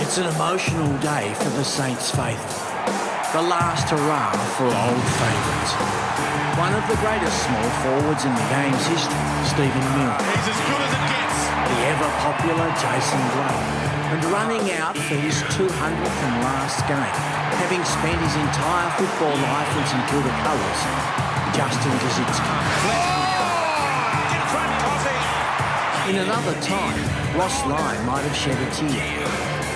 It's an emotional day for the Saints faithful. The last hurrah for old favourites. One of the greatest small forwards in the game's history, Stephen Milne. He's as good as it gets. The ever-popular Jason Blake. And running out for his 200th and last game, having spent his entire football life in St.Kilda colours, Justin Koschitzke. In another time, Ross Lyon might have shed a tear.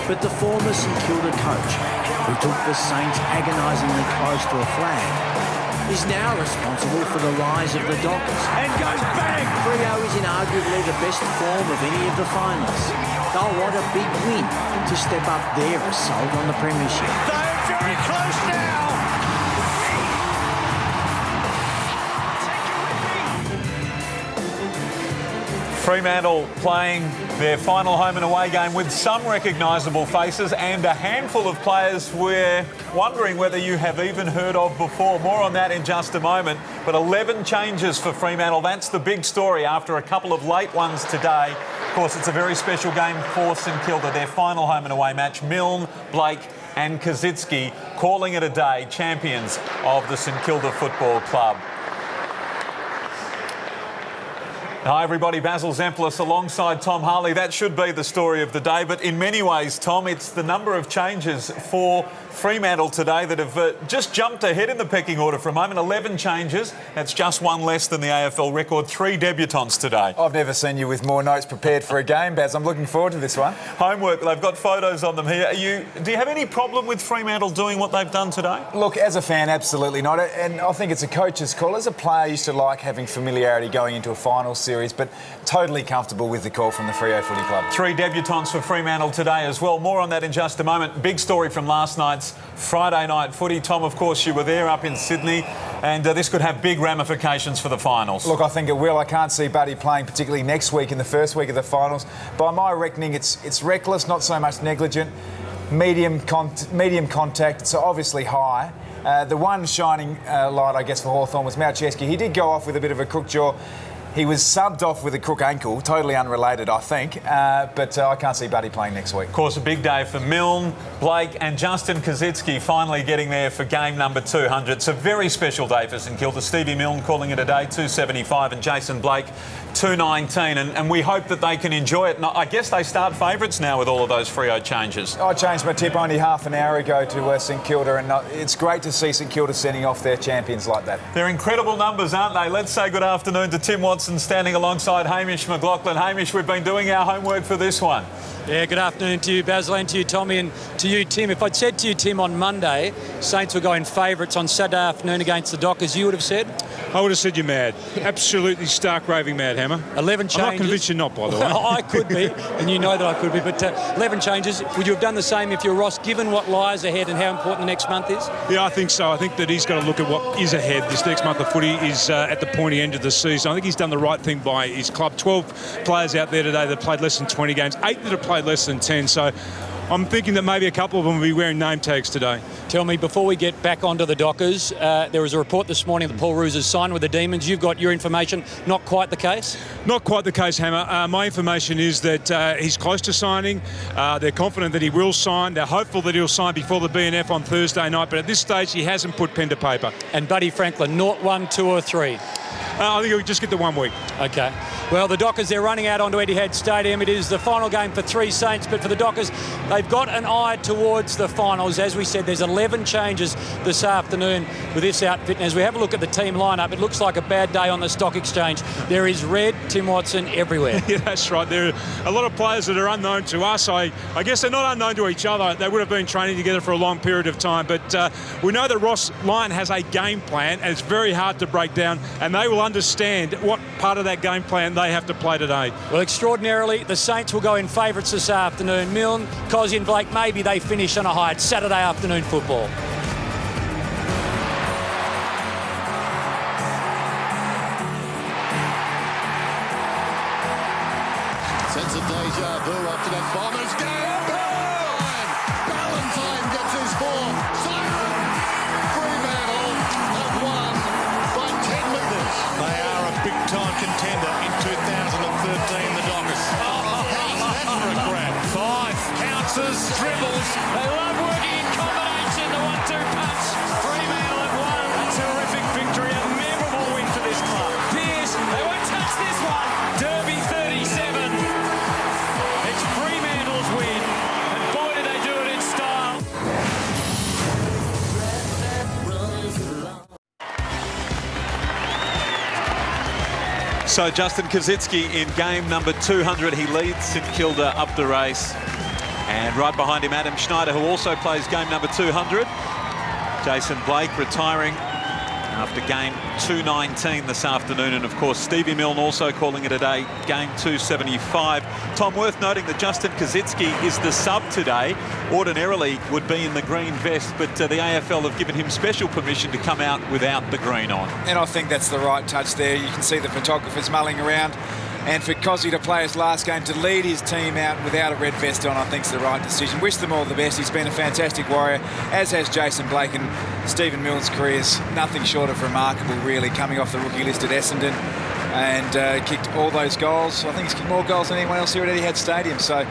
But the former St.Kilda coach, who took the Saints agonisingly close to a flag, is now responsible for the rise of the Dockers. And goes bang! Freo is in arguably the best form of any of the finalists. They'll want a big win to step up their assault on the premiership. They're very close now! Fremantle playing their final home and away game with some recognisable faces and a handful of players we're wondering whether you have even heard of before. More on that in just a moment. But 11 changes for Fremantle. That's the big story after a couple of late ones today. Of course, it's a very special game for St Kilda, their final home and away match. Milne, Blake and Koschitzke calling it a day, champions of the St Kilda Football Club. Hi everybody, Basil Zemplis alongside Tom Harley. That should be the story of the day, but in many ways, Tom, it's the number of changes for Fremantle today that have just jumped ahead in the pecking order for a moment. 11 changes, that's just one less than the AFL record. 3 debutants today. I've never seen you with more notes prepared for a game, Baz. I'm looking forward to this one. Homework, they've got photos on them here. Do you have any problem with Fremantle doing what they've done today? Look, as a fan, absolutely not. And I think it's a coach's call. As a player, I used to like having familiarity going into a final series, but totally comfortable with the call from the Freo Footy Club. 3 debutants for Fremantle today as well. More on that in just a moment. Big story from last night's Friday night footy. Tom, of course, you were there up in Sydney, and this could have big ramifications for the finals. Look, I think it will. I can't see Buddy playing particularly next week in the first week of the finals. By my reckoning, it's reckless, not so much negligent. Medium contact, so obviously high. The one shining light, I guess, for Hawthorn was Malcheski. He did go off with a bit of a crook jaw. He was subbed off with a crook ankle, totally unrelated, I think. But I can't see Buddy playing next week. Of course, a big day for Milne, Blake and Justin Koschitzke finally getting there for game number 200. It's a very special day for St Kilda. Stevie Milne calling it a day, 275, and Jason Blake, 219. And we hope that they can enjoy it. And I guess they start favourites now with all of those Freo changes. I changed my tip only half an hour ago to St Kilda, and it's great to see St Kilda sending off their champions like that. They're incredible numbers, aren't they? Let's say good afternoon to Tim Watson, standing alongside Hamish McLaughlin. Hamish, we've been doing our homework for this one. Yeah, good afternoon to you, Basil, and to you, Tommy, and to you, Tim. If I'd said to you, Tim, on Monday, Saints were going favourites on Saturday afternoon against the Dockers, you would have said? I would have said you're mad. Absolutely stark raving mad, Hammer. 11 changes. I'm not convinced you're not, by the way. I could be, and you know that I could be, but 11 changes. Would you have done the same if you're Ross, given what lies ahead and how important the next month is? Yeah, I think so. I think that he's got to look at what is ahead. This next month of footy is at the pointy end of the season. I think he's done the right thing by his club. 12 players out there today that played less than 20 games, 8 that have played less than 10. So I'm thinking that maybe a couple of them will be wearing name tags today. Tell me, before we get back onto the Dockers, there was a report this morning that Paul Roos has signed with the Demons. You've got your information. Not quite the case? Not quite the case, Hammer. My information is that he's close to signing. They're confident that he will sign. They're hopeful that he'll sign before the BNF on Thursday night. But at this stage, he hasn't put pen to paper. And Buddy Franklin, 0, 1, 2 or 3? I think he'll just get the 1 week. OK. Well, the Dockers, they're running out onto Etihad Stadium. It is the final game for 3 Saints, but for the Dockers, they've got an eye towards the finals. As we said, there's 11 changes this afternoon with this outfit. And as we have a look at the team lineup, it looks like a bad day on the stock exchange. There is red Tim Watson everywhere. Yeah, that's right. There are a lot of players that are unknown to us. I guess they're not unknown to each other. They would have been training together for a long period of time. But we know that Ross Lyon has a game plan, and it's very hard to break down. And they will understand what part of that game plan they have to play today. Well, extraordinarily, the Saints will go in favourites this afternoon. Milne, Koschitzke and Blake, maybe they finish on a high. It's Saturday afternoon football. Sense of deja vu after that Bombers game. Ballantyne gets his 4th. Fremantle have won by 10 metres. They are a big-time contender in 2013, the Dockers. How's that for a grab? 5 counts crosses, dribbles. They love working in combination. The 1-2 punch. Fremantle have won a terrific victory, a memorable win for this club. Pearce, they won't touch this one. Derby 37. It's Fremantle's win, and boy, do they do it in style. So Justin Koschitzke in game number 200. He leads St Kilda up the race. And right behind him, Adam Schneider, who also plays game number 200. Jason Blake retiring after game 219 this afternoon. And of course, Stevie Milne also calling it a day, game 275. Tom, worth noting that Justin Koschitzke is the sub today. Ordinarily would be in the green vest, but the AFL have given him special permission to come out without the green on. And I think that's the right touch there. You can see the photographers mulling around. And for Kossie to play his last game, to lead his team out without a red vest on, I think is the right decision. Wish them all the best. He's been a fantastic warrior, as has Jason Blake, and Stephen Milne's career is nothing short of remarkable, really, coming off the rookie list at Essendon and kicked all those goals. I think he's kicked more goals than anyone else here at Etihad Stadium. So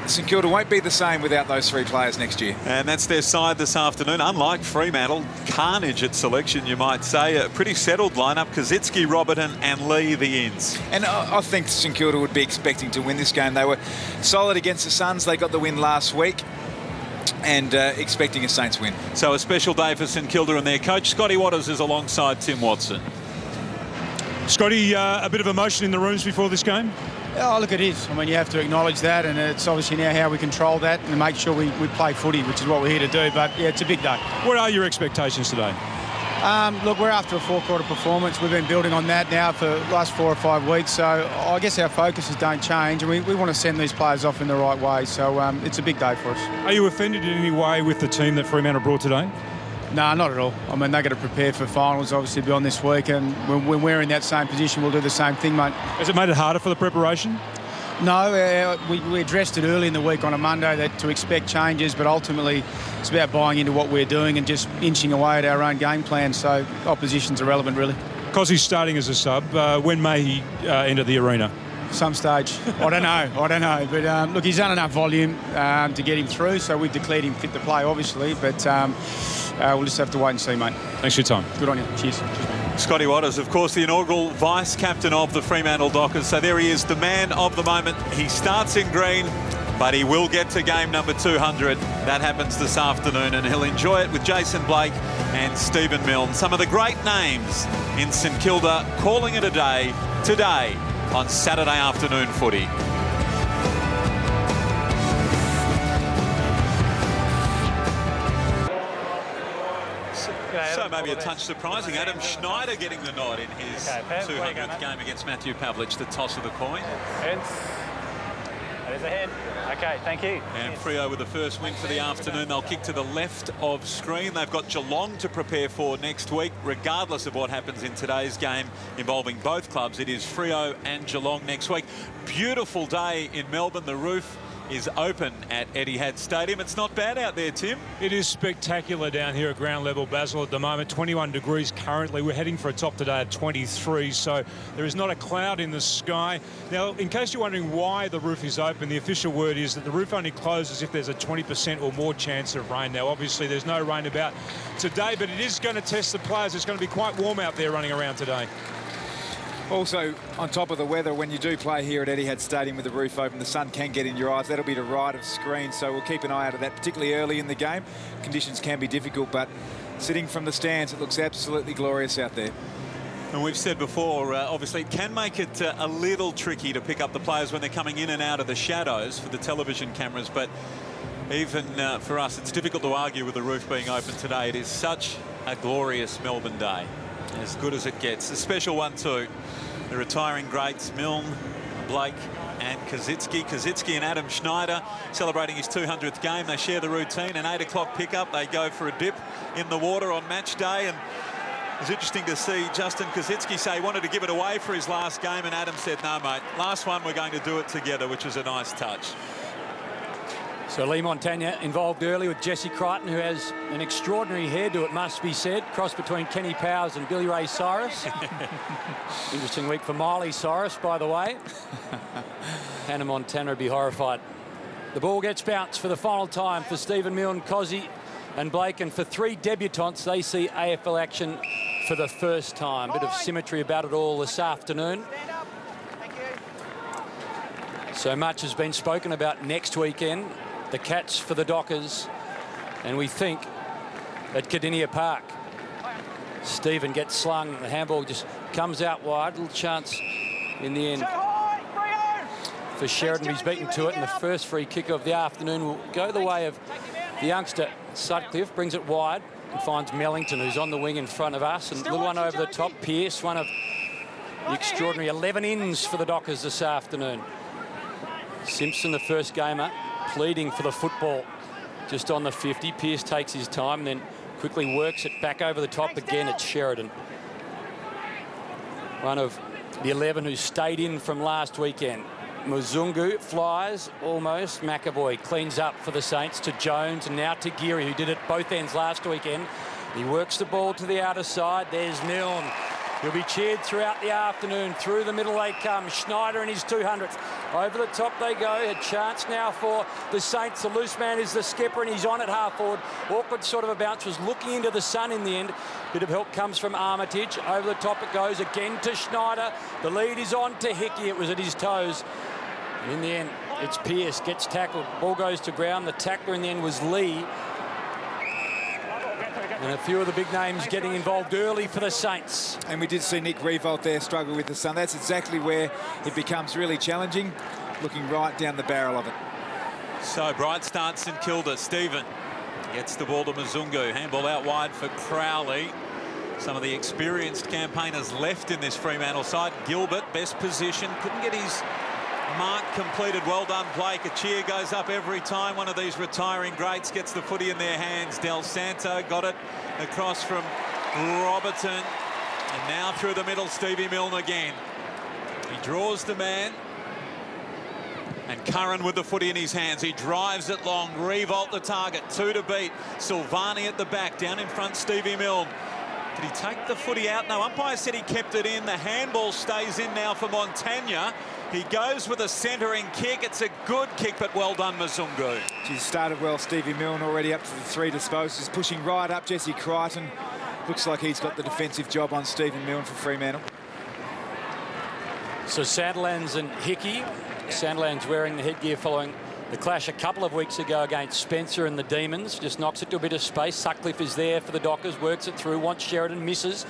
St Kilda won't be the same without those three players next year. And that's their side this afternoon. Unlike Fremantle, carnage at selection, you might say. A pretty settled lineup. Koschitzke, Robertson and Lee the ins. And I think St Kilda would be expecting to win this game. They were solid against the Suns. They got the win last week. And expecting a Saints win. So a special day for St Kilda and their coach. Scotty Waters is alongside Tim Watson. Scotty, a bit of emotion in the rooms before this game? Oh, look, it is. I mean, you have to acknowledge that, and it's obviously now how we control that and make sure we play footy, which is what we're here to do. But, yeah, it's a big day. What are your expectations today? Look, we're after a four-quarter performance. We've been building on that now for the last 4 or 5 weeks. So I guess our focuses don't change, and we want to send these players off in the right way. So it's a big day for us. Are you offended in any way with the team that Fremantle brought today? No, not at all. I mean, they've got to prepare for finals, obviously, beyond this week. And when we're in that same position, we'll do the same thing, mate. Has it made it harder for the preparation? No, we addressed it early in the week on a Monday that to expect changes, but ultimately it's about buying into what we're doing and just inching away at our own game plan. So opposition's irrelevant, really. Because he's starting as a sub, when may he enter the arena? Some stage. I don't know. But look, he's done enough volume to get him through, so we've declared him fit to play, obviously. But we'll just have to wait and see, mate. Thanks for your time. Good on you. Cheers. Scotty Waters, of course, the inaugural vice-captain of the Fremantle Dockers. So there he is, the man of the moment. He starts in green, but he will get to game number 200. That happens this afternoon, and he'll enjoy it with Jason Blake and Stephen Milne. Some of the great names in St Kilda calling it a day today on Saturday afternoon footy. So maybe a touch surprising. Adam Schneider getting the nod in his 200th game against Matthew Pavlich, the toss of the coin. Heads. That is a head. Okay, thank you. And Freo with the first win for the afternoon. They'll kick to the left of screen. They've got Geelong to prepare for next week. Regardless of what happens in today's game involving both clubs, it is Freo and Geelong next week. Beautiful day in Melbourne. The roof is open at Etihad Stadium. It's not bad out there, Tim. It is spectacular down here at ground level, Basil, at the moment. 21 degrees currently. We're heading for a top today at 23, so there is not a cloud in the sky. Now, in case you're wondering why the roof is open, the official word is that the roof only closes if there's a 20% or more chance of rain. Now, obviously, there's no rain about today, but it is going to test the players. It's going to be quite warm out there running around today. Also, on top of the weather, when you do play here at Etihad Stadium with the roof open, the sun can get in your eyes. That'll be to right of screen, so we'll keep an eye out of that, particularly early in the game. Conditions can be difficult, but sitting from the stands, it looks absolutely glorious out there. And we've said before, obviously, it can make it a little tricky to pick up the players when they're coming in and out of the shadows for the television cameras, but even for us, it's difficult to argue with the roof being open today. It is such a glorious Melbourne day, as good as it gets. A special one too. The retiring greats, Milne, Blake and Koschitzke and Adam Schneider celebrating his 200th game. They share the routine, an 8 o'clock pickup. They go for a dip in the water on match day, and it's interesting to see Justin Koschitzke say he wanted to give it away for his last game, and Adam said, no, mate, last one we're going to do it together, which was a nice touch. So Lee Montagna involved early with Jesse Crichton, who has an extraordinary hairdo, it must be said. Cross between Kenny Powers and Billy Ray Cyrus. Interesting week for Miley Cyrus, by the way. Hannah Montana would be horrified. The ball gets bounced for the final time for Stephen Milne, Koschitzke and Blake, and for 3 debutants, they see AFL action for the first time. Bit of symmetry about it all this afternoon. So much has been spoken about next weekend, the Cats for the Dockers, and we think at Cardinia Park. Stephen gets slung, the handball just comes out wide, little chance in the end for Sheridan. He's beaten to it, and the first free kick of the afternoon will go the way of the youngster Sutcliffe. Brings it wide and finds Mellington, who's on the wing in front of us, and little one over the top. Pearce, one of the extraordinary 11 ins for the Dockers this afternoon. Simpson, the first gamer, pleading for the football just on the 50. Pearce takes his time and then quickly works it back over the top. Again, it's Sheridan, one of the 11 who stayed in from last weekend. Muzungu flies almost. McAvoy cleans up for the Saints to Jones, and now to Geary, who did it both ends last weekend. He works the ball to the outer side. There's Milne. He'll be cheered throughout the afternoon. Through the middle they come. Schneider in his 200th. Over the top they go. A chance now for the Saints. The loose man is the skipper, and he's on at half forward. Awkward sort of a bounce. Was looking into the sun in the end. Bit of help comes from Armitage. Over the top it goes again to Schneider. The lead is on to Hickey. It was at his toes. And in the end, it's Pearce. Gets tackled. Ball goes to ground. The tackler in the end was Lee. And a few of the big names getting involved early for the Saints. And we did see Nick Revolt there struggle with the sun. That's exactly where it becomes really challenging, looking right down the barrel of it. So bright start St Kilda. Stephen gets the ball to Muzungu. Handball out wide for Crowley. Some of the experienced campaigners left in this Fremantle side. Gilbert, best position, couldn't get his mark completed. Well done, Blake. A cheer goes up every time one of these retiring greats gets the footy in their hands. Del Santo got it across from Robertson, and now through the middle, Stevie Milne again. He draws the man, and Curran with the footy in his hands. He drives it long. Revolt the target. 2 to beat. Silvani at the back. Down in front, Stevie Milne. Did he take the footy out? No, umpire said he kept it in. The handball stays in now for Montagna. He goes with a centering kick. It's a good kick, but well done, Muzungu. She started well, Stevie Milne, already up to the 3 disposals. Pushing right up, Jesse Crichton. Looks like he's got the defensive job on Stephen Milne for Fremantle. So Sandilands and Hickey. Sandilands wearing the headgear following the clash a couple of weeks ago against Spencer and the Demons. Just knocks it to a bit of space. Sutcliffe is there for the Dockers, works it through, wants Sheridan, misses.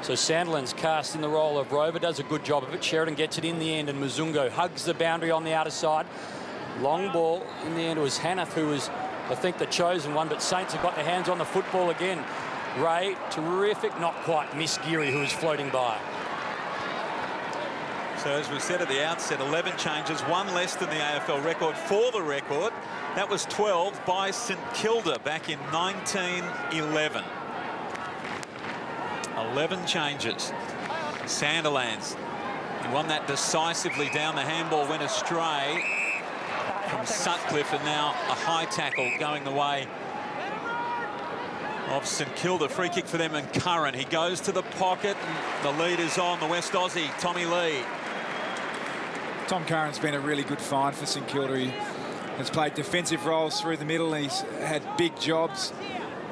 So Sandilands cast in the role of rover, does a good job of it. Sheridan gets it in the end, and Muzungu hugs the boundary on the outer side. Long ball. In the end, it was Hanath who was, I think, the chosen one, but Saints have got their hands on the football again. Ray, terrific, not quite. Miss Geary, who was floating by. So as we said at the outset, 11 changes, 1 less than the AFL record. For the record, that was 12 by St Kilda back in 1911. 11 changes. Sandilands, he won that decisively down. The handball went astray from Sutcliffe, and now a high tackle going the way of St Kilda. Free kick for them, and Curran. He goes to the pocket, and the lead is on the West Aussie, Tommy Lee. Tom Curran's been a really good find for St Kilda. He has played defensive roles through the middle. He's had big jobs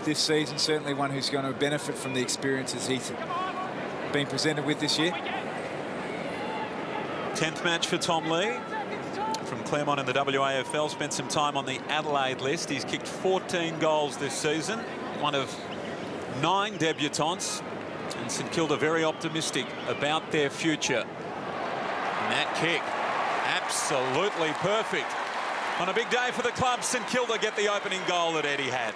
this season. Certainly one who's going to benefit from the experiences he's been presented with this year. 10th match for Tom Lee from Claremont in the WAFL. Spent some time on the Adelaide list. He's kicked 14 goals this season. One of 9 debutants. And St Kilda very optimistic about their future. And that kick, absolutely perfect. On a big day for the club, St Kilda get the opening goal that Eddie had.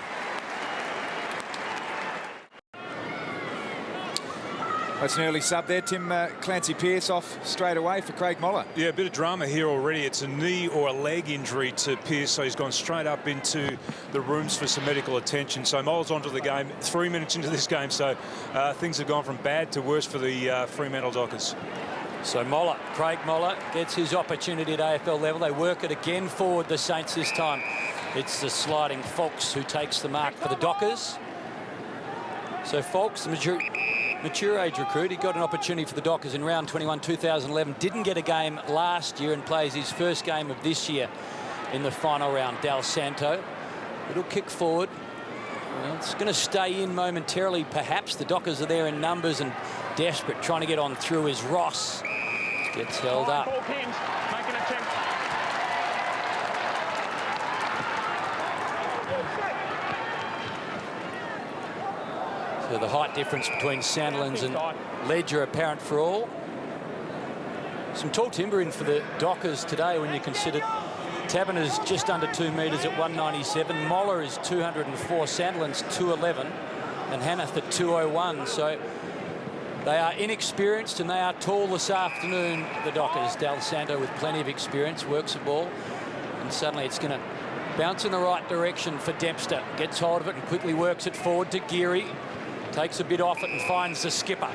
That's an early sub there, Tim. Clancy Pearce off straight away for Craig Moller. Yeah, a bit of drama here already. It's a knee or a leg injury to Pearce, so he's gone straight up into the rooms for some medical attention. So Moller's onto the game, 3 minutes into this game, so things have gone from bad to worse for the Fremantle Dockers. So Moller, Craig Moller, gets his opportunity at AFL level. They work it again forward, the Saints this time. It's the sliding Foulkes who takes the mark for the Dockers. So Foulkes, the mature age recruit, he got an opportunity for the Dockers in round 21 2011. Didn't get a game last year and plays his first game of this year in the final round. Del Santo, little kick forward. Well, it's going to stay in momentarily, perhaps. The Dockers are there in numbers and desperate, trying to get on through as Ross gets held up. So the height difference between Sandilands and Ledger apparent for all. Some tall timber in for the Dockers today when you consider Taberner's just under 2 metres at 197. Moller is 204, Sandilands 211, and Hanneth at 201. So they are inexperienced and they are tall this afternoon, the Dockers. Del Santo with plenty of experience, works the ball, and suddenly it's going to bounce in the right direction for Dempster. Gets hold of it and quickly works it forward to Geary. Takes a bit off it and finds the skipper.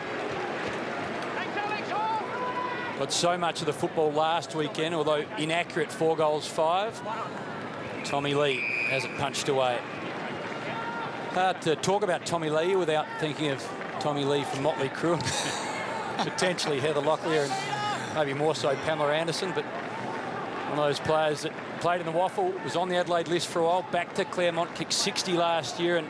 Got so much of the football last weekend, although inaccurate, 4 goals 5. Tommy Lee has it punched away. Hard to talk about Tommy Lee without thinking of Tommy Lee from Motley Crue. Potentially Heather Locklear and maybe more so Pamela Anderson, but one of those players that played in the Waffle, was on the Adelaide list for a while, back to Claremont, kicked 60 last year, and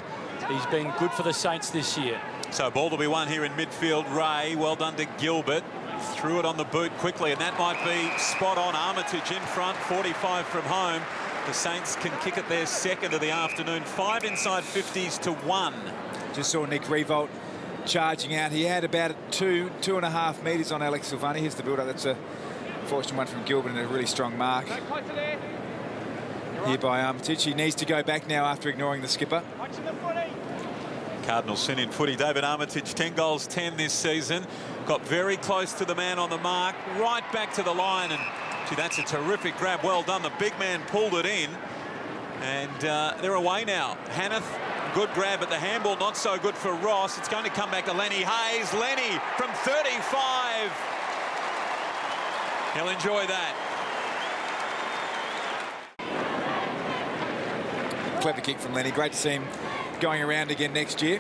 he's been good for the Saints this year. So ball to be won here in midfield. Ray, well done to Gilbert. Threw it on the boot quickly, and that might be spot on. Armitage in front, 45 from home. The Saints can kick it their second of the afternoon. 5 inside 50s to 1. Just saw Nick Revolt charging out. He had about 2.5 metres on Alex Silvani. Here's the build-up. That's a fortunate one from Gilbert and a really strong mark here by Armitage. He needs to go back now after ignoring the skipper. Cardinals sin in footy. David Armitage, 10 goals, 10 this season. Got very close to the man on the mark, right back to the line, and gee, that's a terrific grab. Well done. The big man pulled it in, and they're away now. Hanneth, good grab, but the handball not so good for Ross. It's going to come back to Lenny Hayes. Lenny from 35. He'll enjoy that. Clever kick from Lenny. Great to see him going around again next year.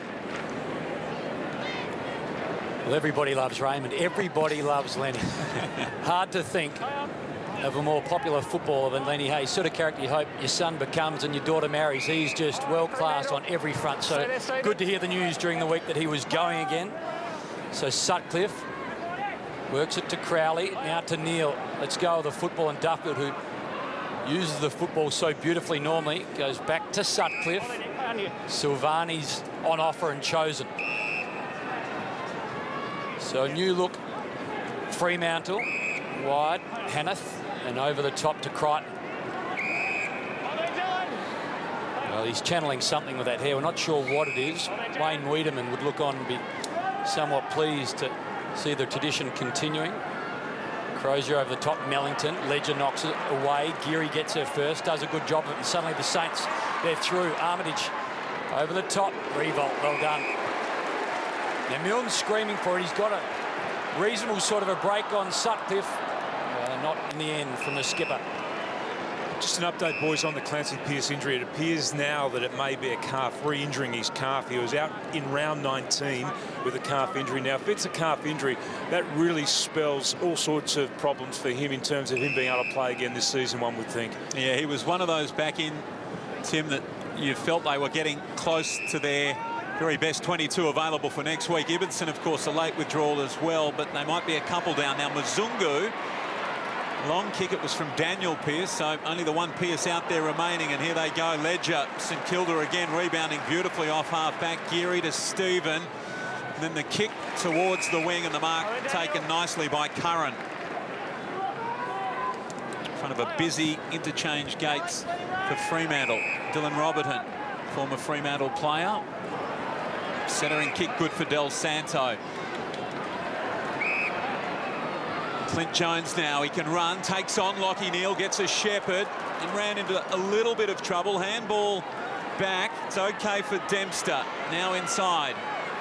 Well, everybody loves Raymond. Everybody loves Lenny. Hard to think of a more popular footballer than Lenny Hayes. Sort of character you hope your son becomes and your daughter marries. He's just world-class on every front. So good to hear the news during the week that he was going again. So Sutcliffe works it to Crowley, now to Neal. Let's go with the football, and Duffield, who uses the football so beautifully normally, goes back to Sutcliffe. Silvani's on offer and chosen. So a new look, Fremantle, wide, Hanneth, and over the top to Crichton. Well, he's channeling something with that hair. We're not sure what it is. Wayne Wiedemann would look on and be somewhat pleased to see the tradition continuing. Crozier over the top, Mellington. Ledger knocks it away. Geary gets her first, does a good job of it, and suddenly the Saints, they're through. Armitage over the top. Revolt, well done. Now Milne's screaming for it. He's got a reasonable sort of a break on Sutcliffe. Not in the end from the skipper. Just an update, boys, on the Clancy Pearce injury. It appears now that it may be a calf, re-injuring his calf. He was out in round 19 with a calf injury. Now, if it's a calf injury, that really spells all sorts of problems for him in terms of him being able to play again this season, one would think. Yeah, he was one of those back in, Tim, that you felt they were getting close to their very best 22 available for next week. Ibbotson, of course, a late withdrawal as well, but they might be a couple down. Now, Mzungu, long kick, it was from Daniel Pearce, so only the one Pearce out there remaining, and here they go. Ledger, St Kilda again, rebounding beautifully off half-back. Geary to Stephen, and then the kick towards the wing, and the mark taken nicely by Curran. In front of a busy interchange gates for Fremantle. Dylan Robertson, former Fremantle player. Centering kick good for Del Santo. Clint Jones now, he can run, takes on Lockie Neal, gets a Shepherd, and ran into a little bit of trouble. Handball back, it's okay for Dempster. Now inside,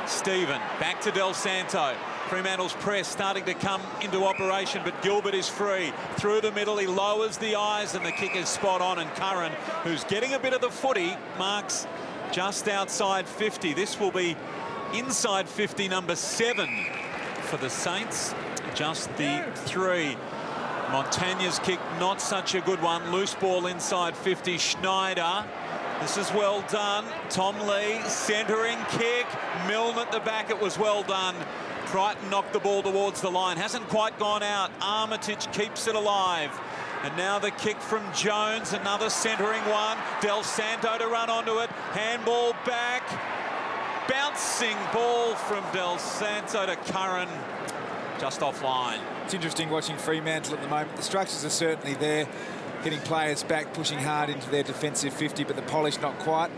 Stephen, back to Del Santo. Fremantle's press starting to come into operation, but Gilbert is free. Through the middle, he lowers the eyes, and the kick is spot on, and Curran, who's getting a bit of the footy, marks just outside 50. This will be inside 50, number 7 for the Saints. Just the 3 Montagne's kick, not such a good one. Loose ball inside 50. Schneider. This is well done. Tom Lee, centering kick. Milne at the back, it was well done. Crichton knocked the ball towards the line. Hasn't quite gone out. Armitage keeps it alive. And now the kick from Jones, another centering one. Del Santo to run onto it. Handball back. Bouncing ball from Del Santo to Curran. Just offline. It's interesting watching Fremantle at the moment. The structures are certainly there, getting players back, pushing hard into their defensive 50, but the polish not quite.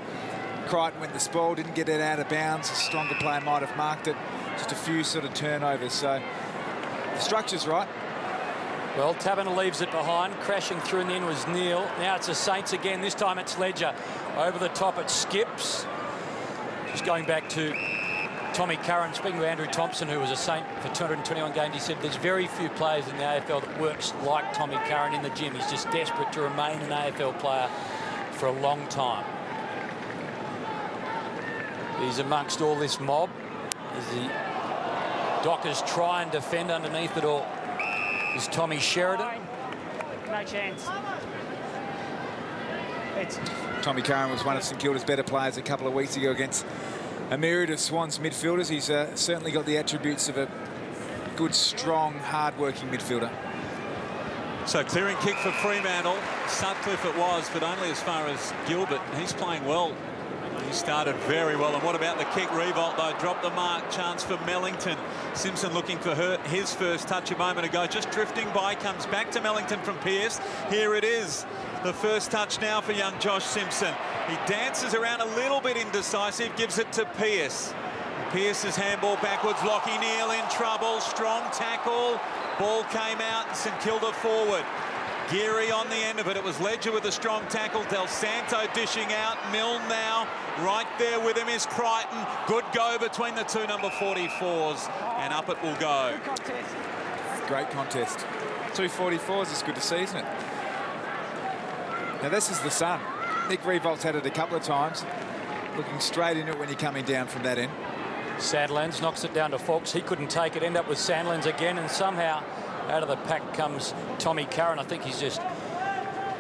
Crichton went the spoil, didn't get it out of bounds. A stronger player might have marked it. Just a few sort of turnovers. So the structure's right. Well, Taverner leaves it behind. Crashing through in the end was Neil. Now it's the Saints again. This time it's Ledger. Over the top it skips. Just going back to Tommy Curran, speaking to Andrew Thompson, who was a Saint for 221 games, he said there's very few players in the AFL that works like Tommy Curran in the gym. He's just desperate to remain an AFL player for a long time. He's amongst all this mob as the Dockers try and defend underneath it all. Is Tommy Sheridan. No chance. Tommy Curran was one of St Kilda's better players a couple of weeks ago against a myriad of Swans midfielders. He's certainly got the attributes of a good, strong, hard-working midfielder. So clearing kick for Fremantle. Sutcliffe it was, but only as far as Gilbert. He's playing well. He started very well. And what about the kick? Revolt, though, dropped the mark. Chance for Mellington. Simpson looking for his first touch a moment ago. Just drifting by, comes back to Mellington from Pearce. Here it is. The first touch now for young Josh Simpson. He dances around a little bit indecisive, gives it to Pearce. Pearce's handball backwards. Lockie Neal in trouble. Strong tackle. Ball came out. St Kilda forward. Geary on the end of it. It was Ledger with a strong tackle. Del Santo dishing out. Milne now. Right there with him is Crichton. Good go between the two number 44s. And up it will go. Great contest. 2 44s is good to see, isn't it? Now this is the sun. Nick Revolt's had it a couple of times. Looking straight into it when you're coming down from that end. Sandlands knocks it down to Fox. He couldn't take it. End up with Sandlands again, and somehow out of the pack comes Tommy Curran. I think he's just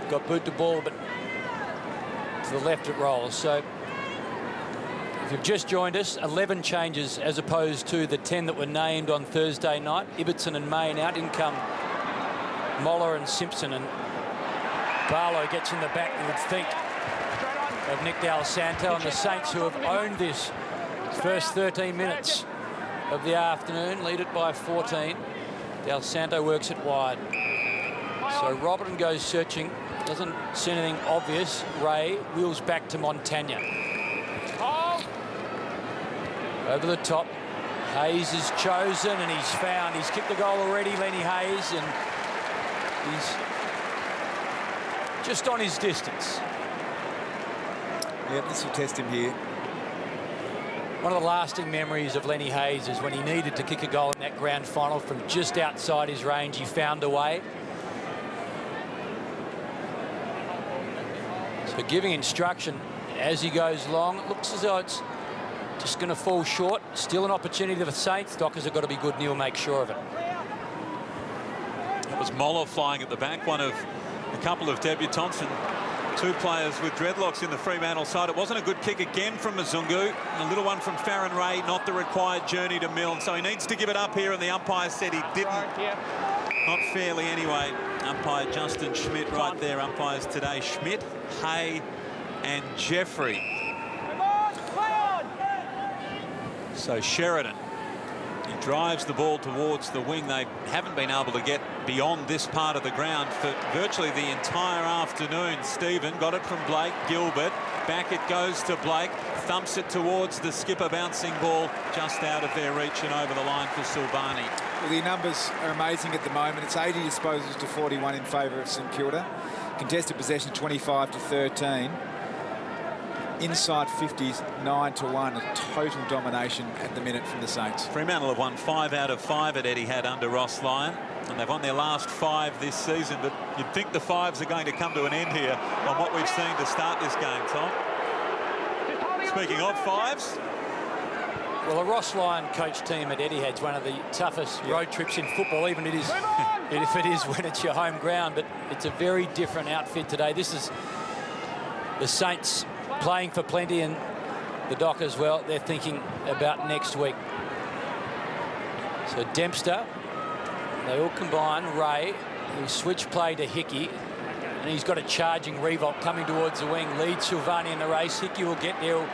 got boot to ball, but to the left it rolls. So if you've just joined us, 11 changes as opposed to the 10 that were named on Thursday night. Ibbotson and Main out. In come Moller and Simpson, and Barlow gets in the back, you would think, of Nick Del Santo, and the Saints, who have owned this first 13 minutes of the afternoon, lead it by 14. Del Santo works it wide. So Robertson goes searching, doesn't see anything obvious. Ray wheels back to Montagna. Over the top, Hayes is chosen and he's found. He's kicked the goal already, Lenny Hayes, and he's just on his distance. Yeah, this will test him here. One of the lasting memories of Lenny Hayes is when he needed to kick a goal in that grand final from just outside his range. He found a way. So giving instruction as he goes along. It looks as though it's just going to fall short. Still an opportunity for the Saints. Dockers have got to be good. Neil makes sure of it. It was Moller flying at the back, one of a couple of debutants, and two players with dreadlocks in the Fremantle side. It wasn't a good kick again from Mzungu. A little one from Farron Ray, not the required journey to Milne. So he needs to give it up here, and the umpire said he didn't. Not fairly anyway. Umpire Justin Schmidt right there. Umpires today, Schmidt, Hay and Jeffrey. So Sheridan, he drives the ball towards the wing. They haven't been able to get beyond this part of the ground for virtually the entire afternoon. Stephen got it from Blake. Gilbert, back it goes to Blake, thumps it towards the skipper, bouncing ball just out of their reach and over the line for Silvani. Well, the numbers are amazing at the moment. It's 80 disposals to 41 in favour of St Kilda. Contested possession 25 to 13. Inside 50s 9-1, a total domination at the minute from the Saints. Fremantle have won 5 out of 5 at Etihad under Ross Lyon, and they've won their last 5 this season, but you'd think the 5s are going to come to an end here on what we've seen to start this game, Tom. Speaking of 5s, Well, a Ross Lyon coach team at Etihad's one of the toughest road trips in football, even if it is when it's your home ground. But it's a very different outfit today. This is the Saints playing for plenty, and the Dockers, well, they're thinking about next week. So Dempster, they all combine. Ray, who switch play to Hickey, and he's got a charging Revolt coming towards the wing. Leads Silvani in the race. Hickey will get there.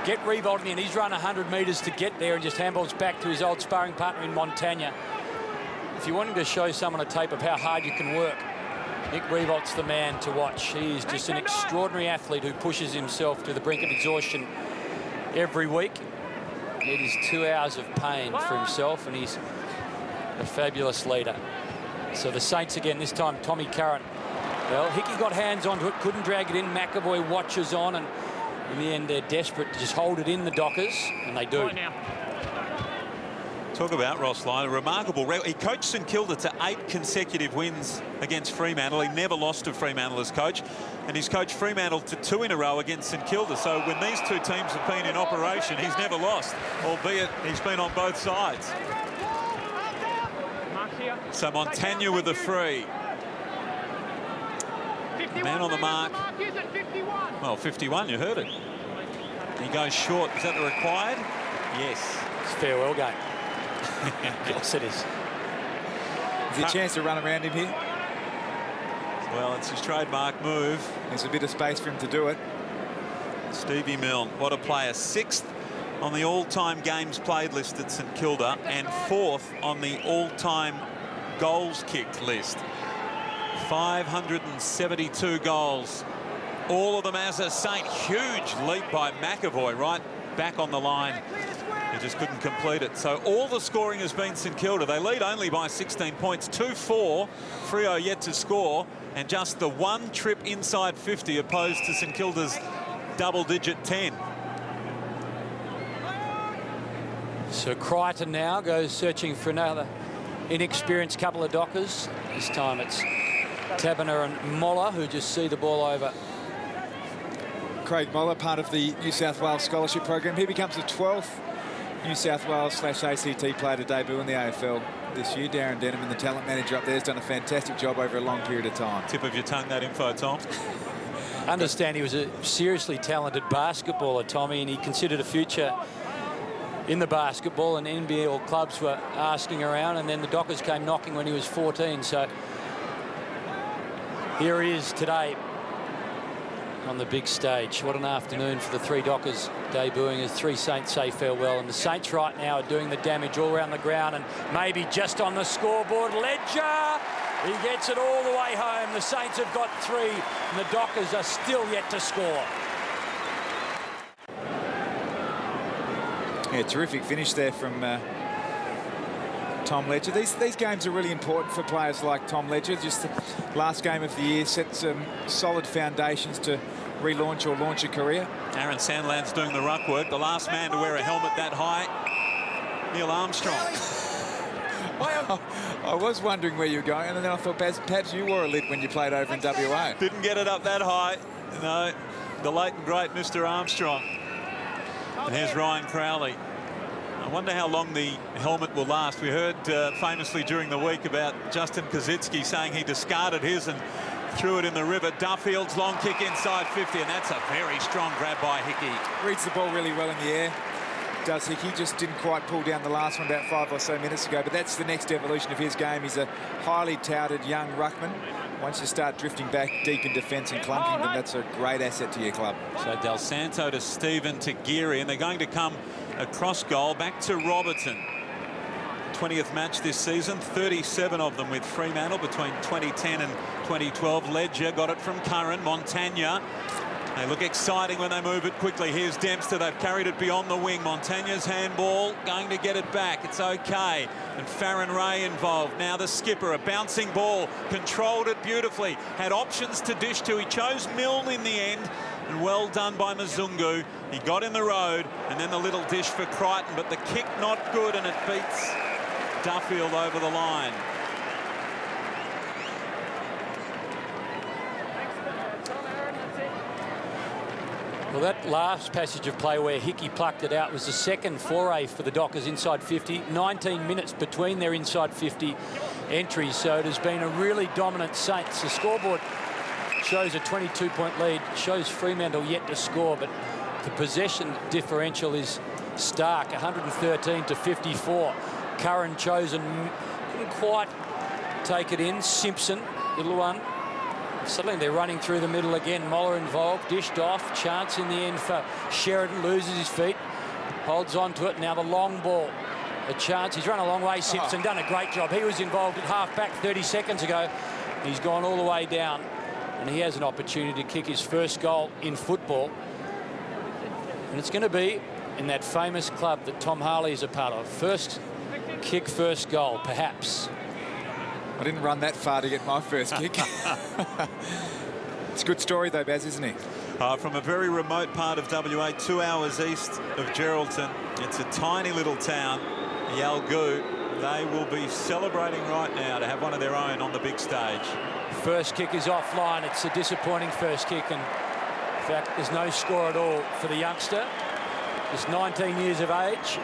Get Revolt in. He's run 100 metres to get there and just handballs back to his old sparring partner in Montagna. If you're wanting to show someone a tape of how hard you can work, Nick Revolt's the man to watch. He is just an extraordinary athlete who pushes himself to the brink of exhaustion every week. It is 2 hours of pain for himself, and he's a fabulous leader. So the Saints again, this time Tommy Curran. Well, Hickey got hands onto it, couldn't drag it in. McAvoy watches on, and in the end, they're desperate to just hold it in, the Dockers, and they do. Talk about Ross Lyon, a remarkable record. He coached St Kilda to 8 consecutive wins against Fremantle. He never lost to Fremantle as coach, and he's coached Fremantle to 2 in a row against St Kilda. So when these two teams have been in operation, he's never lost, albeit he's been on both sides. So Montagna with the free. Man on the mark. Well, 51, you heard it. He goes short. Is that the required? Yes. It's a farewell game. Of course it is. Is there a chance to run around him here? Well, it's his trademark move. There's a bit of space for him to do it. Stevie Milne, what a player. 6th on the all-time games played list at St Kilda and 4th on the all-time goals kicked list. 572 goals. All of them as a Saint. Huge leap by McAvoy right back on the line. He just couldn't complete it. So all the scoring has been St Kilda. They lead only by 16 points. 2-4. Freo yet to score. And just the one trip inside 50 opposed to St Kilda's double-digit 10. So Crichton now goes searching for another inexperienced couple of Dockers. This time it's Taberner and Moller who just see the ball over. Craig Moller, part of the New South Wales Scholarship Program. He becomes the 12th New South Wales/ACT player to debut in the AFL this year. Darren Denham, the talent manager up there, has done a fantastic job over a long period of time. Tip of your tongue, that info, Tom. Understand he was a seriously talented basketballer, Tommy, and he considered a future in the basketball, and NBL clubs were asking around, and then the Dockers came knocking when he was 14. So here he is today on the big stage. What an afternoon for the 3 Dockers debuting as 3 Saints say farewell. And the Saints right now are doing the damage all around the ground and maybe just on the scoreboard. Ledger, he gets it all the way home. The Saints have got 3 and the Dockers are still yet to score. Yeah, terrific finish there from Tom Ledger. These games are really important for players like Tom Ledger. Just the last game of the year set some solid foundations to relaunch or launch a career. Aaron Sandland's doing the ruck work. The last man to wear a helmet that high, Neil Armstrong. I was wondering where you were going, and then I thought perhaps you wore a lid when you played over in WA. Didn't get it up that high. No, the late and great Mr. Armstrong. And here's Ryan Crowley. I wonder how long the helmet will last. We heard famously during the week about Justin Koschitzke saying he discarded his and threw it in the river. Duffield's long kick inside 50, and that's a very strong grab by Hickey. Reads the ball really well in the air. Does Hickey. Just didn't quite pull down the last one about 5 or so minutes ago, but that's the next evolution of his game. He's a highly touted young ruckman. Once you start drifting back deep in defence and clunking them, that's a great asset to your club. So Del Santo to Stephen to Geary, and they're going to come across goal back to Robertson. 20th match this season, 37 of them with Fremantle between 2010 and 2012. Ledger got it from Curran. Montagna. They look exciting when they move it quickly. Here's Dempster. They've carried it beyond the wing. Montagna's handball, going to get it back. It's okay. And Farron Ray involved. Now the skipper, a bouncing ball, controlled it beautifully. Had options to dish to. He chose Milne in the end. And well done by Mzungu. He got in the road, and then the little dish for Crichton, but the kick not good, and it beats Duffield over the line. Well, that last passage of play where Hickey plucked it out was the second foray for the Dockers inside 50. 19 minutes between their inside 50 entries, so it has been a really dominant Saints. The scoreboard shows a 22-point lead, shows Fremantle yet to score, but the possession differential is stark, 113 to 54. Curran chosen, couldn't quite take it in. Simpson, little one. Suddenly they're running through the middle again. Moller involved, dished off. Chance in the end for Sheridan, loses his feet, holds on to it. Now the long ball. A chance. He's run a long way, Simpson, done a great job. He was involved at half-back 30 seconds ago. He's gone all the way down, and he has an opportunity to kick his first goal in football. And it's going to be in that famous club that Tom Harley is a part of. First kick, first goal, perhaps. I didn't run that far to get my first kick. It's a good story though, Baz, isn't it? From a very remote part of WA, 2 hours east of Geraldton. It's a tiny little town, Yalgoo. They will be celebrating right now to have one of their own on the big stage. First kick is offline. It's a disappointing first kick, and in fact there's no score at all for the youngster. Just 19 years of age.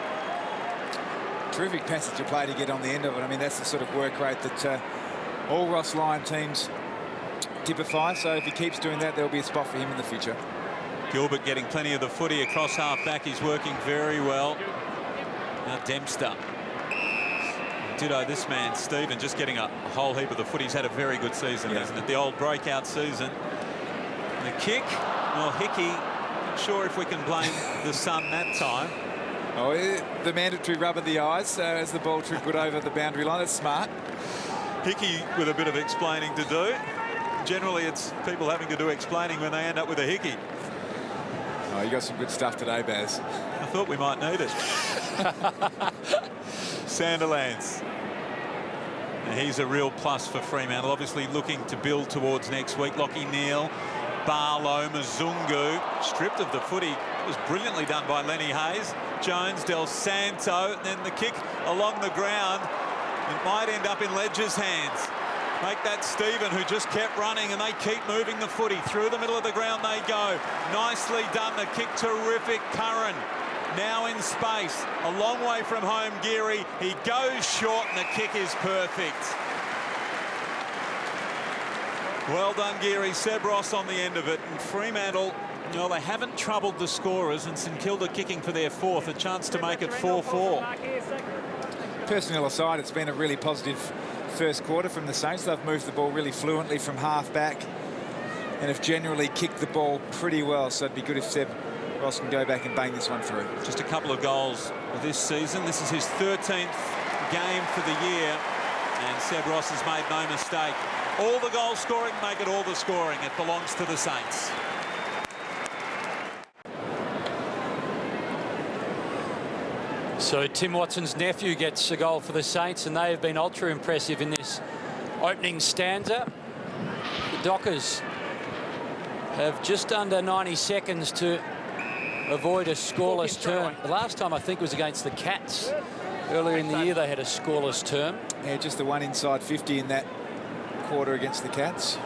Terrific passage of play to get on the end of it. I mean, that's the sort of work rate that all Ross Lyon teams typify. So if he keeps doing that, there'll be a spot for him in the future. Gilbert getting plenty of the footy across half-back. He's working very well. Now Dempster. Ditto this man, Stephen, just getting a whole heap of the footy. He's had a very good season, hasn't it? The old breakout season. And the kick, well, Hickey, not sure if we can blame the sun that time. Oh, the mandatory rub of the eyes as the ball trickled over the boundary line. It's smart. Hickey with a bit of explaining to do. Generally, it's people having to do explaining when they end up with a Hickey. Oh, you got some good stuff today, Baz. I thought we might need it. Sandilands. And he's a real plus for Fremantle. Obviously looking to build towards next week. Lockie Neal, Barlow, Mzungu, stripped of the footy. It was brilliantly done by Lenny Hayes. Jones, Del Santo, and then the kick along the ground. It might end up in Ledger's hands. Make that Stephen, who just kept running, and they keep moving the footy. Through the middle of the ground they go. Nicely done. The kick terrific. Curran now in space. A long way from home, Geary. He goes short, and the kick is perfect. Well done, Geary. Seb Ross on the end of it. And Fremantle, you know, they haven't troubled the scorers, and St Kilda kicking for their fourth, a chance to make it 4-4. Personnel aside, it's been a really positive first quarter from the Saints. They've moved the ball really fluently from half-back and have generally kicked the ball pretty well, so it'd be good if Seb Ross can go back and bang this one through. Just a couple of goals this season. This is his 13th game for the year, and Seb Ross has made no mistake. All the goal scoring, make it all the scoring. It belongs to the Saints. So Tim Watson's nephew gets a goal for the Saints, and they have been ultra impressive in this opening stanza. The Dockers have just under 90 seconds to avoid a scoreless term. The last time I think was against the Cats. Earlier in the year they had a scoreless term. Yeah, just the one inside 50 in that quarter against the Cats.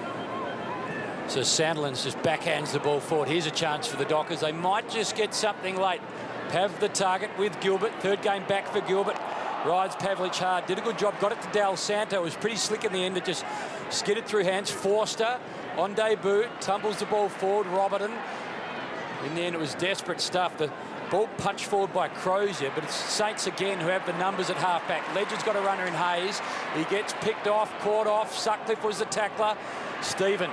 So Sandilands just backhands the ball forward. Here's a chance for the Dockers. They might just get something late. Pav the target with Gilbert. Third game back for Gilbert. Rides Pavlich hard. Did a good job. Got it to Del Santo. It was pretty slick in the end. It just skidded through hands. Forster on debut. Tumbles the ball forward. Robertson. In the end, it was desperate stuff. The ball punched forward by Crozier, but it's Saints again who have the numbers at halfback. Ledger's got a runner in Hayes. He gets picked off, caught off. Sutcliffe was the tackler. Stephen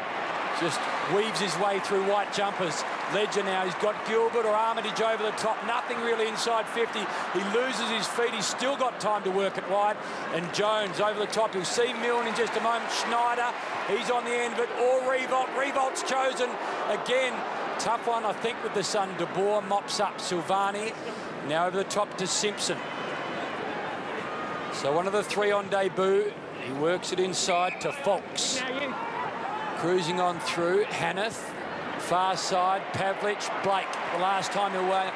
just weaves his way through white jumpers. Ledger now, he's got Gilbert or Armitage over the top. Nothing really inside 50. He loses his feet. He's still got time to work it wide. And Jones over the top. You'll see Milne in just a moment. Schneider, he's on the end of it. Or Revolt. Revolt's chosen again. Tough one, I think, with the son. De Boer mops up Silvani. Now over the top to Simpson. So one of the three on debut. He works it inside to Fox. Cruising on through. Hanneth. Far side. Pavlich. Blake. The last time away,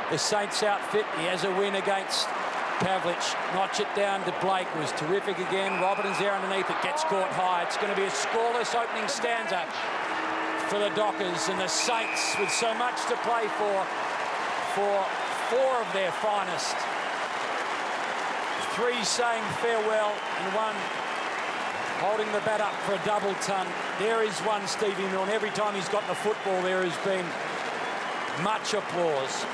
the Saints outfit. He has a win against Pavlich. Notch it down to Blake. Was terrific again. Robertson's there underneath. It gets caught high. It's going to be a scoreless opening stanza. for the Dockers, and the Saints, with so much to play for 4 of their finest. 3 saying farewell and 1 holding the bat up for a double ton. There is one, Stevie Milne. Every time he's got the football, there has been much applause.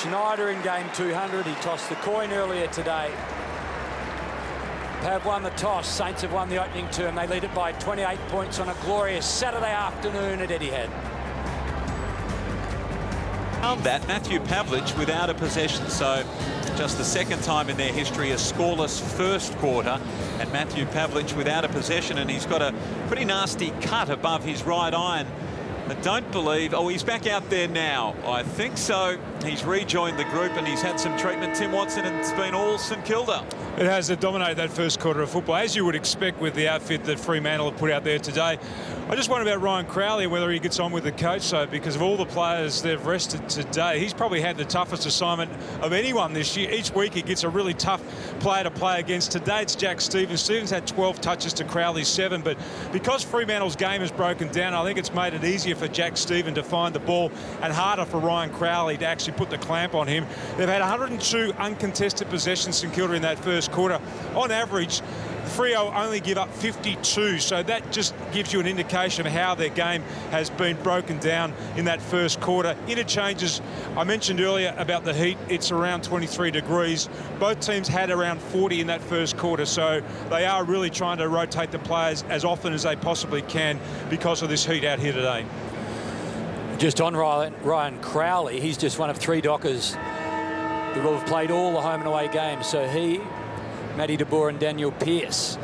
Schneider in game 200. He tossed the coin earlier today. Have won the toss. Saints have won the opening term. They lead it by 28 points on a glorious Saturday afternoon at Etihad. That Matthew Pavlich without a possession, so just the second time in their history a scoreless first quarter, and Matthew Pavlich without a possession, and he's got a pretty nasty cut above his right iron. I don't believe... Oh, he's back out there now. I think so. He's rejoined the group and he's had some treatment. Tim Watson, and it's been all St Kilda. It has dominated that first quarter of football, as you would expect with the outfit that Fremantle have put out there today. I just wonder about Ryan Crowley, whether he gets on with the coach, though, because of all the players they've rested today. He's probably had the toughest assignment of anyone this year. Each week he gets a really tough player to play against. Today it's Jack Stevens. Stevens had 12 touches to Crowley's 7, but because Fremantle's game has broken down, I think it's made it easier for Jack Stevens to find the ball and harder for Ryan Crowley to actually put the clamp on him. They've had 102 uncontested possessions, St Kilda, in that first quarter. On average, Freo only give up 52, so that just gives you an indication of how their game has been broken down in that first quarter. Interchanges, I mentioned earlier about the heat, it's around 23 degrees. Both teams had around 40 in that first quarter, so they are really trying to rotate the players as often as they possibly can because of this heat out here today. Just on Ryan Crowley, he's just one of 3 Dockers that will have played all the home and away games. So he, Matty De Boer and Daniel Pearce.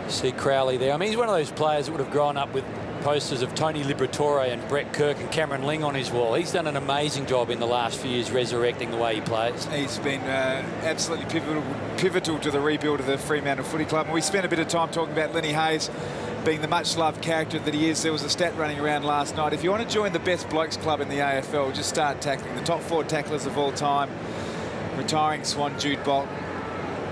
See Crowley there. I mean, he's one of those players that would have grown up with posters of Tony Liberatore and Brett Kirk and Cameron Ling on his wall. He's done an amazing job in the last few years resurrecting the way he plays. He's been absolutely pivotal to the rebuild of the Fremantle Footy Club. And we spent a bit of time talking about Lenny Hayes being the much-loved character that he is. There was a stat running around last night. If you want to join the best blokes club in the AFL, just start tackling. The top 4 tacklers of all time: retiring Swan Jude Bolton,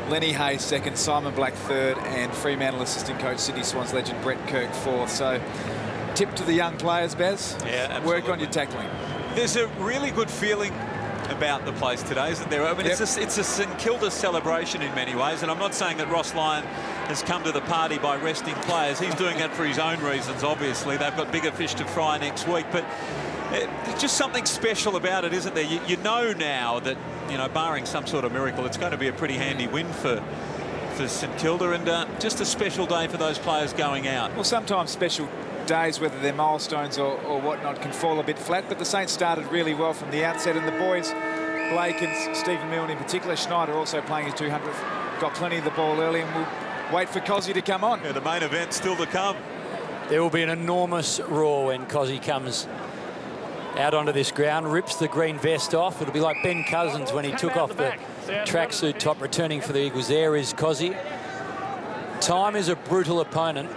Lenny Hayes second, Simon Black third, and Fremantle assistant coach Sydney Swans legend Brett Kirk fourth. So tip to the young players, Baz. Yeah, absolutely. Work on your tackling. There's a really good feeling about the place today, isn't there? I mean, it's a St Kilda celebration in many ways, and I'm not saying that Ross Lyon has come to the party by resting players. He's doing that for his own reasons, obviously. They've got bigger fish to fry next week, but there's just something special about it, isn't there? You know now that, you know, barring some sort of miracle, it's going to be a pretty handy win for St Kilda, and just a special day for those players going out. Well, sometimes special days, whether they're milestones or whatnot, can fall a bit flat, but the Saints started really well from the outset, and the boys, Blake and Stephen Milne in particular, Schneider also playing his 200th, got plenty of the ball early, and we'll wait for Koschi to come on. Yeah, the main event still to come. There will be an enormous roar when Koschi comes out onto this ground, rips the green vest off. It'll be like Ben Cousins when he took off the tracksuit top returning for the Eagles. There is Koschi. Time is a brutal opponent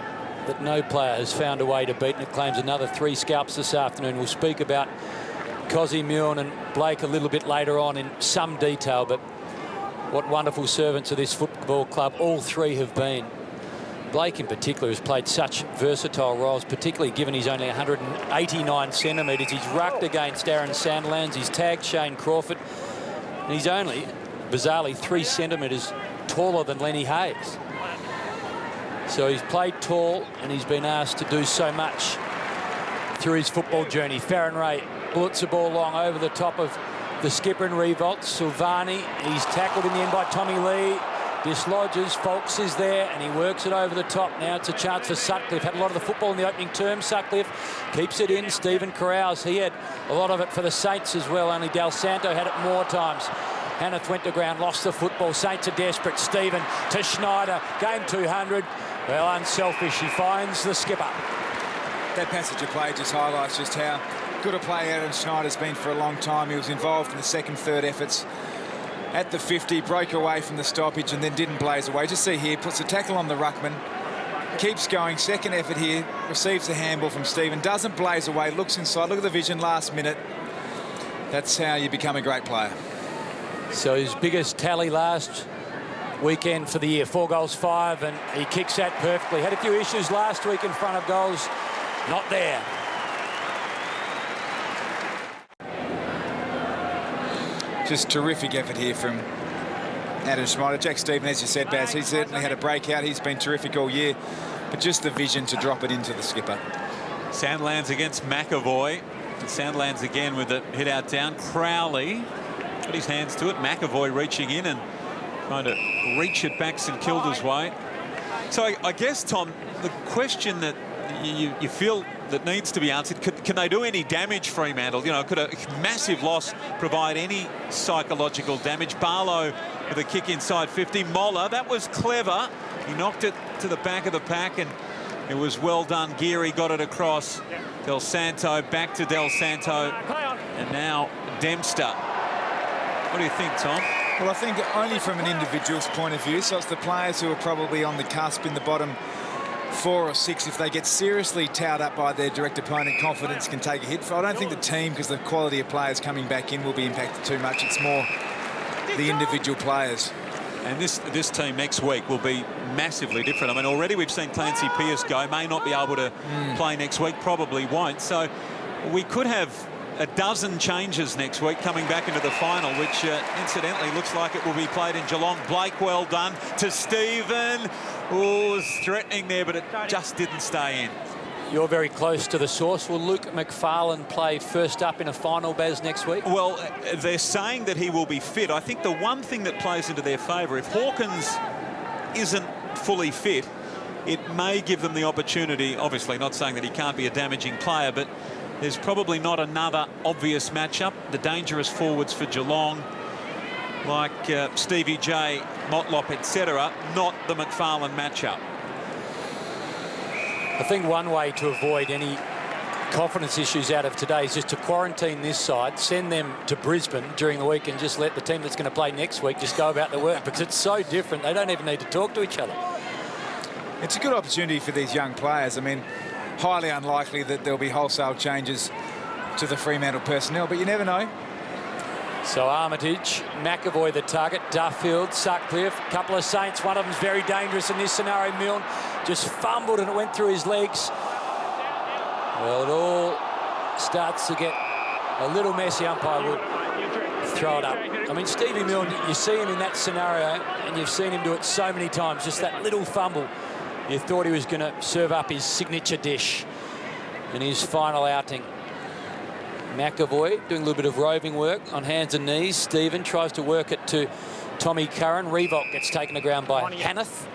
that no player has found a way to beat, and it claims another 3 scalps this afternoon. We'll speak about Koschi, Milne and Blake a little bit later on in some detail, but what wonderful servants of this football club all 3 have been. Blake in particular has played such versatile roles, particularly given he's only 189 centimetres. He's rucked against Aaron Sandilands, he's tagged Shane Crawford, and he's only, bizarrely, 3 centimetres taller than Lenny Hayes. So he's played tall, and he's been asked to do so much through his football journey. Farron Ray bullets the ball long over the top of the skipper and revolts. Silvani, he's tackled in the end by Tommy Lee. Dislodges, Folks is there, and he works it over the top. Now it's a chance for Sutcliffe. Had a lot of the football in the opening term. Sutcliffe keeps it in. Stephen Carouse, he had a lot of it for the Saints as well. Only Del Santo had it more times. Hanneth went to ground, lost the football. Saints are desperate. Stephen to Schneider. Game 200. Well, unselfish. He finds the skipper. That passage of play just highlights just how good a player Adam Schneider's been for a long time. He was involved in the second, third efforts at the 50, broke away from the stoppage and then didn't blaze away. Just see here, puts a tackle on the ruckman, keeps going, second effort here, receives a handball from Stephen, doesn't blaze away, looks inside, look at the vision last minute. That's how you become a great player. So his biggest tally last weekend for the year. 4 goals, 5, and he kicks that perfectly. Had a few issues last week in front of goals. Not there. Just terrific effort here from Adam Schneider. Jack Stephen, as you said, Baz, he certainly had a breakout. He's been terrific all year. But just the vision to drop it into the skipper. Sandlands against McAvoy. Sandlands again with the hit out down. Crowley put his hands to it. McAvoy reaching in and trying to reach it back St Kilda's way. So I guess, Tom, the question that you feel that needs to be answered, can they do any damage, Fremantle? You know, could a massive loss provide any psychological damage? Barlow with a kick inside 50. Moller, that was clever. He knocked it to the back of the pack and it was well done. Geary got it across. Del Santo, back to Del Santo. And now Dempster. What do you think, Tom? Well, I think only from an individual's point of view. So it's the players who are probably on the cusp in the bottom 4 or 6. If they get seriously towed up by their direct opponent, confidence can take a hit. I don't think the team, because the quality of players coming back in, will be impacted too much. It's more the individual players. And this team next week will be massively different. I mean, already we've seen Clancy Pearce go. May not be able to play next week, probably won't. So we could have a dozen changes next week coming back into the final, which incidentally looks like it will be played in Geelong. Blake, well done to Stephen. Oh, was threatening there, but it just didn't stay in. You're very close to the source. Will Luke McFarlane play first up in a final, Baz, next week? Well, they're saying that he will be fit. I think the one thing that plays into their favour, if Hawkins isn't fully fit, it may give them the opportunity, obviously not saying that he can't be a damaging player, but there's probably not another obvious matchup. The dangerous forwards for Geelong, like Stevie J, Motlop, etc., not the McFarlane matchup. I think one way to avoid any confidence issues out of today is just to quarantine this side, send them to Brisbane during the week and just let the team that's going to play next week just go about their work, because it's so different. They don't even need to talk to each other. It's a good opportunity for these young players. I mean, highly unlikely that there'll be wholesale changes to the Fremantle personnel, but you never know. So Armitage, McAvoy the target, Duffield, Sutcliffe, a couple of Saints. One of them's very dangerous in this scenario. Milne just fumbled and it went through his legs. Well, it all starts to get a little messy. Umpire would throw it up. I mean, Stevie Milne, you see him in that scenario and you've seen him do it so many times. Just that little fumble. You thought he was going to serve up his signature dish in his final outing. McAvoy doing a little bit of roving work on hands and knees. Stephen tries to work it to Tommy Curran. Revolt gets taken to ground by Hanneth.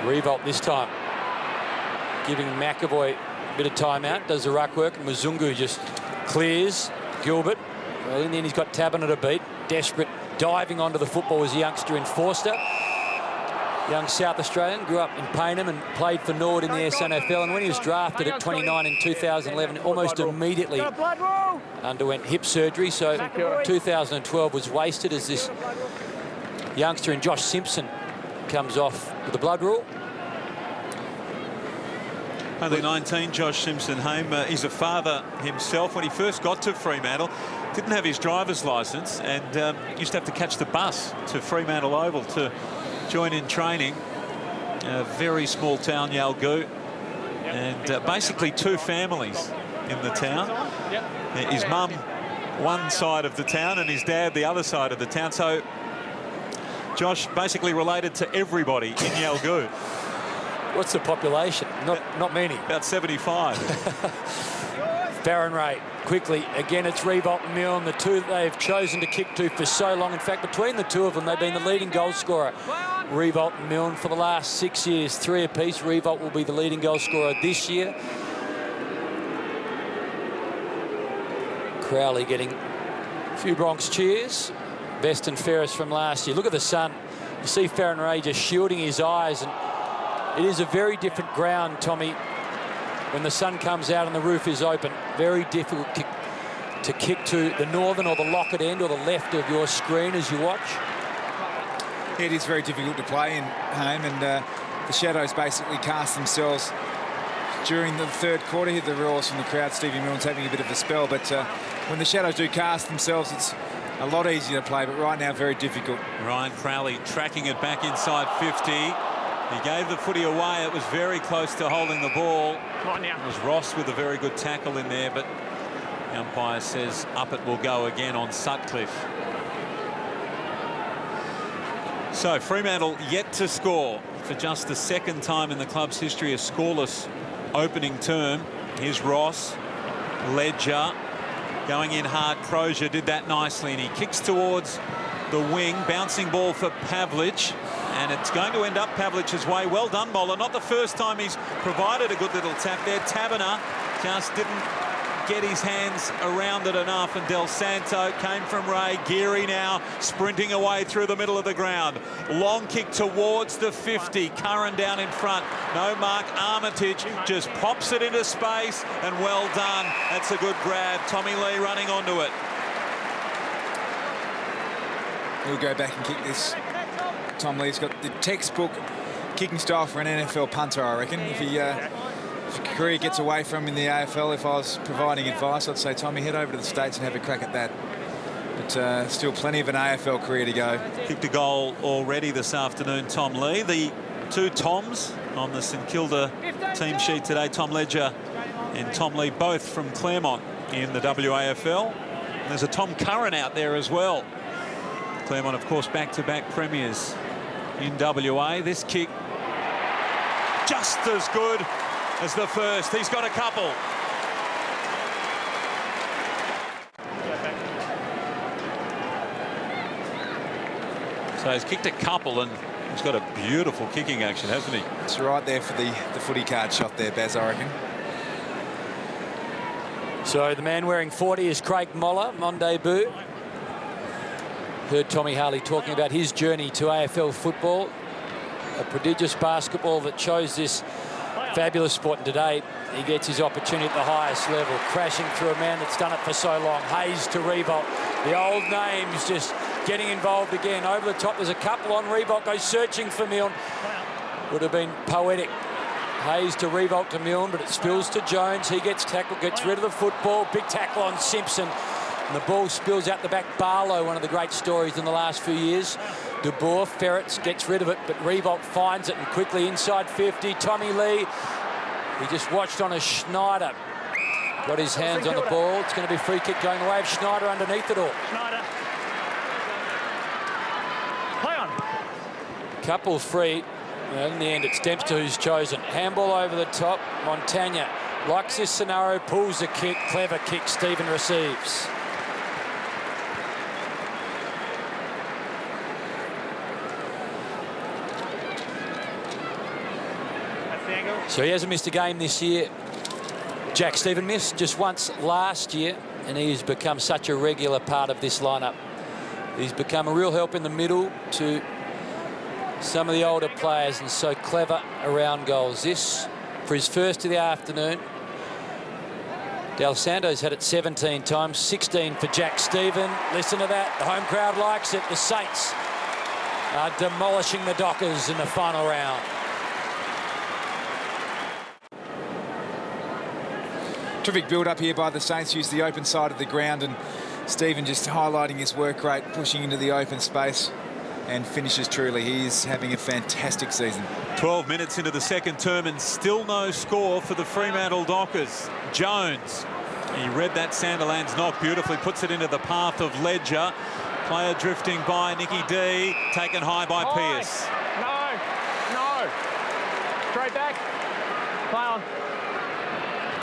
Revolt this time giving McAvoy a bit of time out, does the ruck work, and Muzungu just clears Gilbert. Well, in the end, he's got Tabbin at a beat. Desperate, diving onto the football as a youngster in Forster. Young South Australian, grew up in Payneham and played for Nord in the SNFL. And when he was drafted at 29 in 2011, almost immediately underwent hip surgery. So 2012 was wasted as this youngster in Josh Simpson comes off with the blood rule. Only 19, Josh Simpson Haim. He's a father himself. When he first got to Fremantle, didn't have his driver's licence and used to have to catch the bus to Fremantle Oval to join in training. A very small town, Yalgoo, and basically 2 families in the town. His mum one side of the town and his dad the other side of the town. So Josh basically related to everybody in Yalgoo. What's the population? Not many. About 75. Barron Ray, quickly, again it's Revolt and Milne, the two that they've chosen to kick to for so long. In fact, between the two of them, they've been the leading goal scorer. Revolt and Milne for the last 6 years, 3 apiece. Revolt will be the leading goal scorer this year. Crowley getting a few Bronx cheers. Best and fairest from last year. Look at the sun. You see Farron Ray just shielding his eyes, and it is a very different ground, Tommy, when the sun comes out and the roof is open. Very difficult to kick to the northern or the Lockett end or the left of your screen as you watch. It is very difficult to play in home, and the shadows basically cast themselves during the third quarter. Hit the roars from the crowd. Stevie Milne's having a bit of a spell, but when the shadows do cast themselves, it's a lot easier to play, but right now very difficult. Ryan Crowley tracking it back inside 50. He gave the footy away. It was very close to holding the ball. Come on now. It was Ross with a very good tackle in there, but the umpire says up it will go again on Sutcliffe. So Fremantle yet to score for just the second time in the club's history, a scoreless opening term. Here's Ross, Ledger going in hard. Crozier did that nicely, and he kicks towards the wing. Bouncing ball for Pavlich, and it's going to end up Pavlich's way. Well done, Moller. Not the first time he's provided a good little tap there. Taberner just didn't get his hands around it enough, and Del Santo came from Ray. Geary now sprinting away through the middle of the ground. Long kick towards the 50. Curran down in front. No mark. Armitage just pops it into space, and well done. That's a good grab. Tommy Lee running onto it. He'll go back and kick this. Tom Lee's got the textbook kicking style for an NFL punter, I reckon. If your career gets away from him in the AFL, if I was providing advice, I'd say, Tommy, head over to the States and have a crack at that. But still plenty of an AFL career to go. Kicked a goal already this afternoon, Tom Lee. The two Toms on the St Kilda team sheet today, Tom Ledger and Tom Lee, both from Claremont in the WAFL. And there's a Tom Curran out there as well. Claremont, of course, back-to-back premiers in WA. This kick just as good as the first. He's got a couple. So he's kicked a couple, and he's got a beautiful kicking action, hasn't he? It's right there for the footy card shot there, Baz, I reckon. So the man wearing 40 is Craig Moller on debut. Heard Tommy Harley talking about his journey to AFL football. A prodigious basketball that chose this fabulous sport, and today he gets his opportunity at the highest level, crashing through a man that's done it for so long. Hayes to Revolt. The old names just getting involved again. Over the top, there's a couple on. Revolt goes searching for Milne. Would have been poetic. Hayes to Revolt to Milne, but it spills to Jones. He gets tackled, gets rid of the football. Big tackle on Simpson. And the ball spills out the back. Barlow, one of the great stories in the last few years. De Boer ferrets, gets rid of it, but Revolt finds it, and quickly inside 50. Tommy Lee, he just watched on a Schneider. Got his hands on the ball. It's going to be free kick going away of Schneider underneath it all. Schneider. Play on. Couple free. And in the end, it's Dempster who's chosen. Handball over the top. Montagna likes this scenario, pulls the kick. Clever kick. Stephen receives. So he hasn't missed a game this year. Jack Stephen missed just once last year, and he has become such a regular part of this lineup. He's become a real help in the middle to some of the older players, and so clever around goals. This for his first of the afternoon. Del Santo's had it 17 times, 16 for Jack Stephen. Listen to that. The home crowd likes it. The Saints are demolishing the Dockers in the final round. Terrific build-up here by the Saints. Use the open side of the ground, and Stephen just highlighting his work rate, pushing into the open space, and finishes truly. He's having a fantastic season. 12 minutes into the second term, and still no score for the Fremantle Dockers. Jones, he read that Sandilands knock beautifully, puts it into the path of Ledger. Player drifting by Nicky D, taken high by Pearce. No. Straight back. Play on.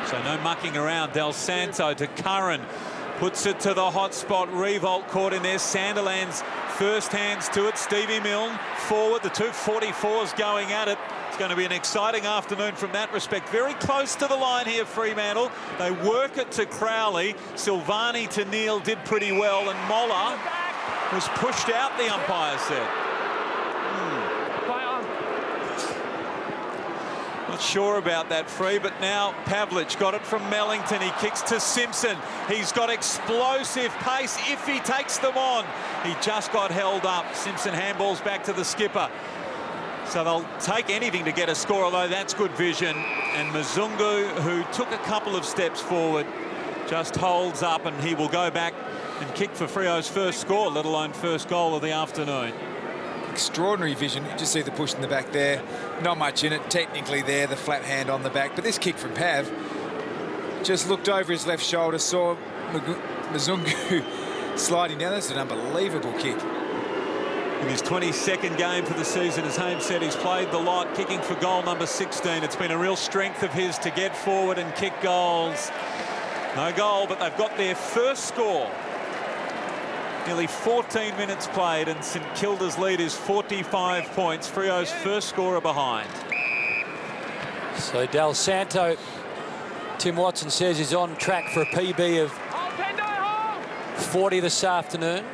So no mucking around. Del Santo to Curran. Puts it to the hot spot. Revolt caught in there. Sandilands first hands to it. Stevie Milne forward. The 244s going at it. It's going to be an exciting afternoon from that respect. Very close to the line here, Fremantle. They work it to Crowley. Silvani to Neal did pretty well. And Moller was pushed out, the umpire said. Not sure about that free, but now Pavlich got it from Mellington. He kicks to Simpson. He's got explosive pace if he takes them on. He just got held up. Simpson handballs back to the skipper. So they'll take anything to get a score, although that's good vision. And Mzungu, who took a couple of steps forward, just holds up, and he will go back and kick for Freo's first score, let alone first goal of the afternoon. Extraordinary vision. You just see the push in the back there. Not much in it. Technically there, the flat hand on the back. But this kick from Pav just looked over his left shoulder, saw Mzungu sliding down. That's an unbelievable kick. In his 22nd game for the season, as Hames said, he's played the lot, kicking for goal number 16. It's been a real strength of his to get forward and kick goals. No goal, but they've got their first score. Nearly 14 minutes played, and St Kilda's lead is 45 points. Freo's first scorer behind. So Del Santo, Tim Watson says, is on track for a PB of 40 this afternoon.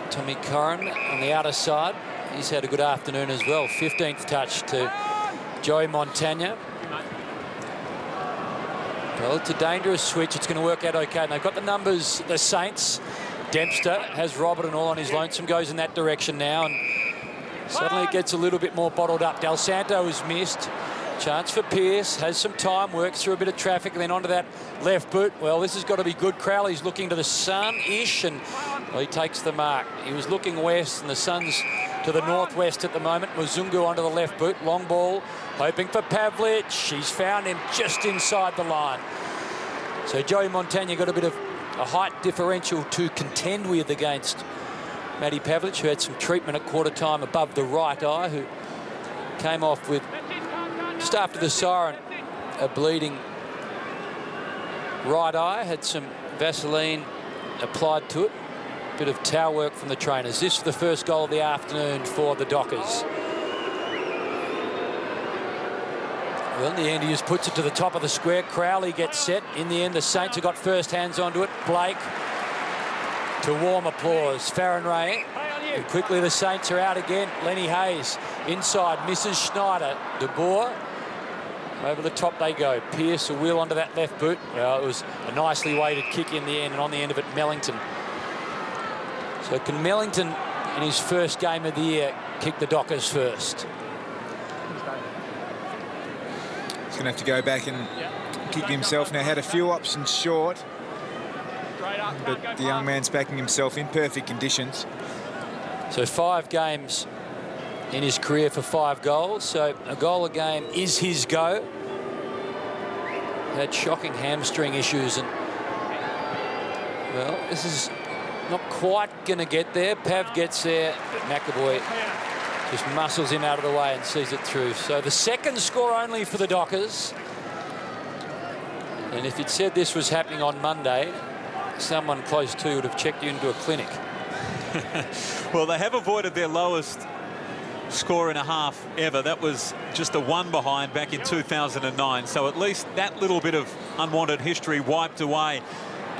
Tommy Curran on the outer side. He's had a good afternoon as well. 15th touch to Joey Montagna. Well, it's a dangerous switch. It's going to work out okay. And they've got the numbers, the Saints. Dempster has Robert and all on his lonesome, goes in that direction now, and suddenly it gets a little bit more bottled up. Del Santo has missed. Chance for Pearce, has some time, works through a bit of traffic, and then onto that left boot. Well, this has got to be good. Crowley's looking to the sun-ish, and well, he takes the mark. He was looking west, and the sun's to the northwest at the moment. Mzungu onto the left boot, long ball, hoping for Pavlich. He's found him just inside the line. So Joey Montagna got a bit of a height differential to contend with against Matty Pavlich, who had some treatment at quarter time above the right eye, who came off with, just after the siren, a bleeding right eye, had some Vaseline applied to it, a bit of towel work from the trainers. This is the first goal of the afternoon for the Dockers. Well, in the end, he just puts it to the top of the square. Crowley gets set. In the end, the Saints have got first hands onto it. Blake to warm applause. Farron Ray. And quickly the Saints are out again. Lenny Hayes inside, misses Schneider. De Boer. Over the top they go. Pearce a wheel onto that left boot. Well, it was a nicely weighted kick in the end, and on the end of it, Mellington. So can Mellington, in his first game of the year, kick the Dockers first? He's going to have to go back and kick himself now. Had a few options short, but the young man's backing himself in perfect conditions. So 5 games in his career for 5 goals. So a goal a game is his go. Had shocking hamstring issues, and well, this is not quite going to get there. Pav gets there, but McAvoy just muscles him out of the way and sees it through. So the second score only for the Dockers. And if it said this was happening on Monday, someone close to would have checked you into a clinic. Well, they have avoided their lowest score and a half ever. That was just a 1 behind back in 2009. So at least that little bit of unwanted history wiped away.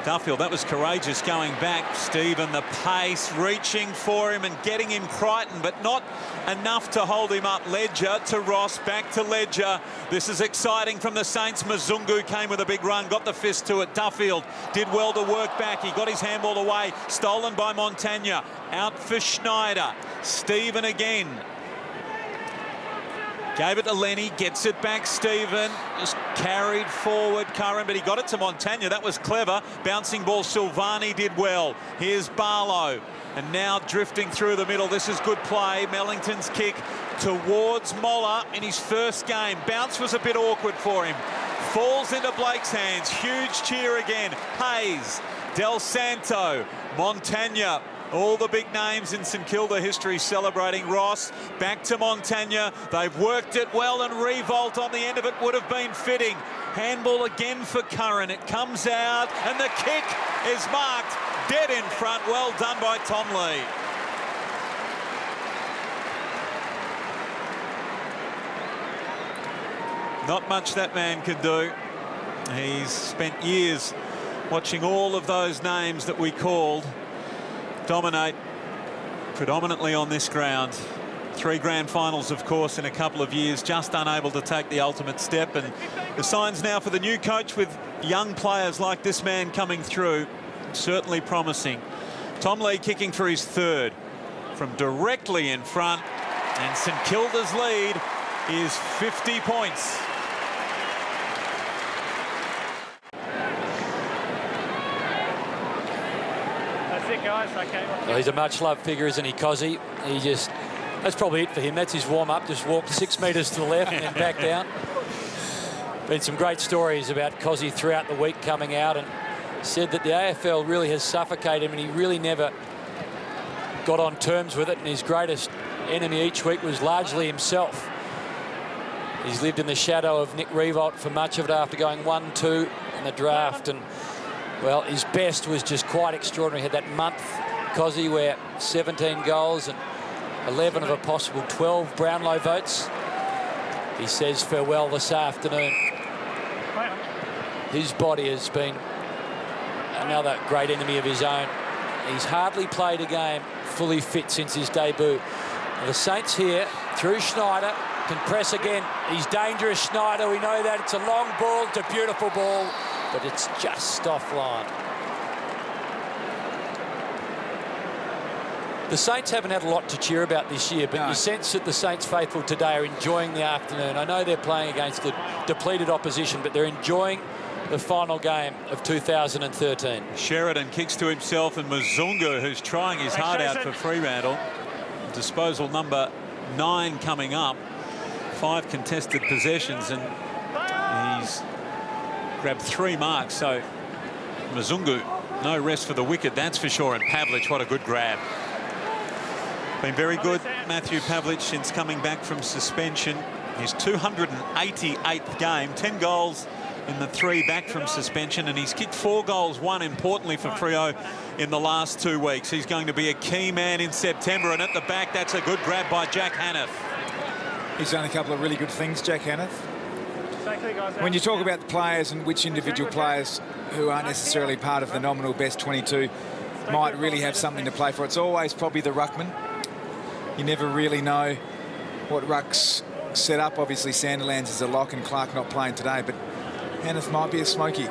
Duffield, that was courageous going back. Stephen, the pace, reaching for him and getting him Crichton, but not enough to hold him up. Ledger to Ross, back to Ledger. This is exciting from the Saints. Mzungu came with a big run, got the fist to it. Duffield did well to work back. He got his handball away, stolen by Montagna. Out for Schneider. Stephen again. Gave it to Lenny, gets it back, Stephen. Just carried forward, Curran, but he got it to Montagna. That was clever. Bouncing ball, Silvani did well. Here's Barlow. And now drifting through the middle. This is good play. Mellington's kick towards Moller in his first game. Bounce was a bit awkward for him. Falls into Blake's hands. Huge cheer again. Hayes, Del Santo, Montagna. All the big names in St Kilda history celebrating. Ross back to Montagna. They've worked it well, and Revolt on the end of it would have been fitting. Handball again for Curran. It comes out, and the kick is marked dead in front. Well done by Tom Lee. Not much that man can do. He's spent years watching all of those names that we called dominate predominantly on this ground. 3 grand finals, of course, in a couple of years, just unable to take the ultimate step. And the signs now for the new coach with young players like this man coming through, certainly promising. Tom Lee kicking for his 3rd from directly in front. And St Kilda's lead is 50 points. That's it, guys. Okay. Well, he's a much-loved figure, isn't he, Kossie? That's probably it for him. That's his warm-up. Just walked 6 metres to the left and then back down. Been some great stories about Kossie throughout the week coming out, and said that the AFL really has suffocated him and he really never got on terms with it, and his greatest enemy each week was largely himself. He's lived in the shadow of Nick Riewoldt for much of it after going 1-2 in the draft, and well, his best was just quite extraordinary. He had that month, Kossie, where 17 goals and 11 of a possible 12 Brownlow votes. He says farewell this afternoon. His body has been another great enemy of his own. He's hardly played a game fully fit since his debut. The Saints here, through Schneider, can press again. He's dangerous, Schneider. We know that. It's a long ball. It's a beautiful ball, but it's just offline. The Saints haven't had a lot to cheer about this year, but you sense that the Saints faithful today are enjoying the afternoon. I know they're playing against the depleted opposition, but they're enjoying the final game of 2013. Sheridan kicks to himself, and Mzungu, who's trying his heart out for Fremantle. Disposal number 9 coming up. 5 contested possessions, and he's grabbed 3 marks. So Mzungu, no rest for the wicket, that's for sure. And Pavlich, what a good grab. Been very good, Matthew Pavlich, since coming back from suspension. His 288th game, 10 goals in the 3 back from suspension, and he's kicked 4 goals, 1 importantly for Freo in the last 2 weeks. He's going to be a key man in September, and at the back, that's a good grab by Jack Hanneth. He's done a couple of really good things, Jack Hanneth. When you talk about the players and which individual players who aren't necessarily part of the nominal best 22 might really have something to play for, it's always probably the ruckman. You never really know what ruck's set up. Obviously, Sandilands is a lock and Clark not playing today, but Hanneth might be a smoky.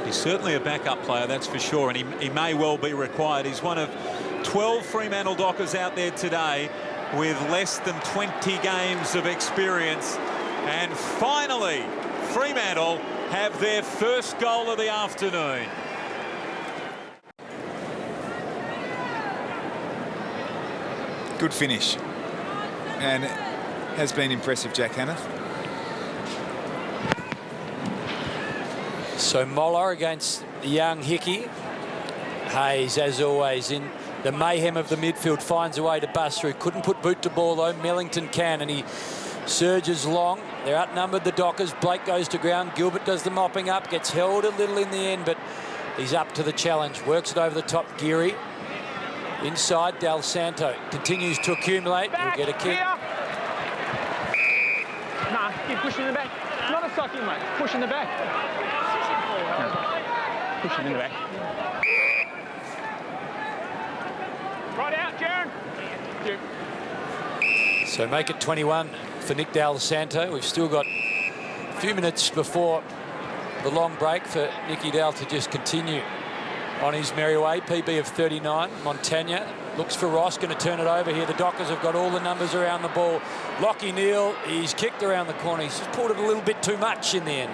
He's certainly a backup player, that's for sure, and he may well be required. He's one of 12 Fremantle Dockers out there today with less than 20 games of experience. And finally, Fremantle have their first goal of the afternoon. Good finish, and it has been impressive, Jack Hanneth. So Moller against the young Hickey. Hayes, as always, in the mayhem of the midfield, finds a way to bust through. Couldn't put boot to ball, though. Mellington can, and he surges long. They're outnumbered, the Dockers. Blake goes to ground. Gilbert does the mopping up, gets held a little in the end, but he's up to the challenge. Works it over the top, Geary. Inside, Del Santo continues to accumulate. He'll get a kick. Nah, keep pushing in the back. Not a suck in, mate. Push in the back. No. Push it in the back. Right out, Jaron. So make it 21 for Nick Del Santo. We've still got a few minutes before the long break for Nicky Dal to just continue on his merry way. PB of 39. Montagna looks for Ross, going to turn it over here. The Dockers have got all the numbers around the ball. Lockie Neal, he's kicked around the corner. He's just pulled it a little bit too much in the end.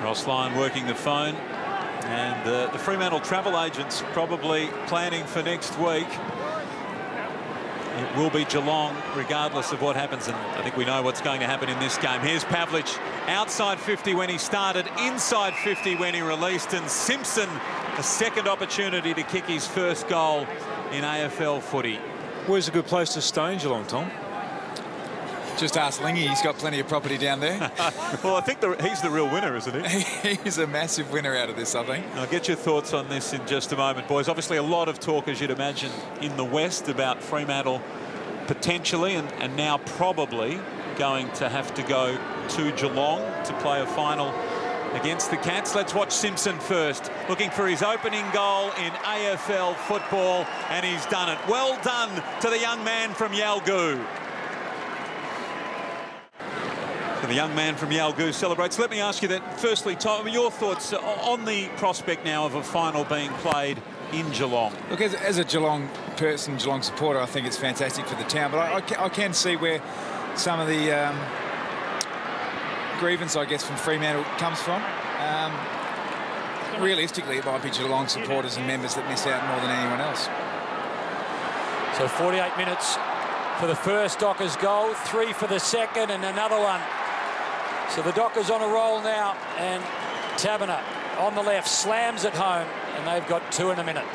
Ross Lyon working the phone, and the Fremantle travel agents probably planning for next week. It will be Geelong regardless of what happens, and I think we know what's going to happen in this game. Here's Pavlich, outside 50 when he started, inside 50 when he released, and Simpson a second opportunity to kick his first goal in AFL footy. Where's a good place to stay in Geelong, Tom? Just ask Lingy, he's got plenty of property down there. Well, I think he's the real winner, isn't he? He's a massive winner out of this, I think. I'll get your thoughts on this in just a moment, boys. Obviously, a lot of talk, as you'd imagine, in the West about Fremantle potentially and now probably going to have to go to Geelong to play a final against the Cats. Let's watch Simpson first, looking for his opening goal in AFL football, and he's done it. Well done to the young man from Yalgoo. So the young man from Yalgoo celebrates. Let me ask you that firstly, Tom, your thoughts on the prospect now of a final being played in Geelong. Look, as a Geelong person, Geelong supporter, I think it's fantastic for the town. But I can see where some of the grievance, I guess, from Fremantle comes from. Realistically, it might be Geelong supporters and members that miss out more than anyone else. So 48 minutes for the first Dockers goal, 3 for the second, and another one. So the Dockers on a roll now, and Taberner on the left slams it home, and they've got 2 in a minute.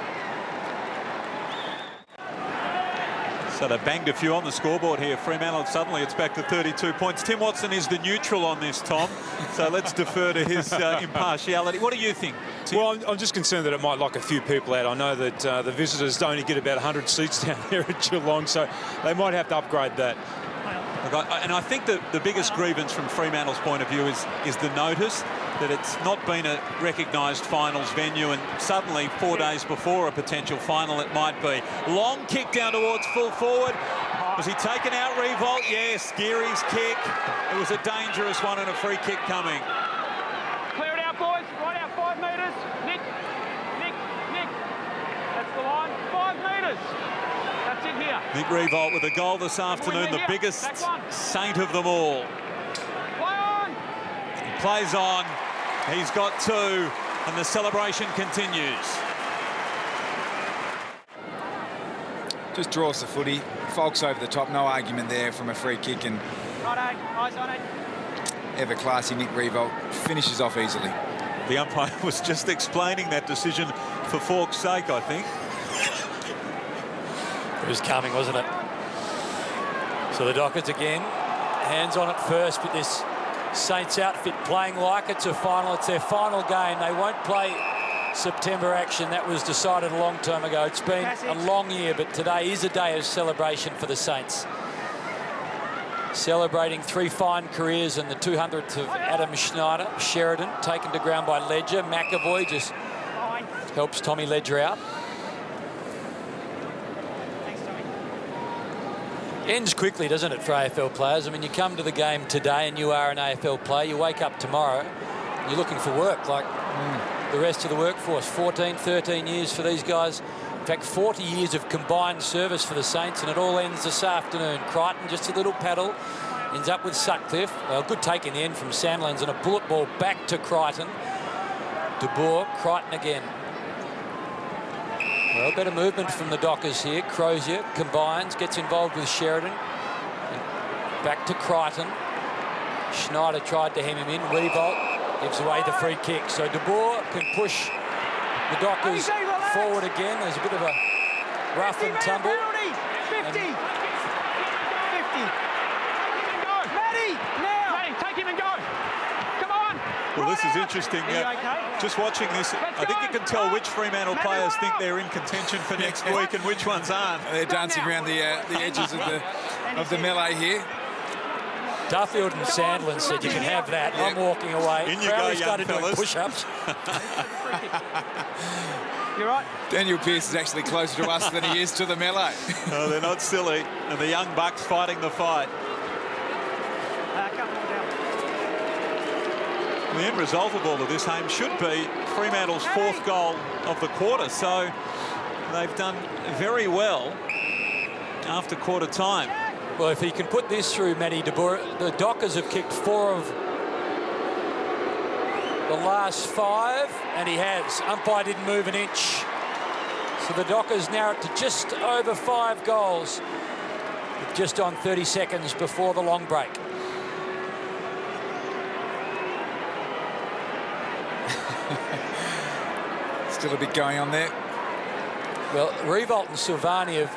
So they banged a few on the scoreboard here. Fremantle, suddenly it's back to 32 points. Tim Watson is the neutral on this, Tom. So let's defer to his impartiality. What do you think, Tim? Well, I'm just concerned that it might lock a few people out. I know that the visitors only get about 100 seats down there at Geelong, so they might have to upgrade that. And I think that the biggest grievance from Fremantle's point of view is the notice that it's not been a recognised finals venue, and suddenly 4 days before a potential final it might be. Long kick down towards full forward. Was he taken out, Revolt? Yes, Geary's kick. It was a dangerous one and a free kick coming. Clear it out, boys. Right out 5 metres. Nick. That's the line. 5 metres. That's it here. Nick Revolt with a goal this afternoon, the biggest saint of them all. Play on. He plays on. He's got 2, and the celebration continues. Just draws the footy. Folks over the top, no argument there from a free kick, and Eyes on it. ever classy Nick Revolt finishes off easily. The umpire was just explaining that decision for Falk's sake, I think. It was coming, wasn't it? So the Dockers again, hands on it first with this Saints outfit playing like it's a final. It's their final game. They won't play September action. That was decided a long time ago. It's been a long year, but today is a day of celebration for the Saints. Celebrating 3 fine careers and the 200th of Adam Sheridan, taken to ground by Ledger. McAvoy just helps Tommy Ledger out. Ends quickly, doesn't it, for AFL players? I mean, you come to the game today and you are an AFL player. You wake up tomorrow and you're looking for work like the rest of the workforce. 14, 13 years for these guys. In fact, 40 years of combined service for the Saints, and it all ends this afternoon. Crichton, just a little paddle, ends up with Sutcliffe. Well, good take in the end from Sandlands, and a bullet ball back to Crichton. De Boer, Crichton again. Well, better movement from the Dockers here. Crozier combines, gets involved with Sheridan. And back to Crichton. Schneider tried to hem him in. Revolt gives away the free kick. So De Boer can push the Dockers forward again. There's a bit of a rough and tumble. 50. 50. Matty, now. Matty, take him and go. Come on. Well, this is interesting. Just watching this, I think you can tell which Fremantle players think they're in contention for next week and which ones aren't. They're dancing around the edges of the melee here. Duffield and Sandland said you can have that. I'm walking away. In you go, young started doing fellas. push-ups. You're right. Daniel Pearce is actually closer to us than he is to the melee. Oh, they're not silly. And the young bucks fighting the fight. Come on down. The end result of all of this, Haim, should be Fremantle's 4th goal of the quarter. So they've done very well after quarter time. Well, if he can put this through, Matty De Boer, the Dockers have kicked 4 of the last 5, and he has. Umpire didn't move an inch. So the Dockers narrow it to just over 5 goals, just on 30 seconds before the long break. Still a bit going on there. Well, Revolt and Silvani have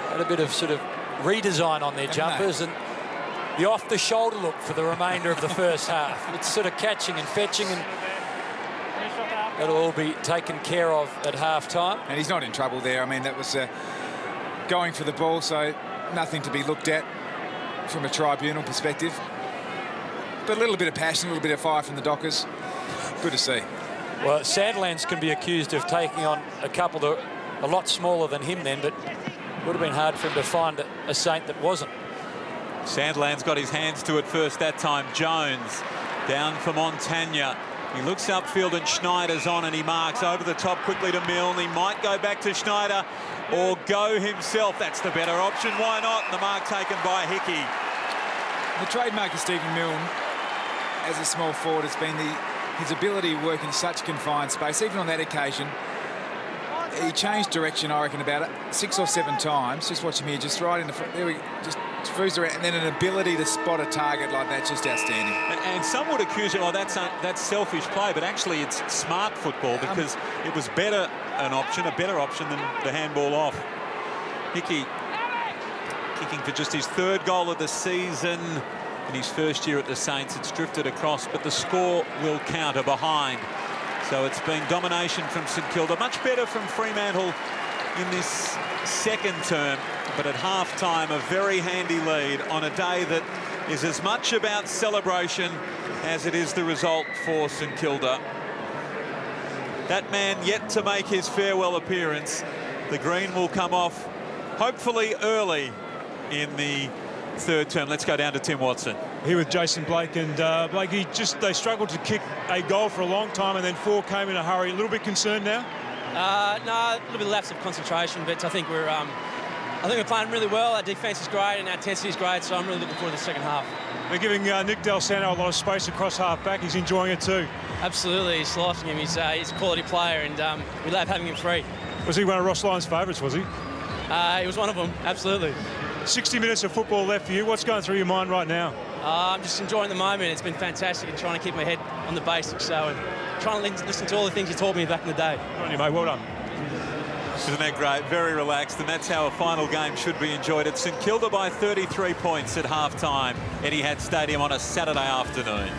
had a bit of sort of redesign on their jumpers, and the off-the-shoulder look for the remainder of the first half. It's sort of catching and fetching, and that'll all be taken care of at half-time. And he's not in trouble there. I mean, that was going for the ball, so nothing to be looked at from a tribunal perspective. But a little bit of passion, a little bit of fire from the Dockers. Good to see. Well, Sandlands can be accused of taking on a couple that are a lot smaller than him then, but would have been hard for him to find a Saint that wasn't. Sandland's got his hands to it first that time. Jones down for Montagna. He looks upfield and Schneider's on and he marks over the top quickly to Milne. He might go back to Schneider or go himself. That's the better option. Why not? And the mark taken by Hickey. The trademark of Stephen Milne as a small forward has been his ability to work in such confined space. Even on that occasion, he changed direction, I reckon, about 6 or 7 times. Just watch him here, just right in the front. There we just cruised around, and then an ability to spot a target like that, just outstanding. And some would accuse it, oh, that's selfish play, but actually it's smart football because it was a better option than the handball off. Hickey kicking for just his 3rd goal of the season. In his first year at the Saints, it's drifted across, but the score will counter behind. So it's been domination from St Kilda. Much better from Fremantle in this second term, but at half-time, a very handy lead on a day that is as much about celebration as it is the result for St Kilda. That man yet to make his farewell appearance. The green will come off, hopefully early in the 3rd term. Let's go down to Tim Watson. Here with Jason Blake, and Blake, they struggled to kick a goal for a long time, and then 4 came in a hurry. A little bit concerned now? No, a little bit of lapse of concentration, but I think we're playing really well. Our defence is great and our intensity is great, so I'm really looking forward to the second half. We're giving Nick Del Santo a lot of space across half-back. He's enjoying it too. Absolutely, he's slicing him. He's a quality player, and we love having him free. Was he one of Ross Lyon's favourites, was he? He was one of them, absolutely. 60 minutes of football left for you. What's going through your mind right now? I'm just enjoying the moment. It's been fantastic and trying to keep my head on the basics, so trying to listen to all the things you taught me back in the day. Good on you, mate. Well done. Isn't that great? Very relaxed, and that's how a final game should be enjoyed. At St Kilda by 33 points at half-time. Etihad Stadium on a Saturday afternoon.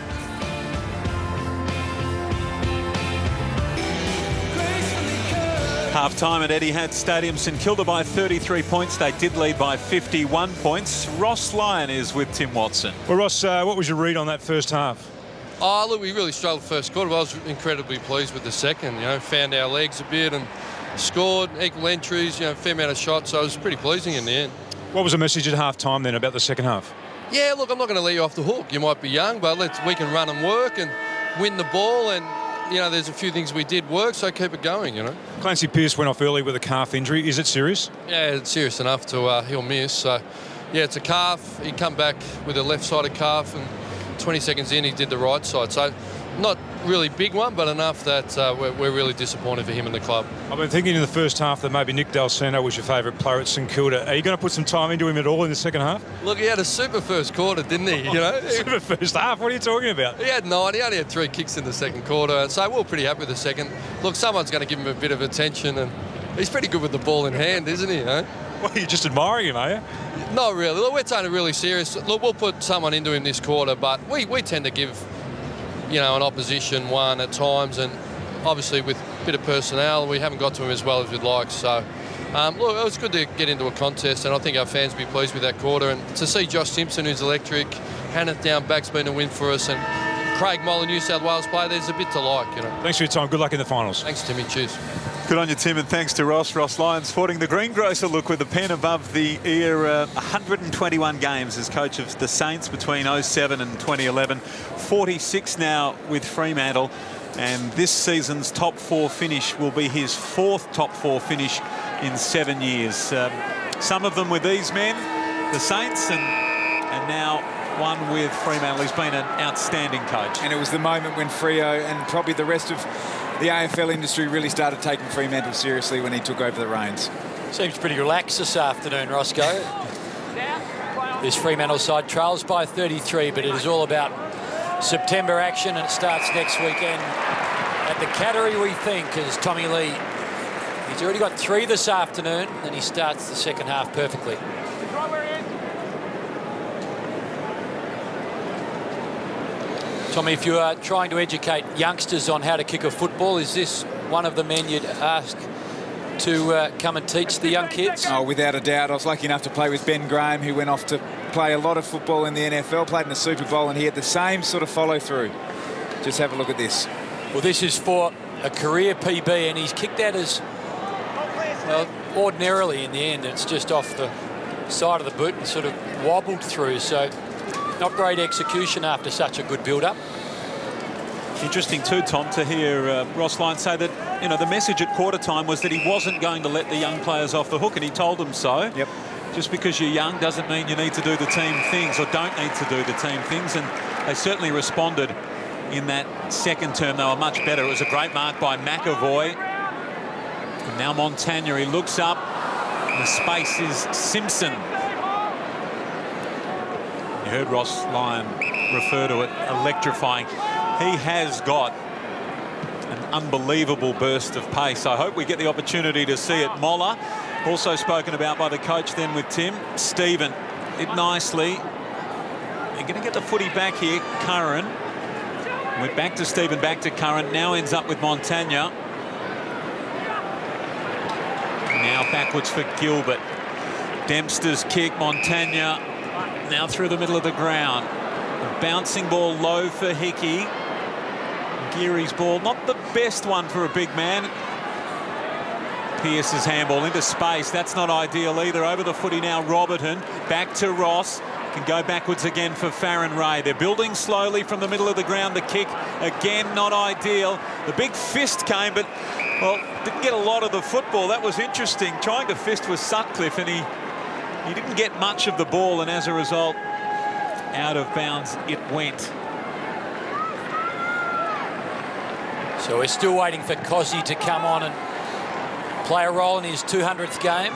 Half-time at Etihad Stadium. St Kilda by 33 points. They did lead by 51 points. Ross Lyon is with Tim Watson. Well, Ross, what was your read on that first half? Oh, look, we really struggled first quarter, but I was incredibly pleased with the second. You know, found our legs a bit and scored, equal entries, you know, fair amount of shots, so it was pretty pleasing in the end. What was the message at half-time then about the second half? Yeah, look, I'm not going to let you off the hook. You might be young, but we can run and work and win the ball, and you know, there's a few things we did work, so keep it going, you know. Clancy Pearce went off early with a calf injury. Is it serious? Yeah, it's serious enough to he'll miss. So, yeah, it's a calf. He come back with a left-sided calf, and 20 seconds in, he did the right side. So, not really big one, but enough that we're really disappointed for him and the club. I've been thinking in the first half that maybe Nick Del Santo was your favourite player at St Kilda. Are you going to put some time into him at all in the second half? Look, he had a super first quarter, didn't he? You know, super first half? What are you talking about? He had 9. He only had 3 kicks in the second quarter, so we're pretty happy with the second. Look, someone's going to give him a bit of attention, and he's pretty good with the ball in hand, isn't he? Eh? Well, you're just admiring him, are you? Not really. Look, we're taking it really serious. Look, we'll put someone into him this quarter, but we tend to give, you know, an opposition one at times, and obviously with a bit of personnel, we haven't got to him as well as we'd like. So, look, it was good to get into a contest, and I think our fans will be pleased with that quarter. And to see Josh Simpson, who's electric, Hannah down back's been a win for us, and Craig Moller, New South Wales player, there's a bit to like, you know. Thanks for your time. Good luck in the finals. Thanks, Timmy. Cheers. Good on you, Tim, and thanks to Ross. Ross Lyon sporting the greengrocer look with a pen above the ear. 121 games as coach of the Saints between 07 and 2011. 46 now with Fremantle, and this season's top 4 finish will be his 4th top 4 finish in 7 years. Some of them with these men, the Saints, and now one with Fremantle. He's been an outstanding coach. And it was the moment when Freo and probably the rest of the AFL industry really started taking Fremantle seriously when he took over the reins. Seems pretty relaxed this afternoon, Roscoe. This Fremantle side trails by 33, but it is all about September action, and it starts next weekend at the Cattery, we think, as Tommy Lee, he's already got 3 this afternoon, and he starts the second half perfectly. Tommy, if you are trying to educate youngsters on how to kick a football, is this one of the men you'd ask to come and teach the young kids? Oh, without a doubt. I was lucky enough to play with Ben Graham, who went off to play a lot of football in the NFL, played in the Super Bowl, and he had the same sort of follow-through. Just have a look at this. Well, this is for a career PB, and he's kicked that as, well, ordinarily in the end. It's just off the side of the boot and sort of wobbled through, so not great execution after such a good build-up. Interesting too, Tom, to hear Ross Lyon say that, you know, the message at quarter time was that he wasn't going to let the young players off the hook, and he told them so. Yep. Just because you're young doesn't mean you need to do the team things or don't need to do the team things, and they certainly responded in that second term. They were much better. It was a great mark by McAvoy. And now Montagna, he looks up. The space is Simpson. You heard Ross Lyon refer to it, electrifying. He has got an unbelievable burst of pace. I hope we get the opportunity to see it. Moller, also spoken about by the coach then with Tim. Stephen did nicely. They're going to get the footy back here. Curran went back to Stephen, back to Curran. Now ends up with Montagna. Now backwards for Gilbert. Dempster's kick. Montagna now through the middle of the ground. A bouncing ball low for Hickey. Geary's ball, not the best one for a big man. Pearce's handball into space. That's not ideal either. Over the footy now, Roberton. Back to Ross. Can go backwards again for Farron Ray. They're building slowly from the middle of the ground. The kick, again, not ideal. The big fist came, but, well, didn't get a lot of the football. That was interesting. Trying to fist with Sutcliffe, and he didn't get much of the ball, and as a result, out of bounds it went. So we're still waiting for Koschi to come on and play a role in his 200th game,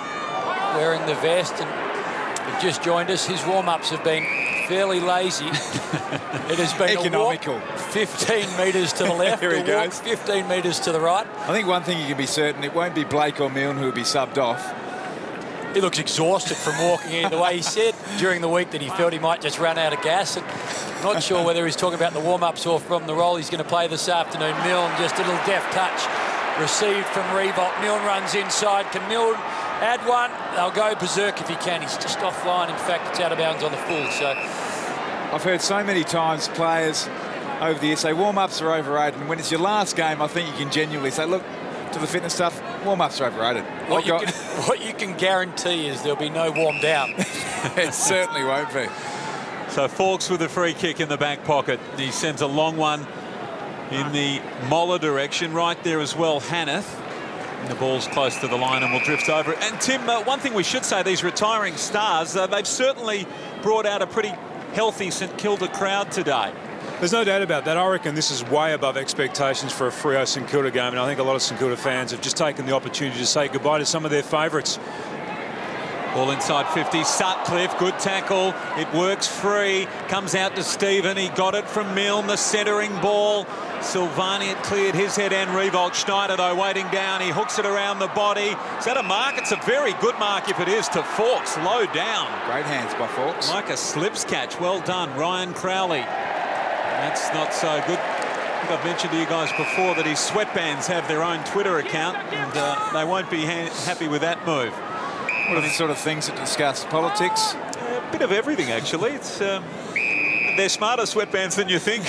wearing the vest, and he's just joined us. His warm-ups have been fairly lazy. It has been economical. A walk 15 metres to the left, Here he goes. 15 metres to the right. I think one thing you can be certain, it won't be Blake or Milne who will be subbed off. He looks exhausted from walking in. The way he said during the week that he felt he might just run out of gas. And not sure whether he's talking about the warm-ups or from the role he's going to play this afternoon. Milne, just a little deft touch received from Revolt. Milne runs inside. Can Milne add one? They'll go berserk if he can. He's just offline. In fact, it's out of bounds on the full. So I've heard so many times players over the years say warm-ups are overrated, and when it's your last game, I think you can genuinely say, look, to the fitness stuff, warm-ups are overrated. What you can guarantee is there'll be no warm down. It certainly won't be. So Fawkes with a free kick in the back pocket. He sends a long one in the Moller direction. Right there as well, Hanneth. And the ball's close to the line and will drift over it. And Tim, one thing we should say, these retiring stars, they've certainly brought out a pretty healthy St Kilda crowd today. There's no doubt about that. I reckon this is way above expectations for a Freo St Kilda game, and I think a lot of St Kilda fans have just taken the opportunity to say goodbye to some of their favourites. Ball inside 50, Sutcliffe, good tackle, it works free, comes out to Stephen, he got it from Milne, the centering ball. Silvani had cleared his head and Revolt. Schneider, though, waiting down, he hooks it around the body. Is that a mark? It's a very good mark if it is to Fawkes, low down. Great hands by Fawkes. Like a slips catch, well done, Ryan Crowley. That's not so good. I think I've mentioned to you guys before that his sweatbands have their own Twitter account, and they won't be happy with that move. What are the sort of things that discuss? Politics? A bit of everything, actually. It's they're smarter sweatbands than you think.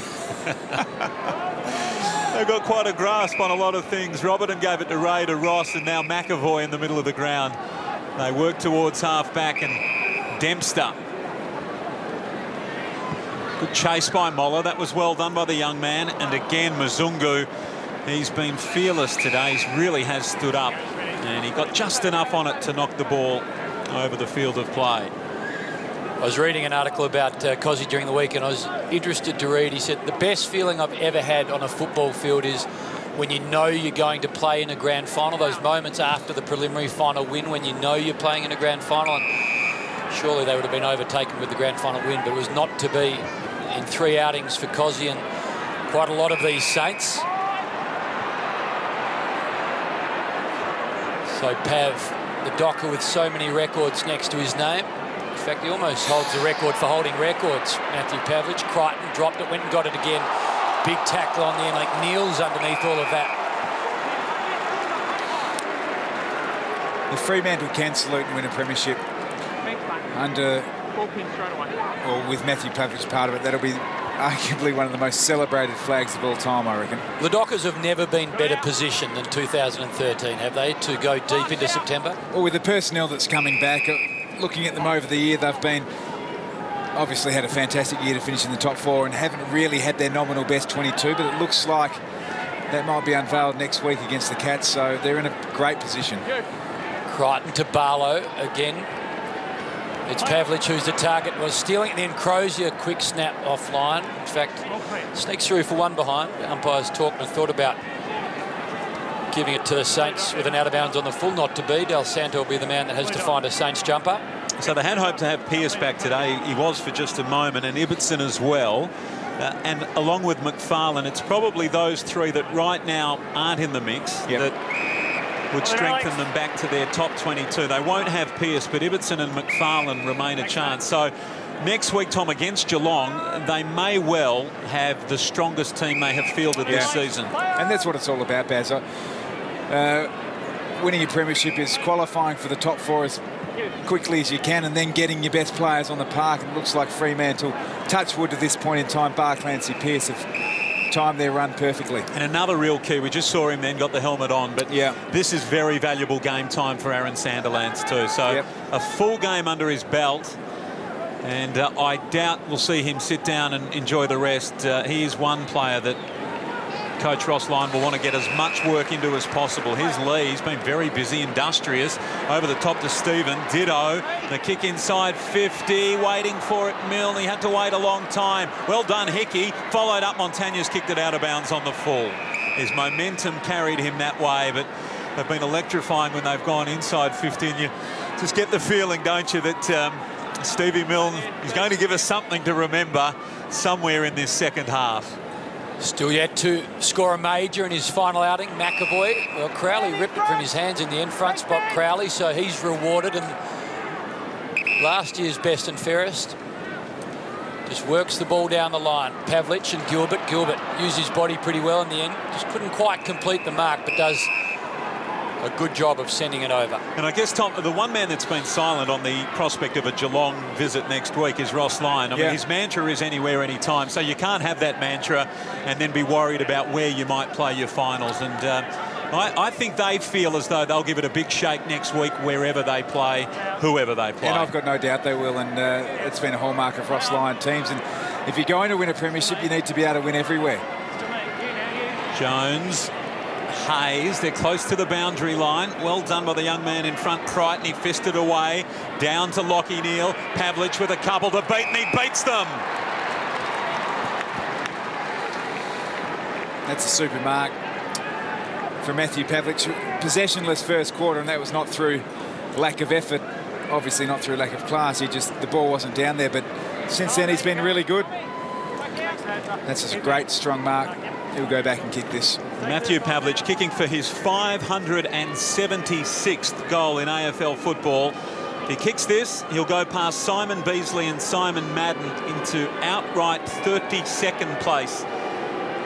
They've got quite a grasp on a lot of things. Roberton gave it to Ray, to Ross, and now McAvoy in the middle of the ground. They work towards half-back, and Dempster. Good chase by Moller. That was well done by the young man. And again, Mzungu, he's been fearless today. He really has stood up. And he got just enough on it to knock the ball over the field of play. I was reading an article about Koschi during the week, and I was interested to read. He said, the best feeling I've ever had on a football field is when you know you're going to play in a grand final, those moments after the preliminary final win, when you know you're playing in a grand final. And surely they would have been overtaken with the grand final win, but it was not to be in 3 outings for Koschi and quite a lot of these Saints. So Pav, the Docker, with so many records next to his name. In fact, he almost holds the record for holding records. Matthew Pavlich, Crichton dropped it, went and got it again. Big tackle on the end, like Neil's underneath all of that. If Fremantle can salute and win a premiership under, or with Matthew Pavlich part of it, that'll be arguably one of the most celebrated flags of all time, I reckon. The Dockers have never been better positioned than 2013, have they, to go deep into September? Well, with the personnel that's coming back, looking at them over the year, they've been obviously had a fantastic year to finish in the top 4 and haven't really had their nominal best 22, but it looks like that might be unveiled next week against the Cats, so they're in a great position. Crichton to Barlow again. It's Pavlich who's the target, was stealing, and then Crozier, quick snap offline. In fact, sneaks through for one behind. The umpires talked and thought about giving it to the Saints with an out of bounds on the full, not to be. Del Santo will be the man that has to find a Saints jumper. So they had hoped to have Pearce back today. He was for just a moment, and Ibbotson as well. And along with McFarlane, it's probably those three that right now aren't in the mix that would strengthen them back to their top 22. They won't have Pearce, but Ibbotson and McFarlane remain a chance. So next week, Tom, against Geelong, they may well have the strongest team they have fielded this season. And that's what it's all about, Baz. Winning a premiership is qualifying for the top 4 as quickly as you can and then getting your best players on the park. And it looks like Fremantle, touch wood to this point in time, bar Clancy Pearce have timed their run perfectly. And another real key, we just saw him then, got the helmet on, but this is very valuable game time for Aaron Sandilands too. So a full game under his belt, and I doubt we'll see him sit down and enjoy the rest. He is one player that Coach Ross Lyon will want to get as much work into as possible. Here's Lee. He's been very busy, industrious. Over the top to Stephen. Ditto. The kick inside 50. Waiting for it, Milne. He had to wait a long time. Well done, Hickey. Followed up. Montañez kicked it out of bounds on the full. His momentum carried him that way, but they've been electrifying when they've gone inside 50. And you just get the feeling, don't you, that Stevie Milne is going to give us something to remember somewhere in this second half. Still yet to score a major in his final outing, McAvoy. Well, Crowley ripped it from his hands in the end, front spot Crowley, so he's rewarded. And last year's best and fairest just works the ball down the line. Pavlich and Gilbert. Gilbert used his body pretty well in the end. Just couldn't quite complete the mark, but does a good job of sending it over. And I guess, Tom, the one man that's been silent on the prospect of a Geelong visit next week is Ross Lyon. I mean, his mantra is anywhere, anytime, so you can't have that mantra and then be worried about where you might play your finals. And I think they feel as though they'll give it a big shake next week wherever they play, whoever they play. And I've got no doubt they will, and it's been a hallmark of Ross Lyon teams. And if you're going to win a premiership, you need to be able to win everywhere. Jones, Hayes, they're close to the boundary line. Well done by the young man in front, Crichton. He fisted away. Down to Lockie Neal. Pavlich with a couple to beat, and he beats them. That's a super mark for Matthew Pavlich. Possessionless first quarter, and that was not through lack of effort. Obviously not through lack of class. The ball wasn't down there, but since then he's been really good. That's a great, strong mark. He'll go back and kick this. Matthew Pavlich kicking for his 576th goal in AFL football. If he kicks this, he'll go past Simon Beasley and Simon Madden into outright 32nd place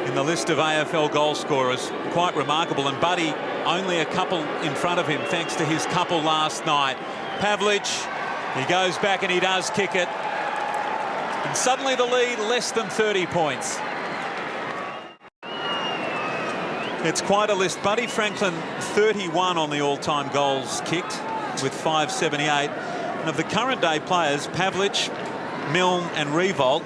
in the list of AFL goal scorers. Quite remarkable. And Buddy only a couple in front of him thanks to his couple last night. Pavlich, he goes back and he does kick it. And suddenly the lead less than 30 points. It's quite a list. Buddy Franklin, 31 on the all-time goals kicked with 578. And of the current day players, Pavlich, Milne and Revolt,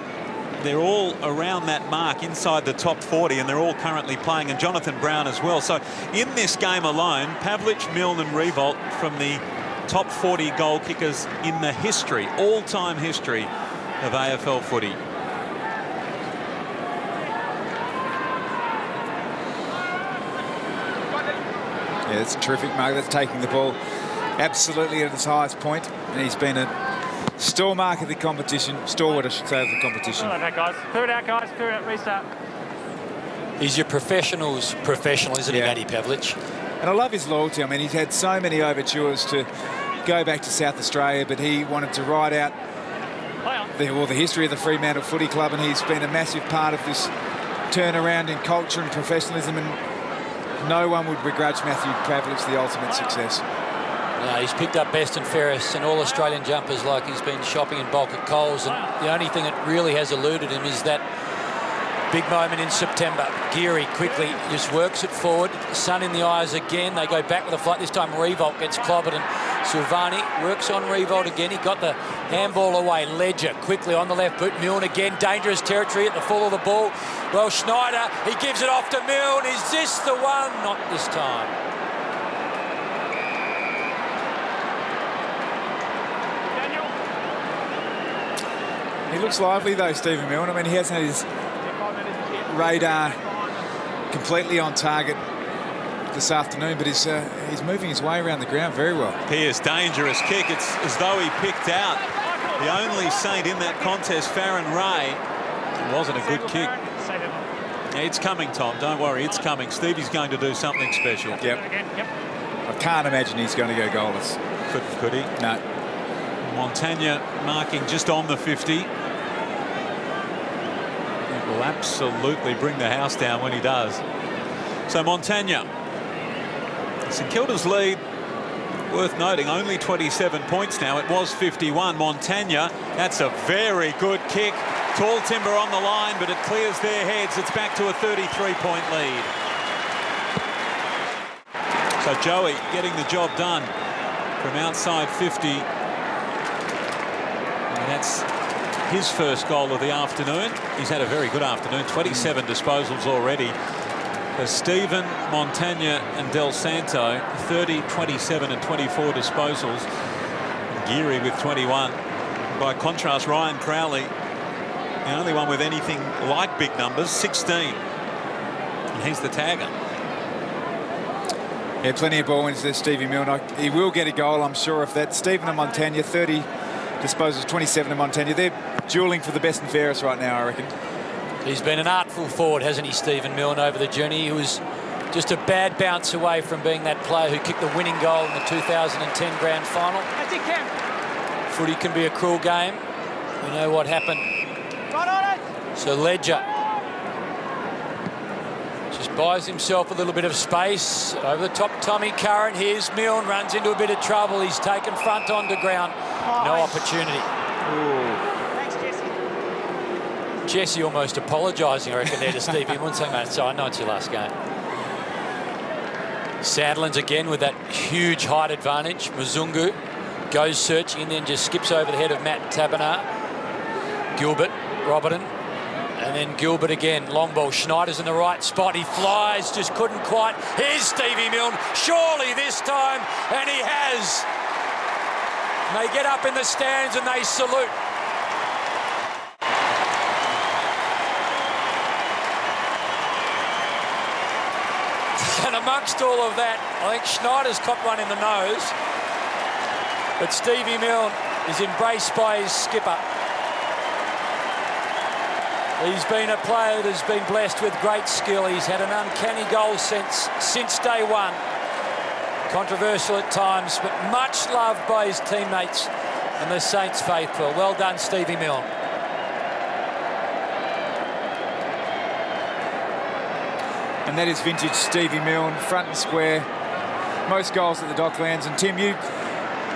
they're all around that mark inside the top 40, and they're all currently playing, and Jonathan Brown as well. So in this game alone, Pavlich, Milne and Revolt from the top 40 goal kickers in the history, all-time history of AFL footy. Yeah, it's a terrific mark. That's taking the ball absolutely at its highest point, and he's been a stalwart of the competition, stalwart, I should say, of the competition. Clear it out, guys. Clear it out, restart. He's your professional's professional, isn't he, Matty Pavlich? And I love his loyalty. I mean, he's had so many overtures to go back to South Australia, but he wanted to ride out the history of the Fremantle Footy Club, and he's been a massive part of this turnaround in culture and professionalism, and no one would begrudge Matthew Pavlich the ultimate success. No, he's picked up best and fairest and all Australian jumpers like he's been shopping in bulk at Coles, and the only thing that really has eluded him is that big moment in September. Geary quickly just works it forward. Sun in the eyes again. They go back with a flight. This time Revolt gets clobbered, and Silvani works on Revolt again. He got the handball away. Ledger quickly on the left boot. Milne again, dangerous territory at the fall of the ball. Well, Schneider, he gives it off to Milne. Is this the one? Not this time. He looks lively though, Stephen Milne. I mean, he hasn't had his radar completely on target this afternoon, but he's moving his way around the ground very well. Pearce, dangerous kick. It's as though he picked out the only Saint in that contest, Farron Ray. It wasn't a good kick. It's coming, Tom. Don't worry, it's coming. Stevie's going to do something special. Yep. I can't imagine he's going to go goalless. Could he? No. Montagna marking just on the 50. It will absolutely bring the house down when he does. So Montagna. St Kilda's lead, worth noting, only 27 points now. It was 51. Montagna, that's a very good kick. Tall timber on the line, but it clears their heads. It's back to a 33-point lead. So Joey getting the job done from outside 50. And that's his first goal of the afternoon. He's had a very good afternoon. 27 disposals already. For Stephen, Montagna and Del Santo, 30, 27 and 24 disposals. Geary with 21. By contrast, Ryan Crowley, the only one with anything like big numbers, 16. And he's the tagger. Yeah, plenty of ball wins there, Stevie Milne. He will get a goal, I'm sure, if that. Stephen and Montagna, 30 disposals, 27 and Montagna. They're duelling for the best and fairest right now, I reckon. He's been an artful forward, hasn't he, Stephen Milne, over the journey. He was just a bad bounce away from being that player who kicked the winning goal in the 2010 grand final. That's it, Cam. Footy can be a cruel game. We know what happened. Right on it. So Ledger just buys himself a little bit of space. Over the top, Tommy Curran. Here's Milne, runs into a bit of trouble. He's taken front onto ground. No opportunity. Thanks, Jesse. Jesse almost apologising, I reckon, there to Stevie Milne, saying, mate, so I know it's your last game. Sandlands again with that huge height advantage. Muzungu goes searching and then just skips over the head of Matt Taberner. Gilbert, Robertson, and then Gilbert again. Long ball. Schneider's in the right spot. He flies, just couldn't quite. Here's Stevie Milne, surely this time, and he has. And they get up in the stands and they salute. And amongst all of that, I think Schneider's copped one in the nose. But Stevie Milne is embraced by his skipper. He's been a player that has been blessed with great skill. He's had an uncanny goal sense since day one. Controversial at times, but much loved by his teammates and the Saints faithful. Well done, Stevie Milne. And that is vintage Stevie Milne, front and square. Most goals at the Docklands. And Tim, you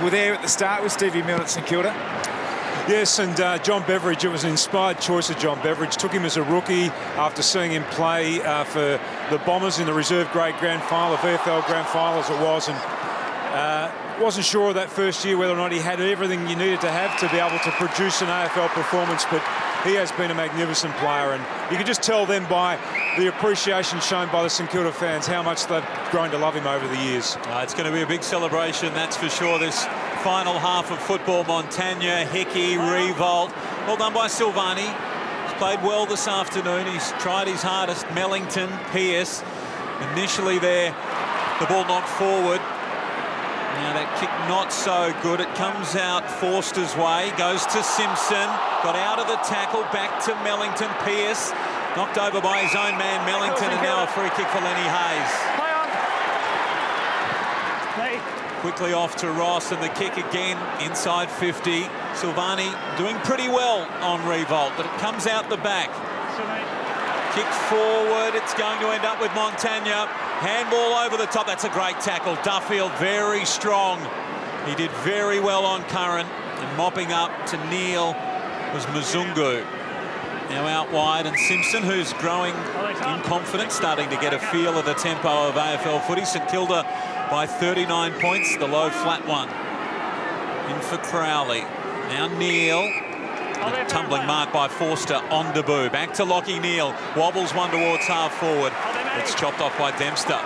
were there at the start with Stevie Milne at St Kilda. Yes, and John Beveridge, it was an inspired choice of John Beveridge. Took him as a rookie after seeing him play for the Bombers in the reserve grade grand final, the VFL grand final as it was, and wasn't sure that first year whether or not he had everything you needed to have to be able to produce an AFL performance, but he has been a magnificent player, and you can just tell then by the appreciation shown by the St Kilda fans how much they've grown to love him over the years. It's going to be a big celebration, that's for sure, this final half of football. Montagna, Hickey, Revolt. Well done by Silvani. He's played well this afternoon. He's tried his hardest. Mellington, Pearce. Initially there, the ball knocked forward. Now that kick not so good. It comes out Forster's way. Goes to Simpson. Got out of the tackle. Back to Mellington. Pearce. Knocked over by his own man, Mellington, and now a free kick for Lenny Hayes. Quickly off to Ross, and the kick again inside 50. Silvani doing pretty well on Revolt, but it comes out the back. Kick forward, it's going to end up with Montagna. Handball over the top, that's a great tackle. Duffield very strong. He did very well on Curran, and mopping up to Neil was Muzungu. Now out wide, and Simpson, who's growing in confidence, starting to get a feel of the tempo of AFL footy. St Kilda by 39 points, the low flat one. In for Crowley. Now Neal. A tumbling mark by Forster on debut. Back to Lockie Neal. Wobbles one towards half forward. It's chopped off by Dempster.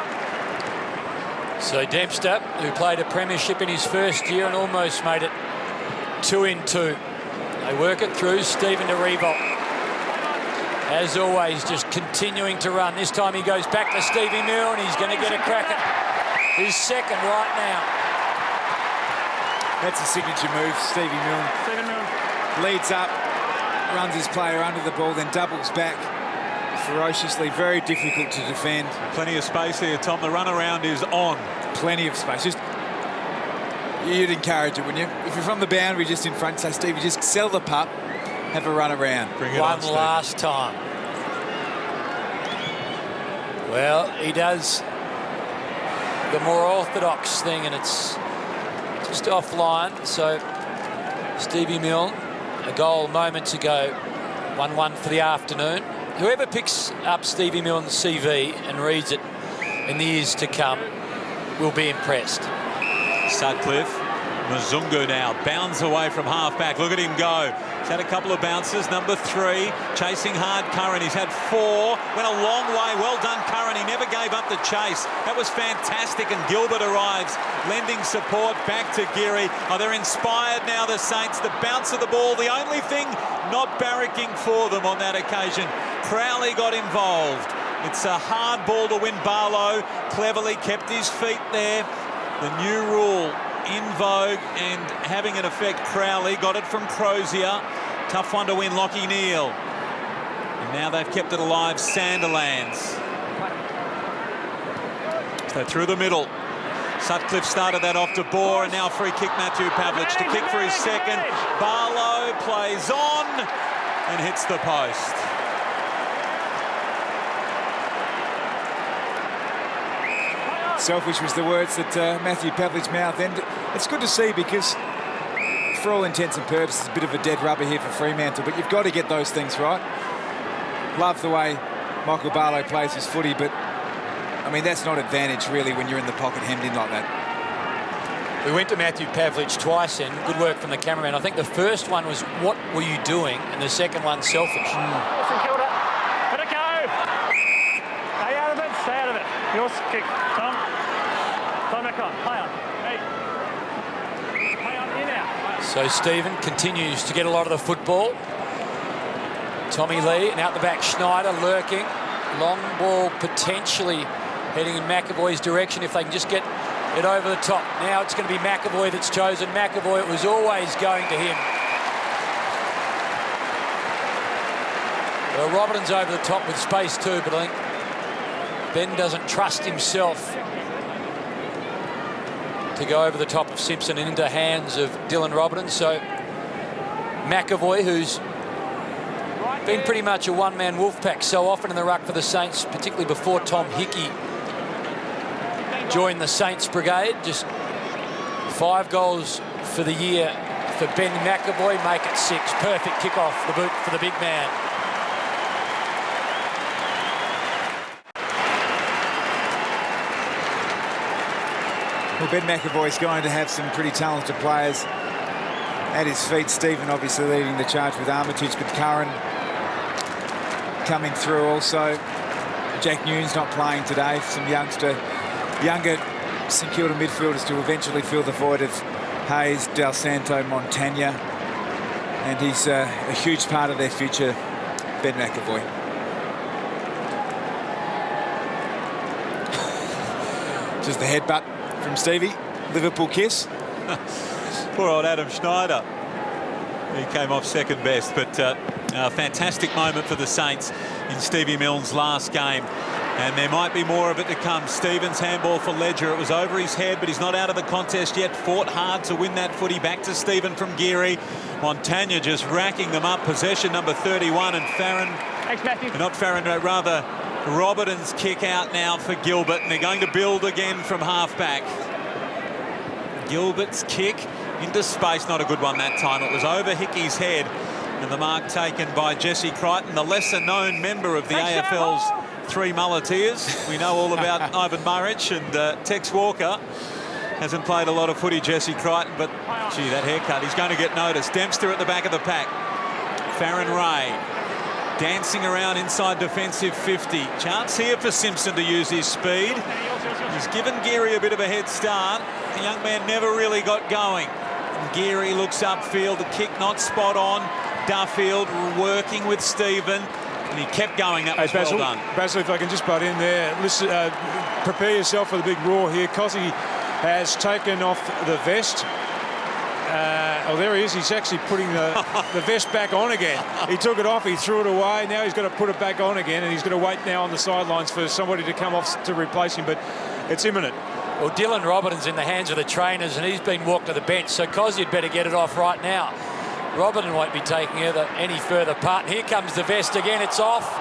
So Dempster, who played a premiership in his first year and almost made it 2 in 2. They work it through. Stephen de Revolt, as always, just continuing to run. This time he goes back to Stevie Milne, and he's going to get a crack at his second right now. That's a signature move, Stevie Milne. Leads up, runs his player under the ball, then doubles back ferociously. Very difficult to defend. Plenty of space here, Tom. The run around is on. Plenty of space. Just, you'd encourage it, wouldn't you? If you're from the boundary just in front, say, Stevie, just sell the pup, have a run around. Bring it One on, last time. Well, he does the more orthodox thing, and it's just offline. So Stevie Milne, a goal moments ago, 1-1 for the afternoon. Whoever picks up Stevie Milne's CV and reads it in the years to come will be impressed. Sutcliffe, Mzungu now bounds away from half-back. Look at him go. He's had a couple of bounces. Number 3, chasing hard Curran. He's had 4, went a long way. Well done, Curran. He never gave up the chase. That was fantastic, and Gilbert arrives, lending support back to Geary. Oh, they're inspired now, the Saints. The bounce of the ball, the only thing not barracking for them on that occasion. Crowley got involved. It's a hard ball to win. Barlow cleverly kept his feet there. The new rule in vogue and having an effect. Crowley got it from Crozier. Tough one to win, Lockie Neal. And now they've kept it alive, Sandilands. So through the middle. Sutcliffe started that off to Bohr, and now free kick Matthew Pavlich to kick for his second. Barlow plays on and hits the post. Selfish was the words that Matthew Pavlich mouthed, and it's good to see because for all intents and purposes, a bit of a dead rubber here for Fremantle, but you've got to get those things right. Love the way Michael Barlow plays his footy, but I mean, that's not advantage really when you're in the pocket hemmed in like that. We went to Matthew Pavlich twice, and good work from the cameraman. I think the first one was, what were you doing? And the second one, selfish. St. Kilda, let it go. Stay out of it, stay out of it. Yours kick, Tom. Tom back on, play on. Hey. Play on, in out. So Stephen continues to get a lot of the football. Tommy Lee, and out the back, Schneider lurking. Long ball potentially heading in McAvoy's direction if they can just get it over the top. Now it's going to be McAvoy that's chosen. McAvoy, it was always going to him. Well, Robertson's over the top with space too, but I think Ben doesn't trust himself to go over the top of Simpson and into hands of Dylan Robertson. So McAvoy, who's been pretty much a one-man wolf pack so often in the ruck for the Saints, particularly before Tom Hickey joined the Saints brigade. Just 5 goals for the year for Ben McAvoy, make it 6. Perfect kick-off the boot for the big man. Well, Ben McAvoy's going to have some pretty talented players at his feet. Stephen obviously leading the charge with Armitage, but Curran coming through also. Jack Newnes not playing today. Some younger St Kilda midfielders to eventually fill the void of Hayes, Del Santo, Montagna. And he's a huge part of their future, Ben McAvoy. Just the headbutt from Stevie. Liverpool kiss. Poor old Adam Schneider. He came off second best, but a fantastic moment for the Saints in Stevie Milne's last game. And there might be more of it to come. Stevens handball for Ledger. It was over his head, but he's not out of the contest yet. Fought hard to win that footy. Back to Stephen from Geary. Montagna just racking them up. Possession number 31, and Farron. Thanks, Matthew. Not Farron, rather Robertson's kick out now for Gilbert, and they're going to build again from half-back. Gilbert's kick into space. Not a good one that time. It was over Hickey's head, and the mark taken by Jesse Crichton, the lesser-known member of the AFL's Three Mulleteers. We know all about Ivan Murrich and Tex Walker. Hasn't played a lot of footy, Jesse Crichton, but gee, that haircut, he's going to get noticed. Dempster at the back of the pack. Farron Ray dancing around inside defensive 50. Chance here for Simpson to use his speed. He's given Geary a bit of a head start. The young man never really got going. And Geary looks upfield, the kick not spot on. Duffield working with Stephen, and he kept going. That was well done. Basil, if I can just butt in there, listen, prepare yourself for the big roar here. Koschi has taken off the vest. Oh, there he is. He's actually putting the vest back on again. He took it off, he threw it away. Now he's got to put it back on again, and he's going to wait now on the sidelines for somebody to come off to replace him, but it's imminent. Well, Dylan Robertson's in the hands of the trainers, and he's been walked to the bench, so Koschi had better get it off right now. Robertson won't be taking any further part. And here comes the vest again. It's off.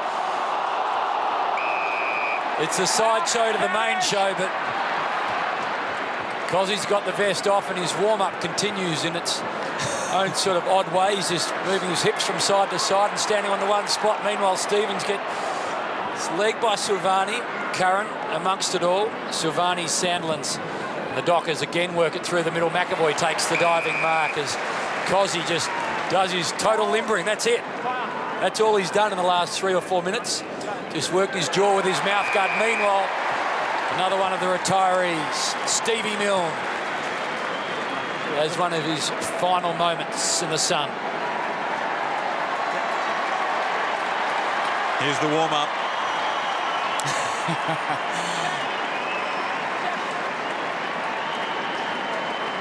It's a sideshow to the main show, but Koschi's got the vest off, and his warm-up continues in its own sort of odd way. He's just moving his hips from side to side and standing on the one spot. Meanwhile, Stevens gets legged by Silvani. Curran amongst it all. Silvani, Sandlands. And the Dockers again work it through the middle. McAvoy takes the diving mark as Koschi just does his total limbering. That's it. That's all he's done in the last 3 or 4 minutes. Just worked his jaw with his mouth guard. Meanwhile, another one of the retirees, Stevie Milne, has one of his final moments in the sun. Here's the warm-up.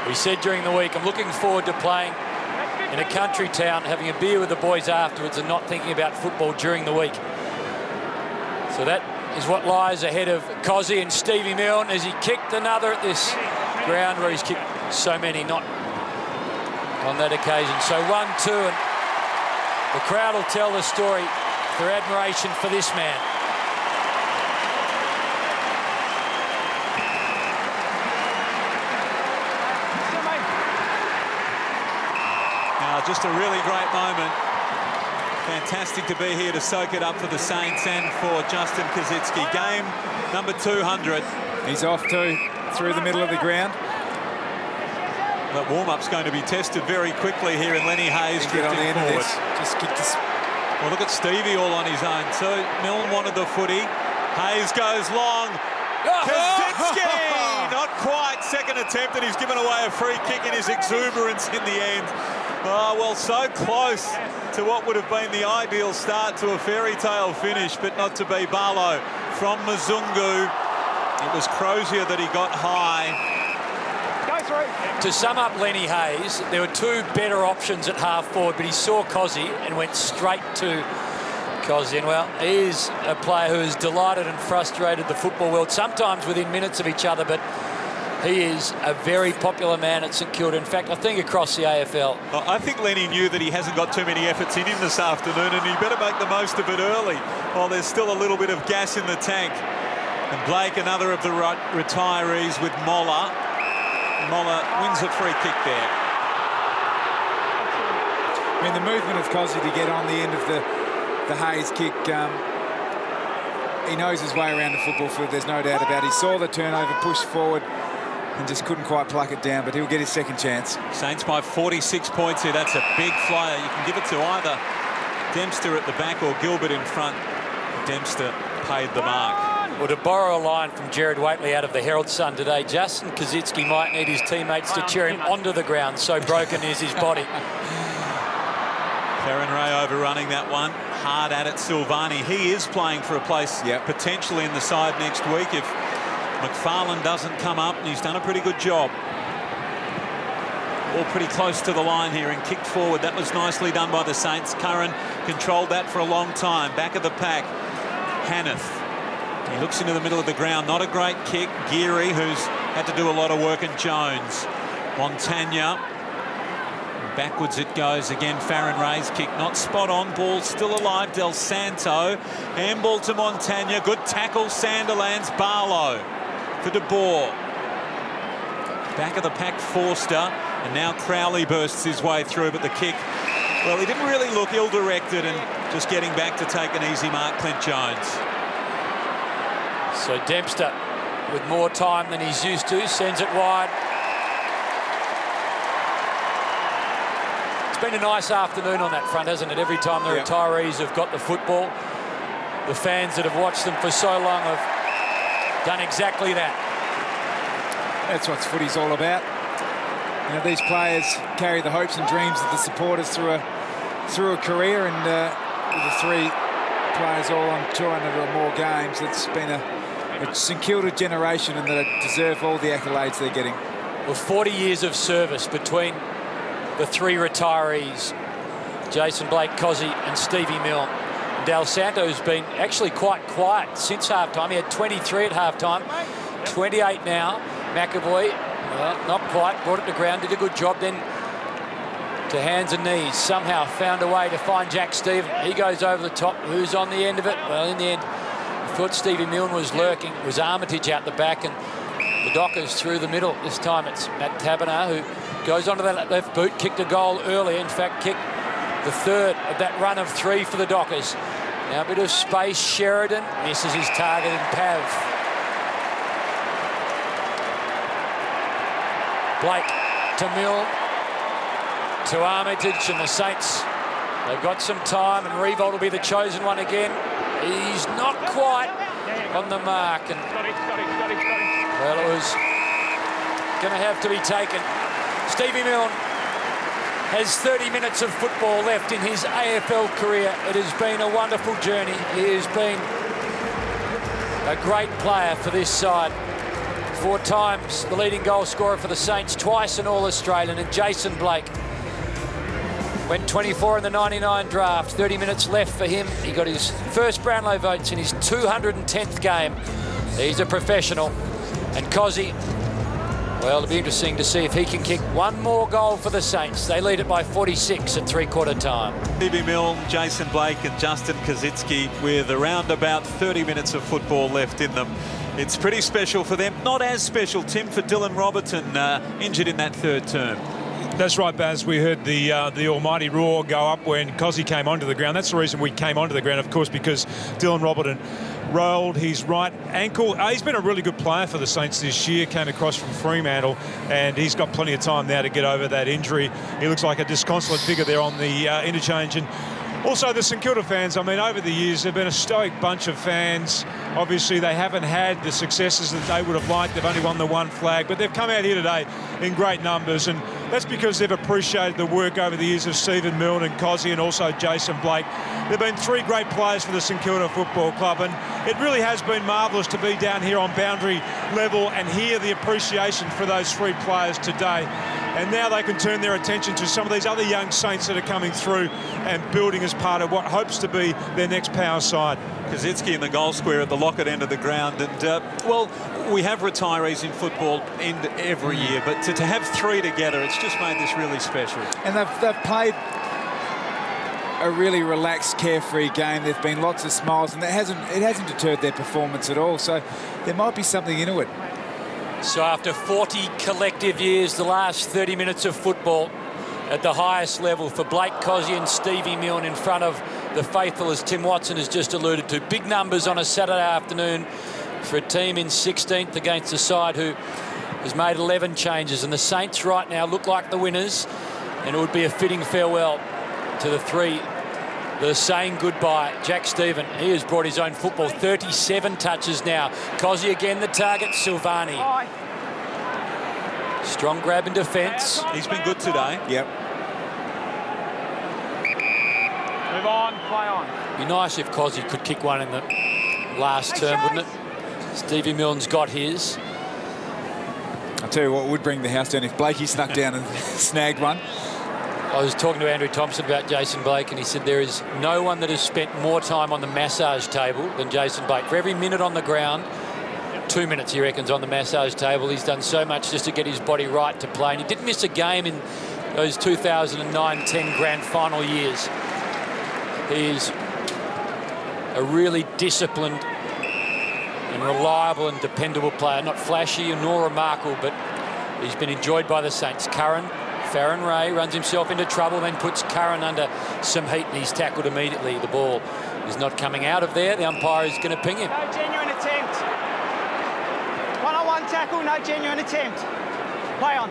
We said during the week, I'm looking forward to playing in a country town, having a beer with the boys afterwards and not thinking about football during the week. So that is what lies ahead of Koschi and Stevie Milne as he kicked another at this ground where he's kicked so many, not on that occasion. So 1-2, and the crowd will tell the story for admiration for this man. Just a really great moment. Fantastic to be here to soak it up for the Saints and for Justin Koschitzke. Game number 200. He's off through the middle of the ground. That warm-up's going to be tested very quickly here, in Lenny Hayes drifting forward. Just kick this. Well, look at Stevie all on his own. So Milne wanted the footy. Hayes goes long. Koschitzke! Not quite. Second attempt, and he's given away a free kick in his exuberance in the end. Oh, well, so close to what would have been the ideal start to a fairy tale finish, but not to be. Barlow from Mzungu. It was Crozier that he got high. Go through. To sum up Lenny Hayes, there were 2 better options at half forward, but he saw Koschi and went straight to Koschi. And, well, he is a player who has delighted and frustrated the football world, sometimes within minutes of each other, but he is a very popular man at St Kilda. In fact, I think across the AFL. Well, I think Lenny knew that he hasn't got too many efforts in him this afternoon, and he better make the most of it early while there's still a little bit of gas in the tank. And Blake, another of the retirees with Moller. Moller wins a free kick there. I mean, the movement of Koschi to get on the end of the Hayes kick, he knows his way around the football field, there's no doubt about it. He saw the turnover, pushed forward, and just couldn't quite pluck it down, but he'll get his second chance. Saints by 46 points here. That's a big flyer. You can give it to either Dempster at the back or Gilbert in front. Dempster paid the mark. Well, to borrow a line from Jared Waitley out of the Herald Sun today, Justin Koschitzke might need his teammates to cheer him onto the ground, so broken is his body. Farron Ray overrunning that one. Hard at it, Silvani. He is playing for a place potentially in the side next week if McFarlane doesn't come up, and he's done a pretty good job. All pretty close to the line here and kicked forward. That was nicely done by the Saints. Curran controlled that for a long time. Back of the pack, Hanneth. He looks into the middle of the ground. Not a great kick. Geary, who's had to do a lot of work, and Jones. Montagna. Backwards it goes again. Farron Ray's kick not spot on. Ball still alive. Del Santo. Handball to Montagna. Good tackle. Sanderlands. Barlow for De Boer. Back of the pack, Forster. And now Crowley bursts his way through, but the kick, well, he didn't really look ill-directed, and just getting back to take an easy mark, Clint Jones. So Dempster, with more time than he's used to, sends it wide. It's been a nice afternoon on that front, hasn't it? Every time the retirees have got the football, the fans that have watched them for so long have done exactly that. That's what footy's all about. You know, these players carry the hopes and dreams of the supporters through a career, and with the three players all on 200 or more games, it's been a St Kilda generation, and they deserve all the accolades they're getting. Well, 40 years of service between the three retirees, Jason Blake, Koschitzke and Stevie Milne. Del Santo's been actually quite quiet since half-time. He had 23 at half-time, 28 now. McAvoy, well, not quite, brought it to ground, did a good job, then to hands and knees. Somehow found a way to find Jack Stephen. He goes over the top. Who's on the end of it? Well, in the end, I thought Stevie Milne was lurking. It was Armitage out the back, and the Dockers through the middle. This time it's Matt Taberner who goes onto that left boot, kicked a goal early. In fact, kicked the third of that run of three for the Dockers. Now a bit of space. Sheridan misses his target, and Pav. Blake to Milne, to Armitage, and the Saints, they've got some time, and Revolt will be the chosen one again. He's not quite on the mark, and well, it was going to have to be taken. Stevie Milne has 30 minutes of football left in his AFL career. It has been a wonderful journey. He has been a great player for this side. 4 times the leading goal scorer for the Saints, twice an All-Australian, and Jason Blake went 24 in the 99 draft. 30 minutes left for him. He got his first Brownlow votes in his 210th game. He's a professional. And Koschitzke, well, it'll be interesting to see if he can kick one more goal for the Saints. They lead it by 46 at three-quarter time. Stevie Milne, Jason Blake and Justin Koschitzke with around about 30 minutes of football left in them. It's pretty special for them. Not as special, Tim, for Dylan Robertson, injured in that third term. That's right, Baz. We heard the almighty roar go up when Koschitzke came onto the ground. That's the reason we came onto the ground, of course, because Dylan Robertson rolled his right ankle. He's been a really good player for the Saints this year, came across from Fremantle, and he's got plenty of time now to get over that injury. He looks like a disconsolate figure there on the interchange. And also the St Kilda fans, I mean, over the years, they've been a stoic bunch of fans. Obviously, they haven't had the successes that they would have liked. They've only won the one flag, but they've come out here today in great numbers, and that's because they've appreciated the work over the years of Stephen Milne and Koschitzke and also Jason Blake. They've been 3 great players for the St Kilda Football Club, and it really has been marvellous to be down here on boundary level and hear the appreciation for those 3 players today. And now they can turn their attention to some of these other young Saints that are coming through and building as part of what hopes to be their next power side. Koschitzke in the goal square at the Lockett end of the ground. And, well, we have retirees in football every year, but to have 3 together, it's just made this really special. And they've played a really relaxed, carefree game. There've been lots of smiles, and it hasn't deterred their performance at all. So there might be something into it. So after 40 collective years, the last 30 minutes of football at the highest level for Blake, Koschitzke and Stevie Milne in front of the faithful, as Tim Watson has just alluded to. Big numbers on a Saturday afternoon for a team in 16th against a side who has made 11 changes. And the Saints right now look like the winners, and it would be a fitting farewell to the 3 that are saying goodbye. Jack Stephen, he has brought his own football, 37 touches now. Koschitzke again the target, Silvani. Strong grab in defence. He's been good today. Yep. Move on, play on. Be nice if Koschitzke could kick one in the last term, wouldn't it? Stevie Milne's got his. I'll tell you what would bring the house down if Blakey snuck down and snagged one. I was talking to Andrew Thompson about Jason Blake, and he said there is no one that has spent more time on the massage table than Jason Blake. For every minute on the ground, 2 minutes, he reckons, on the massage table. He's done so much just to get his body right to play, and he didn't miss a game in those 2009-10 grand final years. He's a really disciplined and reliable and dependable player. Not flashy nor remarkable, but he's been enjoyed by the Saints. Farron Ray runs himself into trouble, then puts Curran under some heat, and he's tackled immediately. The ball is not coming out of there. The umpire is going to ping him. No genuine attempt. One-on-one tackle, no genuine attempt. Play on.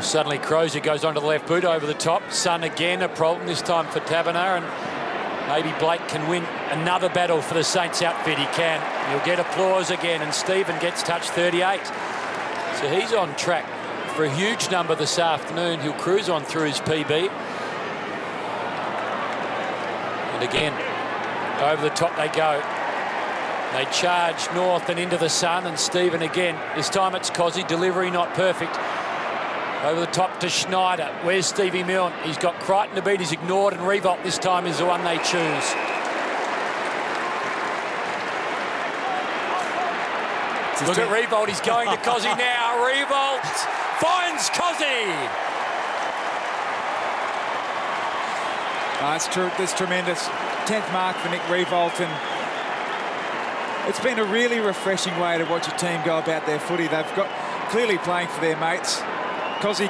Well, suddenly Crozier goes onto the left boot over the top. Sun again, a problem this time for Taberner, and maybe Blake can win another battle for the Saints outfit. He can. He'll get applause again, and Stephen gets touch 38. So he's on track for a huge number this afternoon. He'll cruise on through his PB. And again, over the top they go. They charge north and into the sun, and Stephen again. This time it's Cozzy, delivery not perfect. Over the top to Schneider. Where's Stevie Milne? He's got Crichton to beat. He's ignored, and Revolt this time is the one they choose. Look at Revolt. He's going to Cozzy now. Revolt finds Cozzy. That's tremendous. 10th mark for Nick Revolt, and it's been a really refreshing way to watch a team go about their footy. They've got clearly playing for their mates. Cozzy.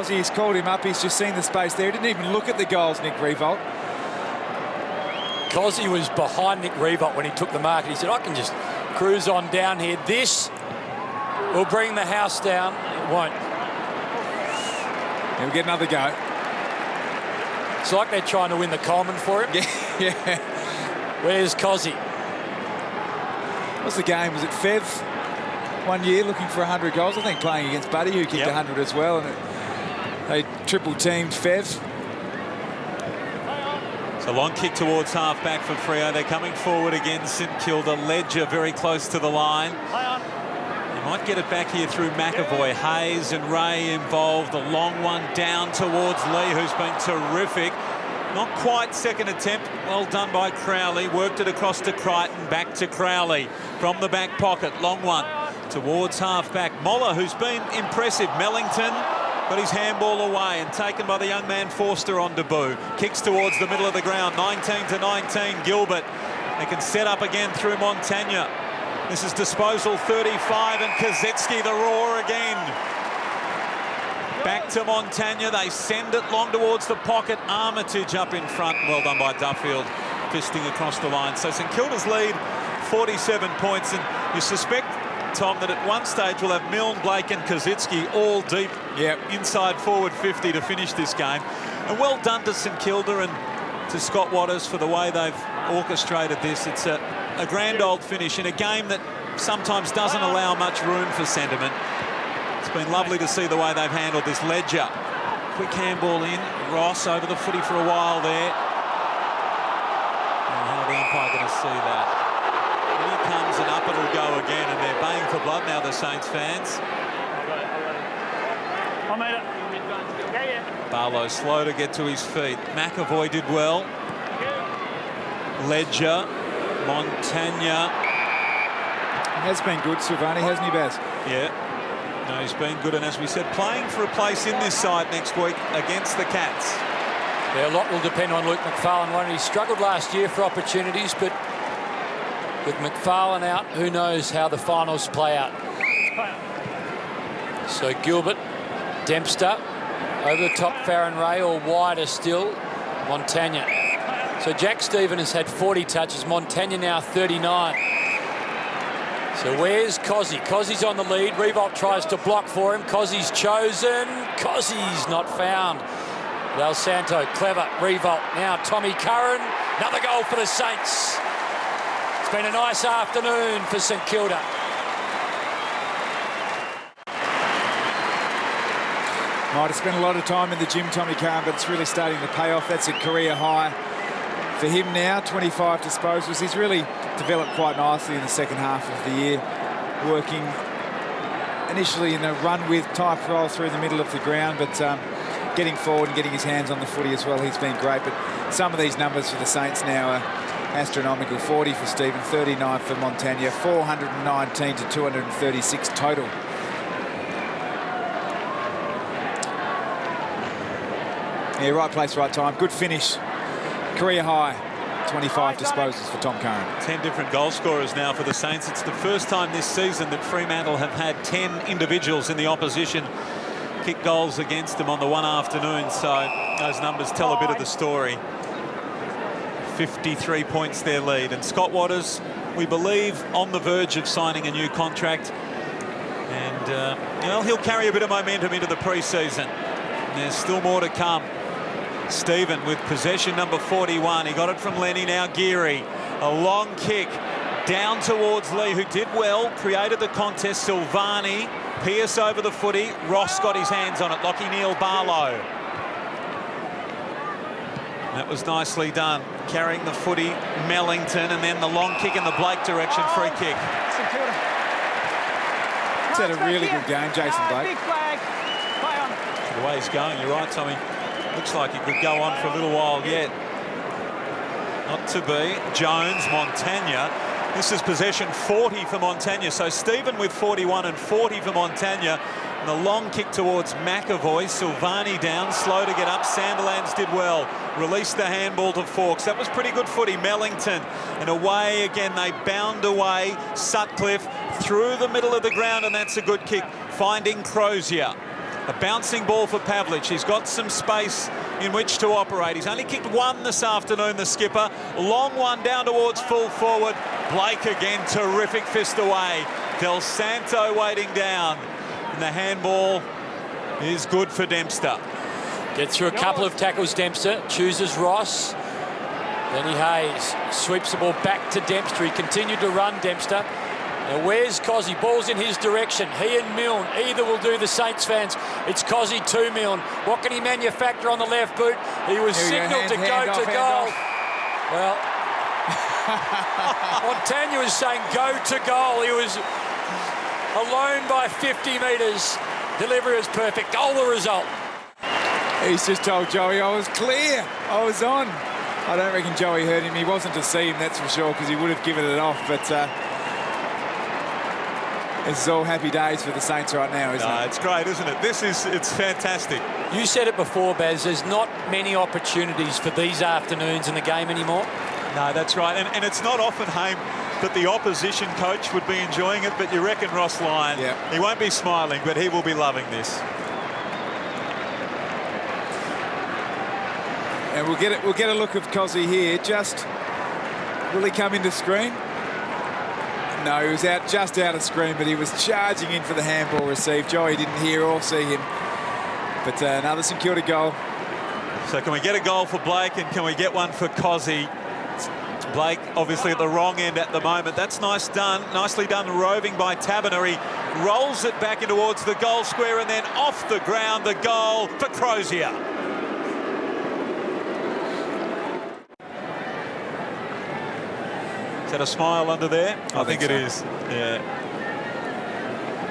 He's called him up. He's just seen the space there. He didn't even look at the goals, Nick Revolt. Cozzy was behind Nick Revolt when he took the mark, and he said, I can just cruise on down here. This will bring the house down. It won't. He'll get another go. It's like they're trying to win the Coleman for him. Yeah. Where's Cozzy? What's the game? Was it Fev 1 year looking for 100 goals? I think playing against Buddy, who kicked 100 as well. And they triple-teamed Fev. It's a long kick towards half-back for Freo. They're coming forward again, St Kilda. Ledger very close to the line. They might get it back here through McAvoy. Hayes and Ray involved. A long one down towards Lee, who's been terrific. Not quite second attempt. Well done by Crowley. Worked it across to Crichton. Back to Crowley. From the back pocket. Long one towards half-back. Moller, who's been impressive. Mellington got his handball away and taken by the young man Forster on debut. Kicks towards the middle of the ground. 19-19. Gilbert. They can set up again through Montagna. This is disposal 35, and Koschitzke the roar again. Back to Montagna. They send it long towards the pocket. Armitage up in front. Well done by Duffield, fisting across the line. So St Kilda's lead, 47 points. And you suspect, Tom, that at one stage we'll have Milne, Blake and Koschitzke all deep inside forward 50 to finish this game. And well done to St Kilda and to Scott Waters for the way they've orchestrated this. It's a grand old finish in a game that sometimes doesn't allow much room for sentiment. It's been lovely to see the way they've handled this. Ledger, quick handball in. Ross over the footy for a while there. And how the umpire going to see that? And here comes, and up it'll go again, and they're baying for blood now, the Saints fans. Barlow slow to get to his feet. McAvoy did well. Ledger, Montagna. He has been good, Silvani, hasn't he, Baz? Yeah. No, he's been good, and as we said, playing for a place in this side next week against the Cats. Yeah, a lot will depend on Luke McFarlane. He struggled last year for opportunities, but with McFarlane out, who knows how the finals play out. So Gilbert, Dempster, over the top Farron Ray, or wider still, Montagna. So Jack Stephen has had 40 touches, Montagna now 39. So where's Cozzy? Cozzy's on the lead. Revolt tries to block for him. Cozzy's chosen. Cozzy's not found. Del Santo, clever. Revolt. Now Tommy Curran. Another goal for the Saints. It's been a nice afternoon for St Kilda. Might have spent a lot of time in the gym, Tommy Curran, but it's really starting to pay off. That's a career high for him now, 25 disposals. He's really developed quite nicely in the second half of the year, working initially in a run-with type role through the middle of the ground, but getting forward and getting his hands on the footy as well. He's been great, but some of these numbers for the Saints now are astronomical. 40 for Stephen, 39 for Montagna, 419 to 236 total. Yeah, right place, right time. Good finish. Career high. 25 disposals for Tom Curran. 10 different goal scorers now for the Saints. It's the first time this season that Fremantle have had 10 individuals in the opposition kick goals against them on the one afternoon. So those numbers tell a bit of the story. 53 points their lead. And Scott Waters, we believe, on the verge of signing a new contract. And, well, he'll carry a bit of momentum into the pre-season. There's still more to come. Stephen with possession number 41. He got it from Lenny, now Geary. A long kick down towards Lee, who did well, created the contest. Silvani, Pearce over the footy. Ross got his hands on it. Lockie Neal, Barlow. That was nicely done. Carrying the footy, Mellington, and then the long kick in the Blake direction, free kick. He's had a really good game, Jason Blake. Big flag. Play on. The way he's going, you're right, Tommy. Looks like he could go on for a little while yet. Not to be. Jones, Montagna. This is possession 40 for Montagna. So Stephen with 41 and 40 for Montagna. And the long kick towards McAvoy. Silvani down, slow to get up. Sandilands did well. Released the handball to Fawkes. That was pretty good footy. Mellington. And away again, they bound away. Sutcliffe through the middle of the ground, and that's a good kick. Finding Crozier. A bouncing ball for Pavlich. He's got some space in which to operate. He's only kicked one this afternoon, the skipper. Long one down towards full forward. Blake again, terrific fist away. Del Santo waiting down. And the handball is good for Dempster. Gets through a couple of tackles, Dempster. Chooses Ross. Lenny Hayes sweeps the ball back to Dempster. He continued to run, Dempster. Now where's Cozzy? Ball's in his direction. He and Milne, either will do, the Saints fans. It's Cozzy to Milne. What can he manufacture on the left boot? He was signalled to go to goal. Well, Montagna was saying go to goal. He was alone by 50 metres. Delivery was perfect. Goal the result. He's just told Joey I was clear. I was on. I don't reckon Joey heard him. He wasn't to see him, that's for sure, because he would have given it off. But this is all happy days for the Saints right now, isn't it? It's great, isn't it? It's fantastic. You said it before, Baz. There's not many opportunities for these afternoons in the game anymore. No, that's right. And it's not often, Haim, that the opposition coach would be enjoying it, but you reckon Ross Lyon, he won't be smiling, but he will be loving this. And we'll get a look of Cozzy here. Just, will he come into screen? No, he was just out of screen, but he was charging in for the handball received. Joey didn't hear or see him. But another St Kilda goal. So can we get a goal for Blake, and can we get one for Cozzy? Blake obviously at the wrong end at the moment. That's nicely done roving by Taberner. He rolls it back in towards the goal square, and then off the ground, the goal for Crozier. Is that a smile under there? I think it is. Yeah.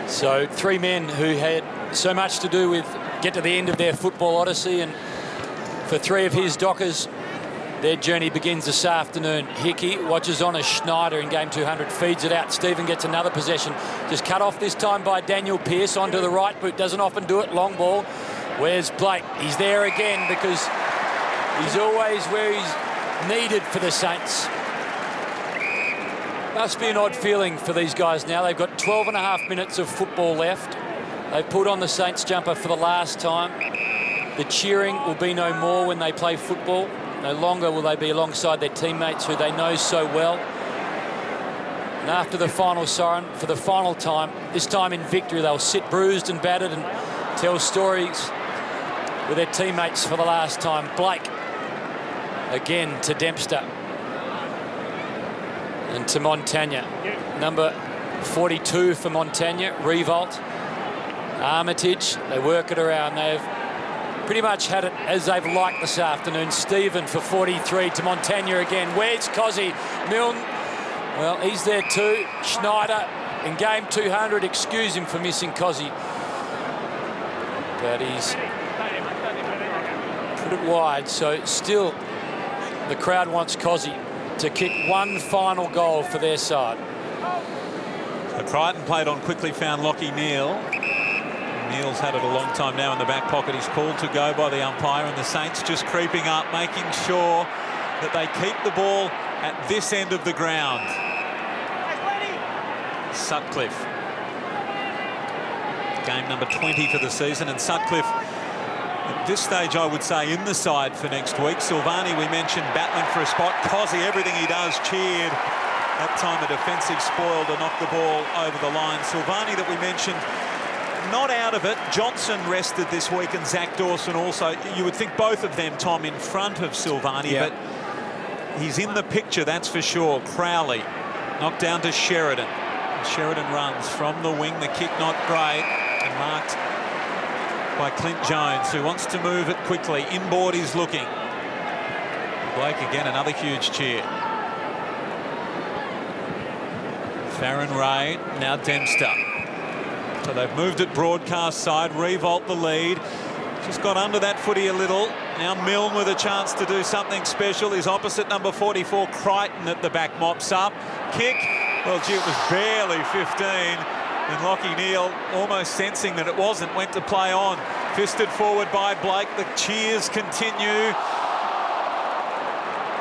So 3 men who had so much to do with get to the end of their football odyssey, and for 3 of his Dockers, their journey begins this afternoon. Hickey watches on as Schneider in game 200 feeds it out. Stephen gets another possession. Just cut off this time by Daniel Pearce onto the right boot. Doesn't often do it. Long ball. Where's Blake? He's there again because he's always where he's needed for the Saints. Must be an odd feeling for these guys now. They've got 12.5 minutes of football left. They've put on the Saints jumper for the last time. The cheering will be no more when they play football. No longer will they be alongside their teammates who they know so well. And after the final siren, for the final time, this time in victory, they'll sit bruised and battered and tell stories with their teammates for the last time. Blake again to Dempster. And to Montagna. Number 42 for Montagna, Revolt. Armitage, they work it around. They've pretty much had it as they've liked this afternoon. Stephen for 43 to Montagna again. Where's Cozzy? Milne, well, he's there too. Schneider in game 200. Excuse him for missing Cozzy. But he's put it wide, so still the crowd wants Cozzy to kick one final goal for their side. So Crichton played on, quickly found Lockie Neal. Neal's had it a long time now in the back pocket. He's called to go by the umpire, and the Saints just creeping up, making sure that they keep the ball at this end of the ground. Sutcliffe. Game number 20 for the season, and Sutcliffe at this stage, I would say, in the side for next week. Silvani, we mentioned, battling for a spot. Cozzy, everything he does cheered That time a defensive spoil to knock the ball over the line. Silvani, that we mentioned, not out of it. Johnson rested this week, and Zach Dawson also. You would think both of them, Tom, in front of Silvani, but he's in the picture, that's for sure. Crowley knocked down to Sheridan. Sheridan runs from the wing. The kick not great, and marked by Clint Jones, who wants to move it quickly. Inboard is looking. Blake again, another huge cheer. Farron Ray, now Dempster. So they've moved it broadcast side, Revolt the lead. Just got under that footy a little. Now Milne with a chance to do something special. His opposite, number 44, Crichton, at the back, mops up. Kick, well, gee, it was barely 15. And Lachie Neale, almost sensing that it wasn't, went to play on. Fisted forward by Blake. The cheers continue.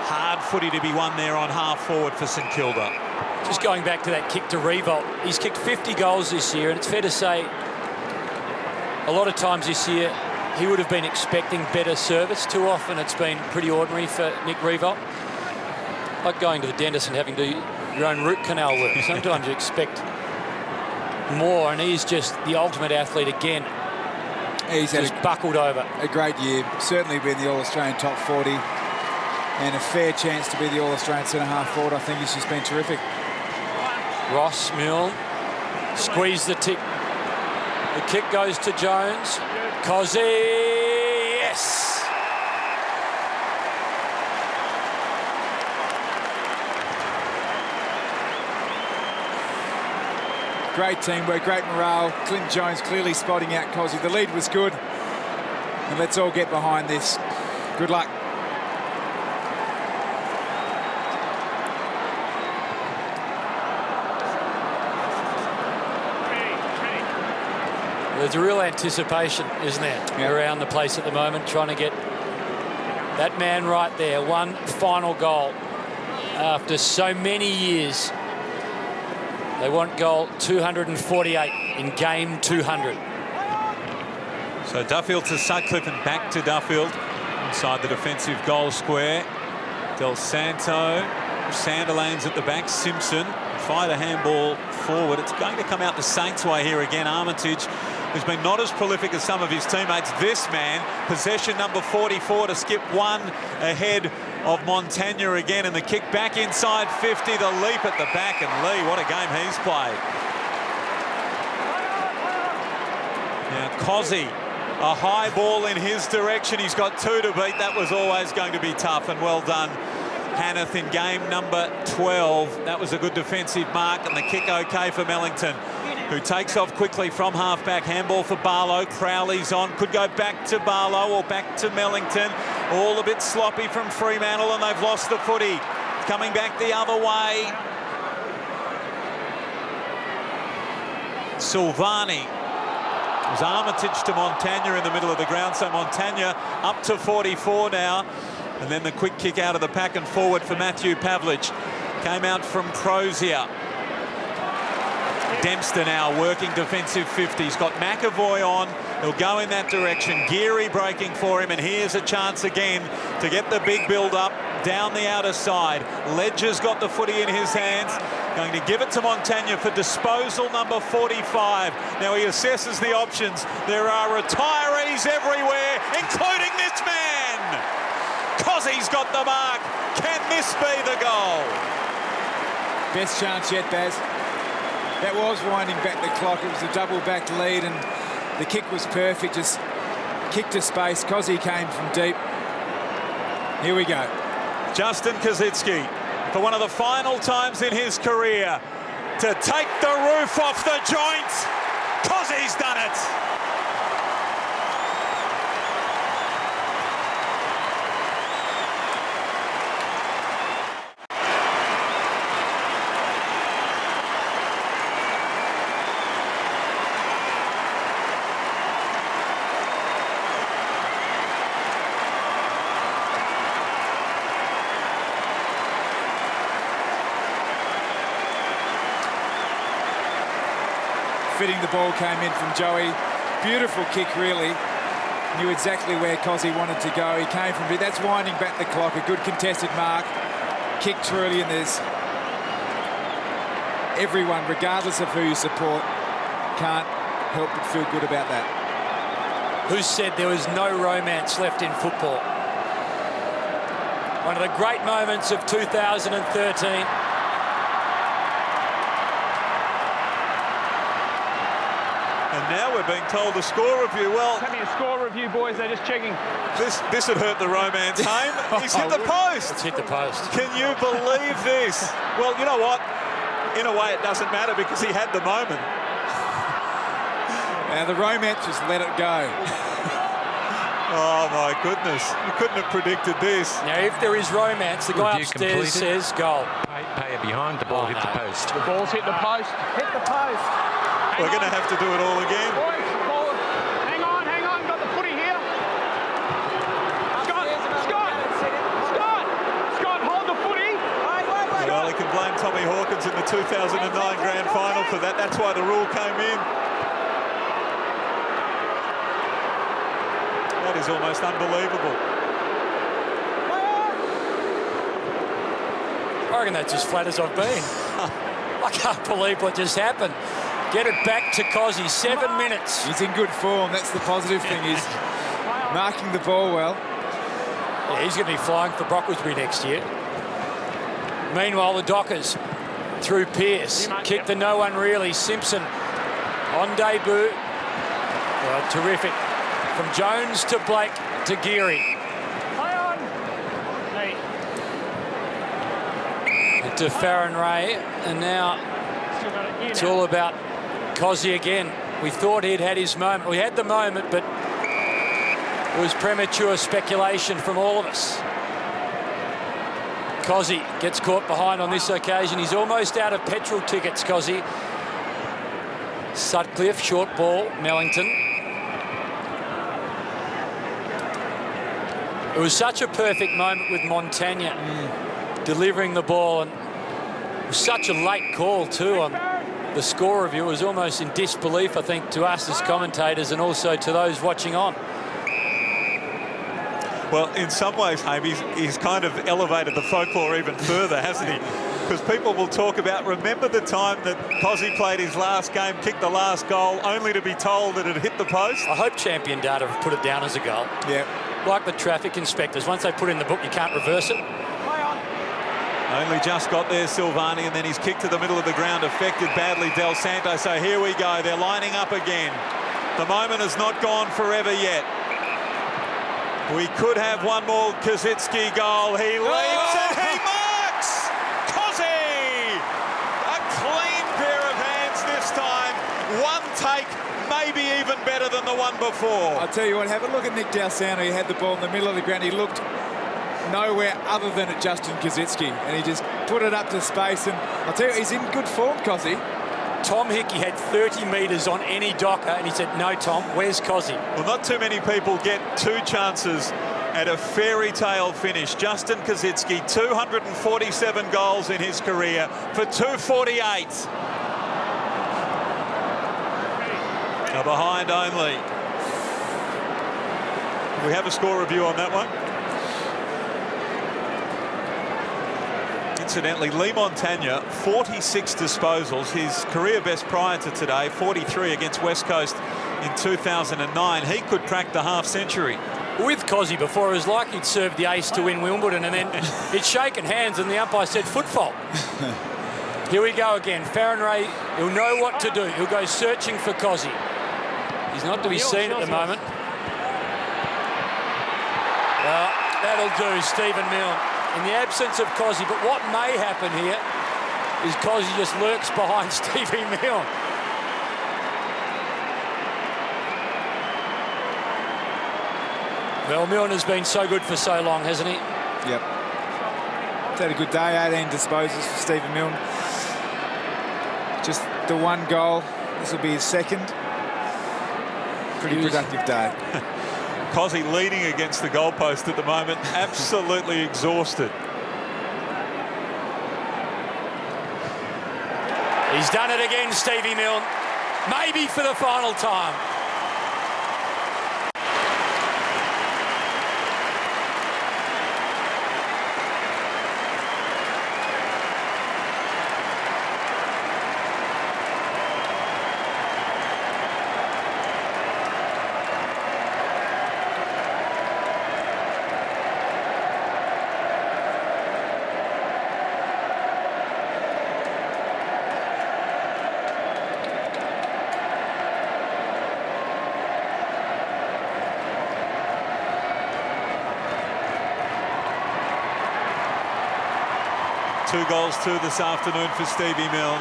Hard footy to be won there on half forward for St Kilda. Just going back to that kick to Revolt, he's kicked 50 goals this year, and it's fair to say a lot of times this year he would have been expecting better service. Too often it's been pretty ordinary for Nick Revolt. Like going to the dentist and having to do your own root canal work. Sometimes you expect more, and he's just the ultimate athlete again. He's just buckled over. A great year, certainly been the All-Australian top 40 and a fair chance to be the All-Australian centre-half forward. I think he's just been terrific. Ross Milne squeezed the tick. The kick goes to Jones. Koschitzke, yes! Great teamwork, great morale. Clint Jones clearly spotting out Koschitzke. The lead was good, and let's all get behind this. Good luck. There's a real anticipation, isn't there, around the place at the moment, trying to get that man right there. One final goal after so many years. They want goal 248 in game 200. So Duffield to Sutcliffe and back to Duffield inside the defensive goal square. Del Santo, Sandilands at the back, Simpson fired a handball forward. It's going to come out the Saints' way here again. Armitage, who's been not as prolific as some of his teammates. This man, possession number 44, to skip one ahead of Montagna again, and the kick back inside 50, the leap at the back, and Lee, what a game he's played. Now Koschitzke, a high ball in his direction. He's got two to beat. That was always going to be tough, and well done, Hanneth, in game number 12. That was a good defensive mark, and the kick okay for Mellington, who takes off quickly from half-back. Handball for Barlow. Crowley's on. Could go back to Barlow or back to Mellington. All a bit sloppy from Fremantle, and they've lost the footy. Coming back the other way. Silvani. It was Armitage to Montagna in the middle of the ground, so Montagna up to 44 now. And then the quick kick out of the pack and forward for Matthew Pavlich. Came out from Crozier. Dempster now working defensive 50. He's got McAvoy on. He'll go in that direction. Geary breaking for him, and here's a chance again to get the big build-up down the outer side. Ledger's got the footy in his hands. Going to give it to Montagna for disposal number 45. Now he assesses the options. There are retirees everywhere, including this man. Kossie's got the mark. Can this be the goal? Best chance yet, Baz. That was winding back the clock. It was a double-back lead, and the kick was perfect. Just kick to space. Koschitzke came from deep. Here we go. Justin Koschitzke, for one of the final times in his career, to take the roof off the joints. Kossie's done it. Fitting the ball came in from Joey. Beautiful kick, really. Knew exactly where Koschitzke wanted to go. He came from... That's winding back the clock. A good contested mark. Kick truly, and there's everyone, regardless of who you support, can't help but feel good about that. Who said there was no romance left in football? One of the great moments of 2013. And now we're being told a score review. Well, Having a score review, boys. They're just checking. this would hurt the romance, Haim. He's hit the post. It's hit the post. Can you believe this? Well, you know what? In a way, it doesn't matter because he had the moment. Now the romance just let it go. Oh, my goodness. You couldn't have predicted this. Now, if there is romance, the guy upstairs says goal. Pay behind the ball, hit the post. The ball's hit the post. Hit the post. We're going to have to do it all again. Boys, ball. Hang on. Got the footy here. Scott, hold the footy. Well, he can blame Tommy Hawkins in the 2009 Grand Final for that. That's why the rule came in. That is almost unbelievable. I reckon that's as flat as I've been. I can't believe what just happened. Get it back to Koschi, 7 minutes. He's in good form. That's the positive thing. He's marking the ball well. Yeah, he's going to be flying for Brocklesbury next year. Meanwhile, the Dockers through Pearce. Kick the no one really. Simpson on debut. Well, terrific. From Jones to Blake to Geary. Play on. Hey. To Farron Ray. And now it's all about Koschi again. We thought he'd had his moment. We had the moment, but it was premature speculation from all of us. Koschi gets caught behind on this occasion. He's almost out of petrol tickets, Koschi. Sutcliffe, short ball, Mellington. It was such a perfect moment with Montagna delivering the ball, and it was such a late call too on the score review. It was almost in disbelief, I think, to us as commentators and also to those watching on. Well, in some ways, Haim, he's kind of elevated the folklore even further, hasn't he? Because people will talk about, remember the time that Koschi played his last game, kicked the last goal, only to be told that it hit the post? I hope Champion Data have put it down as a goal. Yeah. Like the traffic inspectors, once they put in the book, you can't reverse it. Only just got there, Silvani, and then he's kicked to the middle of the ground, affected badly Del Santo. So here we go, they're lining up again. The moment has not gone forever yet. We could have one more Koschitzke goal. He leaps and he marks! Koschi! A clean pair of hands this time. One take, maybe even better than the one before. I'll tell you what, have a look at Nick Del Santo. He had the ball in the middle of the ground. He looked nowhere other than at Justin Koschitzke, and he just put it up to space. And I'll tell you, he's in good form, Koschi. Tom Hickey had 30 metres on any Docker, and he said, no, Tom, where's Koschi? Well, not too many people get two chances at a fairy tale finish. Justin Koschitzke, 247 goals in his career for 248. Now behind only. We have a score review on that one. Incidentally, Lee Montagna, 46 disposals, his career best prior to today, 43 against West Coast in 2009. He could crack the half-century. With Koschi before, it was like he'd served the ace to win Wimbledon, and then he'd shaken hands and the umpire said foot fault. Here we go again. Farron Ray, he'll know what to do. He'll go searching for Koschi. He's not to be seen at the moment. Well, that'll do, Stephen Milne. In the absence of Koschi, but what may happen here is Koschi just lurks behind Stevie Milne. Well, Milne has been so good for so long, hasn't he? Yep. He's had a good day, 18 disposals for Stephen Milne. Just the one goal. This will be his second. Pretty productive day. Koschi leading against the goalpost at the moment, absolutely exhausted. He's done it again, Stevie Milne. Maybe for the final time. 2 goals too this afternoon for Stevie Milne.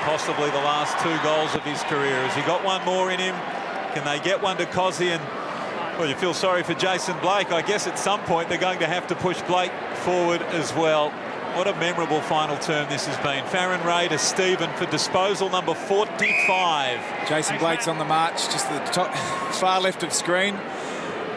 Possibly the last 2 goals of his career. Has he got one more in him? Can they get one to Koschi? And, well, you feel sorry for Jason Blake. I guess at some point they're going to have to push Blake forward as well. What a memorable final term this has been. Farron Ray to Stephen for disposal number 45. Jason Blake's on the march, just the top, far left of screen,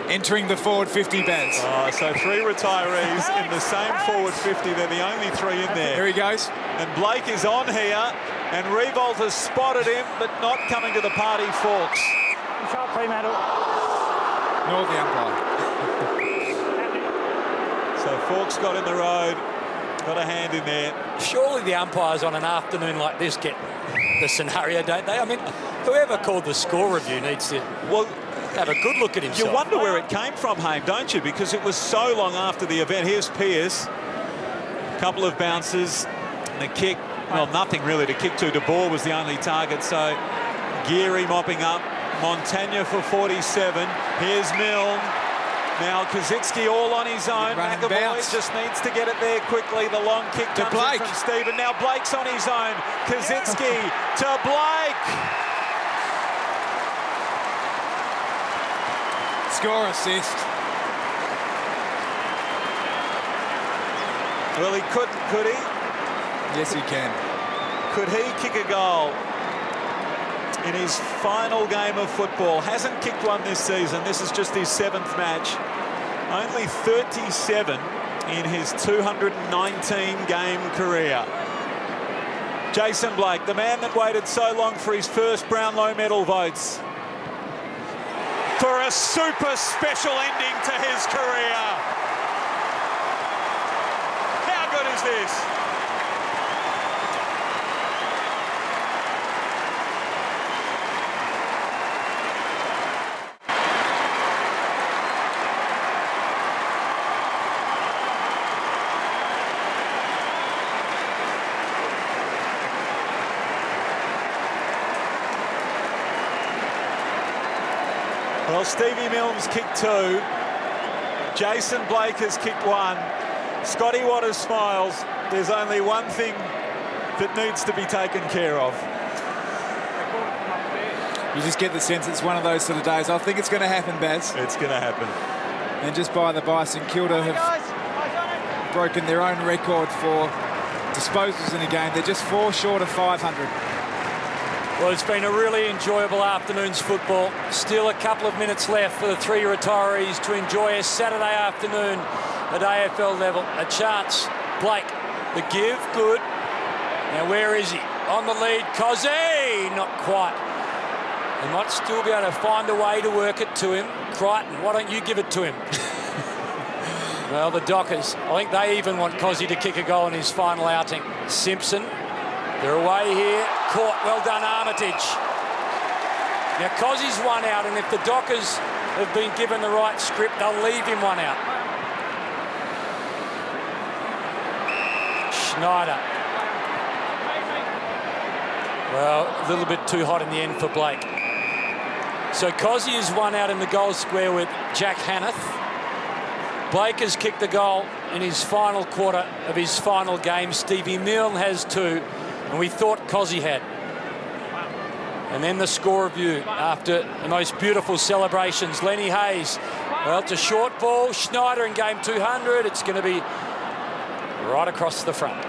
entering the forward 50 beds. Oh, so 3 retirees in the same forward 50. They're the only 3 in there. Here he goes. And Blake is on here, and Revolt has spotted him, but not coming to the party. Fawkes. Shot Fremantle. Nor the umpire. So Fawkes got in the road. Got a hand in there. Surely the umpires on an afternoon like this get the scenario, don't they? I mean, whoever called the score review needs to have a good look at himself. You wonder where it came from, Haim, don't you? Because it was so long after the event. Here's Pearce. A couple of bounces. And the kick, well, nothing really to kick to. De Boer was the only target. So Geary mopping up. Montagna for 47. Here's Milne. Now Koschitzke all on his own. McAvoy just needs to get it there quickly. The long kick comes in from Stephen. Now Blake's on his own. Koschitzke to Blake. Score assist. Well, he couldn't, could he? Yes, he can. Could he kick a goal in his final game of football? Hasn't kicked one this season. This is just his 7th match. Only 37 in his 219-game career. Jason Blake, the man that waited so long for his first Brownlow medal votes, for a super special ending to his career. How good is this? Well, Stevie Milne's kicked 2. Jason Blake has kicked 1. Scotty Waters smiles. There's only one thing that needs to be taken care of. You just get the sense it's one of those sort of days. I think it's going to happen, Baz. It's going to happen. And just by the by, St Kilda have broken their own record for disposals in a game. They're just 4 short of 500. Well, it's been a really enjoyable afternoon's football. Still a couple of minutes left for the 3 retirees to enjoy a Saturday afternoon at AFL level. A chance. Blake, the give, good. Now, where is he? On the lead, Koschi, not quite. They might still be able to find a way to work it to him. Crichton, why don't you give it to him? Well, the Dockers, I think they even want Koschi to kick a goal in his final outing. Simpson, they're away here. Caught, well done, Armitage. Now, Koschi's 1 out, and if the Dockers have been given the right script, they'll leave him 1 out. Schneider. Well, a little bit too hot in the end for Blake. So Koschi is 1 out in the goal square with Jack Hanneth. Blake has kicked the goal in his final quarter of his final game. Stevie Milne has 2. And we thought Koschi had. And then the score review after the most beautiful celebrations. Lenny Hayes, well, it's a short ball. Schneider in game 200. It's going to be right across the front.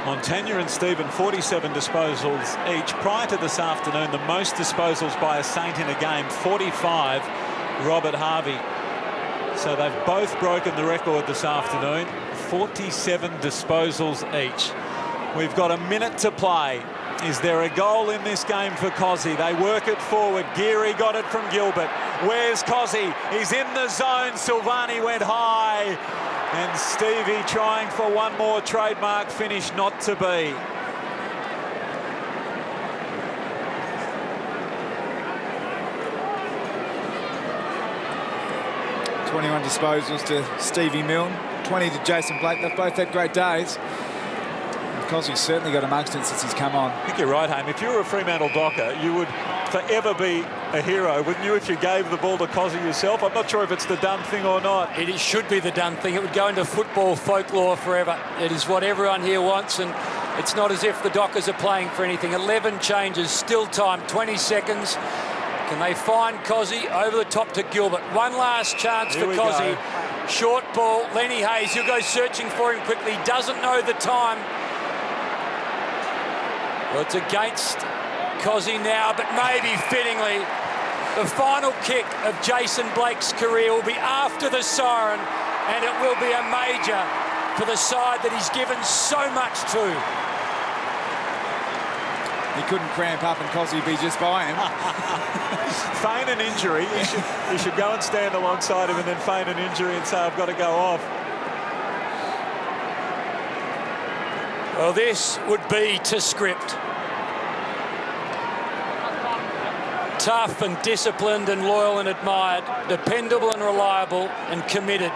Montagna and Stephen, 47 disposals each. Prior to this afternoon, the most disposals by a Saint in a game, 45, Robert Harvey. So they've both broken the record this afternoon. 47 disposals each. We've got a minute to play. Is there a goal in this game for Koschi? They work it forward. Geary got it from Gilbert. Where's Koschi? He's in the zone. Silvani went high. And Stevie trying for one more trademark finish, not to be. .21 disposals to Stevie Milne, 20 to Jason Blake. They've both had great days. Koschi's certainly got amongst it since he's come on. I think you're right, Haim. If you were a Fremantle Docker, you would forever be a hero, wouldn't you, if you gave the ball to Koschi yourself? I'm not sure if it's the done thing or not. It should be the done thing. It would go into football folklore forever. It is what everyone here wants, and it's not as if the Dockers are playing for anything. 11 changes, still time, 20 seconds. Can they find Koschi over the top to Gilbert? One last chance for Koschi. Short ball, Lenny Hayes, he'll go searching for him quickly, doesn't know the time. Well, it's against Koschi now, but maybe fittingly, the final kick of Jason Blake's career will be after the siren, and it will be a major for the side that he's given so much to. He couldn't cramp up and Koschi be just by him. Feign an injury. He should go and stand alongside him and then feign an injury and say, I've got to go off. Well, this would be to script. Tough and disciplined and loyal and admired, dependable and reliable and committed.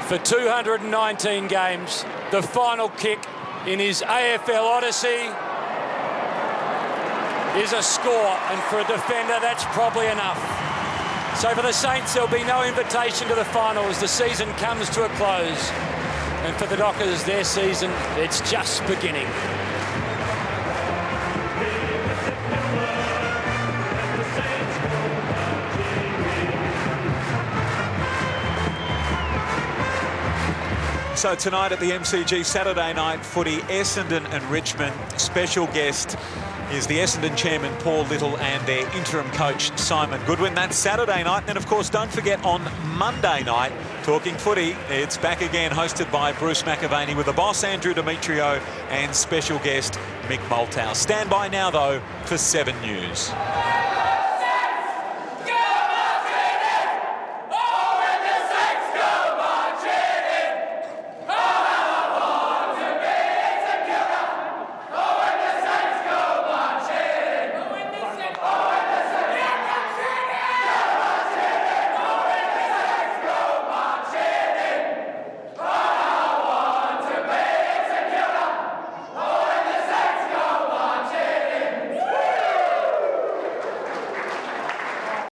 For 219 games, the final kick in his AFL Odyssey is a score, and for a defender that's probably enough. So for the Saints there'll be no invitation to the final as the season comes to a close, and for the Dockers their season, it's just beginning. So tonight at the MCG, Saturday night footy, Essendon and Richmond. Special guest is the Essendon chairman, Paul Little, and their interim coach, Simon Goodwin. That's Saturday night. And then, of course, don't forget on Monday night, Talking Footy, it's back again, hosted by Bruce McAvaney with the boss, Andrew Demetrio, and special guest, Mick Malthouse. Stand by now, though, for 7 News.